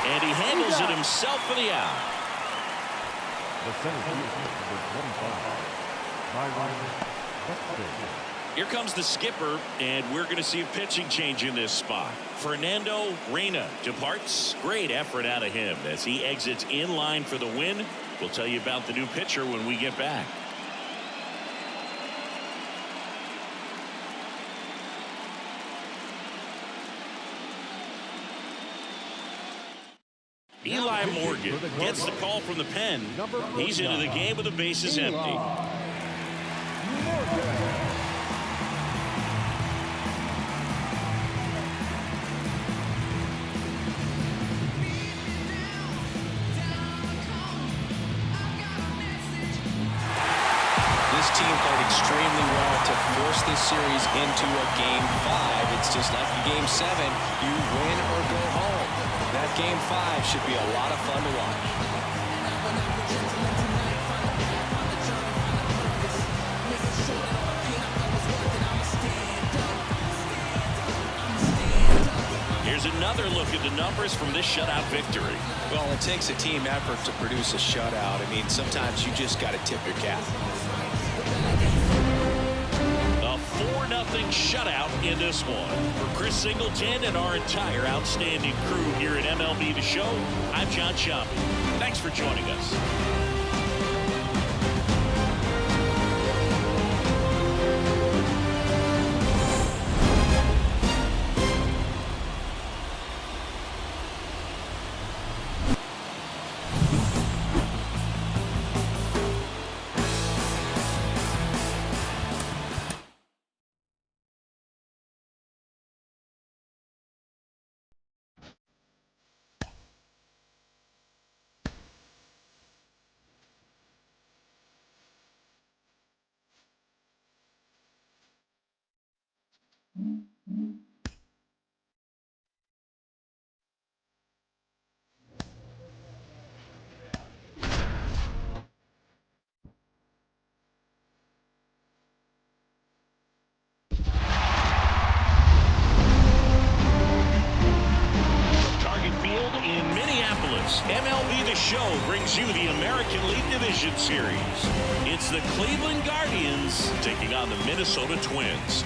And he handles it himself for the out. The center field, number 25. Here comes the skipper, and we're going to see a pitching change in this spot. Fernando Reyna departs. Great effort out of him as he exits in line for the win. We'll tell you about the new pitcher when we get back. Eli Morgan gets the call from the pen. He's into the game with the bases empty. This team played extremely well to force this series into a Game 5. It's just like the Game 7. You win or go home. That Game 5 should be a lot of fun to watch. Here's another look at the numbers from this shutout victory. Well, it takes a team effort to produce a shutout. I mean, sometimes you just got to tip your cap. A 4-0 shutout in this one. For Chris Singleton and our entire outstanding crew here at MLB The Show, I'm John Shambi. Thanks for joining us. MLB The Show brings you the American League Division Series. It's the Cleveland Guardians taking on the Minnesota Twins.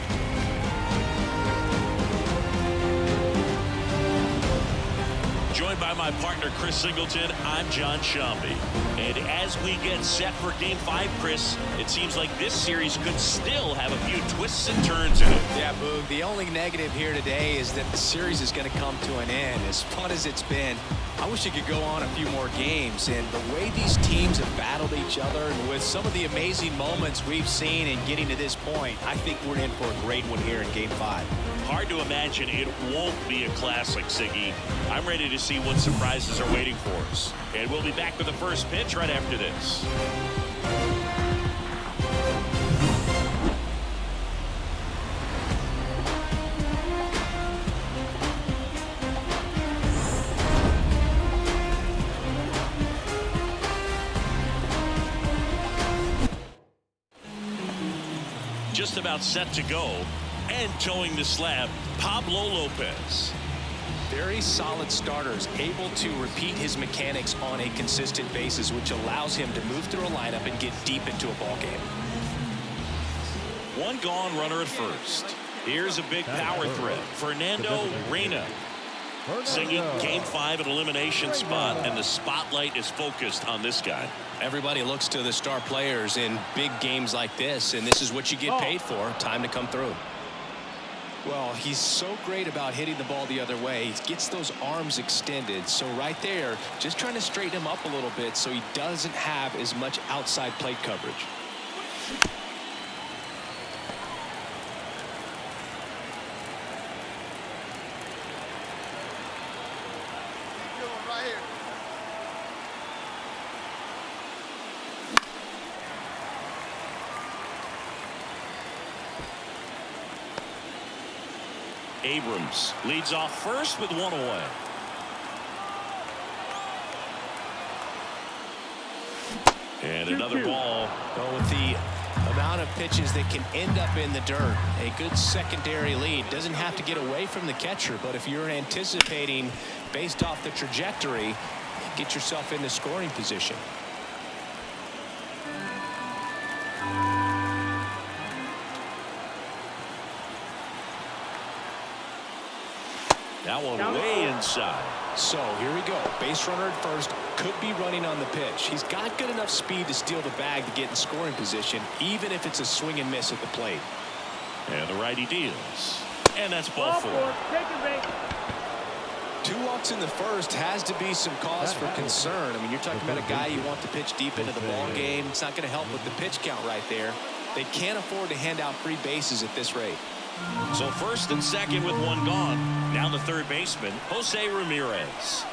Joined by my partner, Chris Singleton, I'm John Shambi. And as we get set for Game 5, Chris, it seems like this series could still have a few twists and turns in it. Yeah, Boog, the only negative here today is that the series is going to come to an end. As fun as it's been, I wish it could go on a few more games. And the way these teams have battled each other, and with some of the amazing moments we've seen in getting to this point, I think we're in for a great one here in Game 5. Hard to imagine it won't be a classic, Siggy. I'm ready to see what surprises are waiting for us. And we'll be back with the first pitch right after this. Just about set to go, and towing the slab, Pablo Lopez. Very solid starters, able to repeat his mechanics on a consistent basis, which allows him to move through a lineup and get deep into a ball game. One gone, runner at first. Here's a big power threat, Fernando Reyna. Singing Game 5 an elimination spot, and the spotlight is focused on this guy. Everybody looks to the star players in big games like this, and this is what you get paid for. Time to come through. Well, he's so great about hitting the ball the other way. He gets those arms extended. So right there, just trying to straighten him up a little bit so he doesn't have as much outside plate coverage. Abrams leads off first with one away. And another ball. Well, with the amount of pitches that can end up in the dirt, a good secondary lead. Doesn't have to get away from the catcher, but if you're anticipating based off the trajectory, get yourself into scoring position. That one way inside. So here we go. Base runner at first. Could be running on the pitch. He's got good enough speed to steal the bag to get in scoring position, even if it's a swing and miss at the plate. And the righty deals. And that's ball four. Take it, back. 2 walks in the first has to be some cause for concern. I mean, you're talking about a guy you want to pitch deep into the ball game. It's not going to help with the pitch count right there. They can't afford to hand out free bases at this rate. So first and second with one gone. Now the third baseman, Jose Ramirez.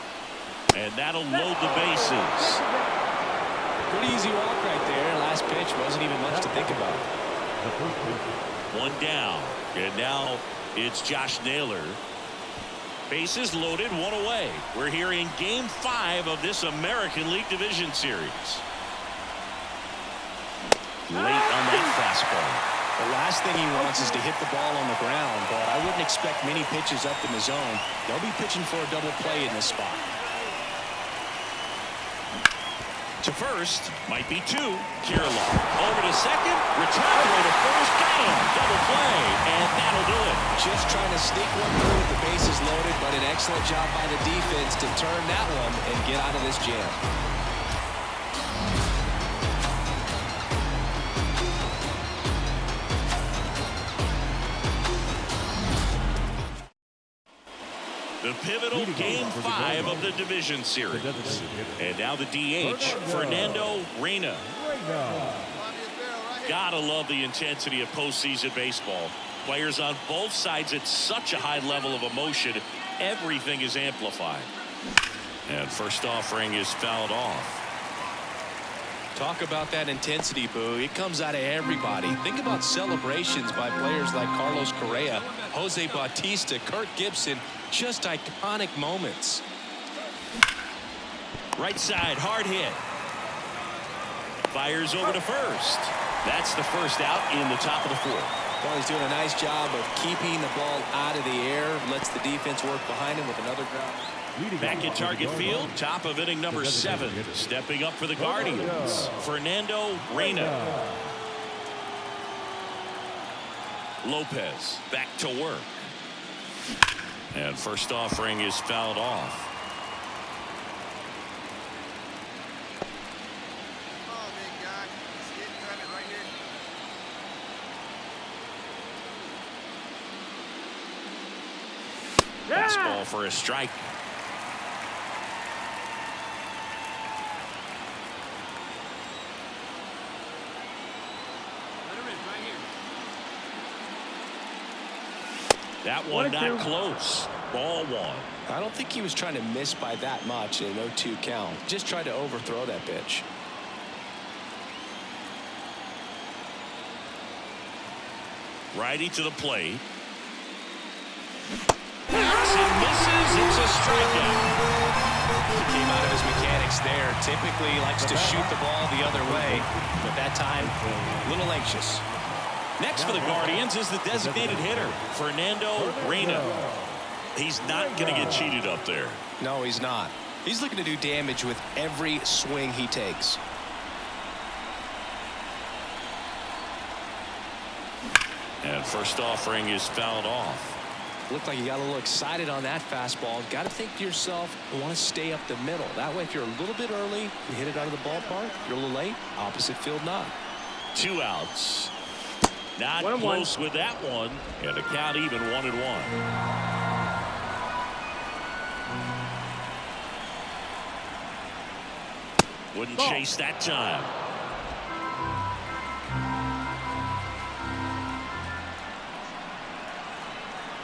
And that'll load the bases. Pretty easy walk right there. Last pitch wasn't even much to think about. One down. And now it's Josh Naylor. Bases loaded, one away. We're here in Game 5 of this American League Division Series. Late on that fastball. The last thing he wants is to hit the ball on the ground, but I wouldn't expect many pitches up in the zone. They'll be pitching for a double play in this spot. To first, might be 2. Kirilov over to second, return away to first, got him, double play, and that'll do it. Just trying to sneak one through with the bases loaded, but an excellent job by the defense to turn that one and get out of this jam. The pivotal Game 5 of the Division Series. And now the DH, Fernando Reyna. Gotta love the intensity of postseason baseball. Players on both sides at such a high level of emotion, everything is amplified. And first offering is fouled off. Talk about that intensity, Boo. It comes out of everybody. Think about celebrations by players like Carlos Correa, Jose Bautista, Kirk Gibson. Just iconic moments. Right side, hard hit. Fires over to first. That's the first out in the top of the 4th. Well, he's doing a nice job of keeping the ball out of the air. Lets the defense work behind him with another ground. Back at target field, top of inning number 7. Stepping up for the Guardians, Fernando Reyna. Lopez back to work. And first offering is fouled off. Fastball for a strike. That one not close. Ball 1. I don't think he was trying to miss by that much in an 0-2 count. Just tried to overthrow that pitch. Righty to the plate. Backs and misses. It's a strikeout. He came out of his mechanics there. Typically he likes to shoot the ball the other way, but that time a little anxious. Next for the Guardians is the designated hitter, Fernando Reyna. He's not going to get cheated up there. No, he's not. He's looking to do damage with every swing he takes. And first offering is fouled off. Looked like you got a little excited on that fastball. Got to think to yourself, I want to stay up the middle. That way, if you're a little bit early, you hit it out of the ballpark. If you're a little late, opposite field knock. 2 outs. Not close with that one. And the count even 1-1. Wouldn't chase that time.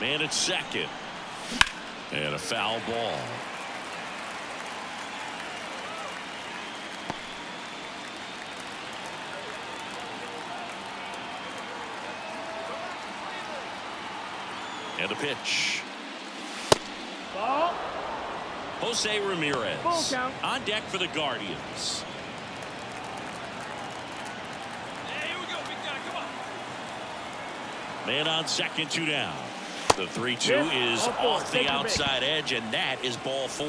Man at second. And a foul ball. And a pitch. Ball. Jose Ramirez Ball count. on deck for the Guardians. Hey, here we go, big guy. Come on. Man on second, 2 down. The 3-2 is off the outside edge, and that is ball 4.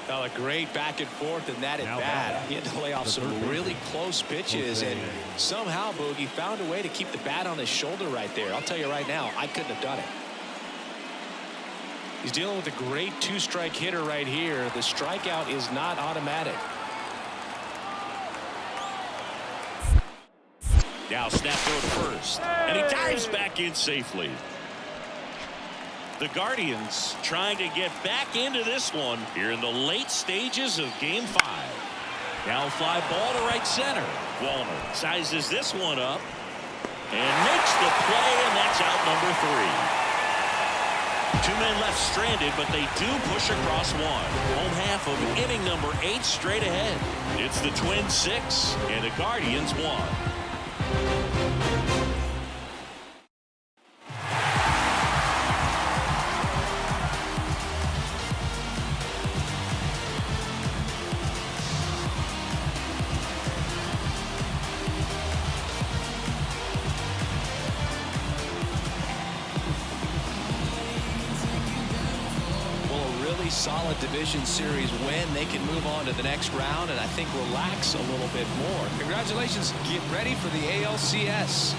Oh, a great back and forth, and that at bat. He had to lay off some really close pitches, and somehow Boogie found a way to keep the bat on his shoulder right there. I'll tell you right now, I couldn't have done it. He's dealing with a great two-strike hitter right here. The strikeout is not automatic. Now snap throw to first. And he dives back in safely. The Guardians trying to get back into this one here in the late stages of Game 5. Now fly ball to right center. Wallner sizes this one up and makes the play, and that's out number 3. 2 men left stranded, but they do push across one. Home half of inning number 8 straight ahead. It's the Twins 6 and the Guardians 1. Solid division series win. They can move on to the next round and I think relax a little bit more. Congratulations. Get ready for the ALCS.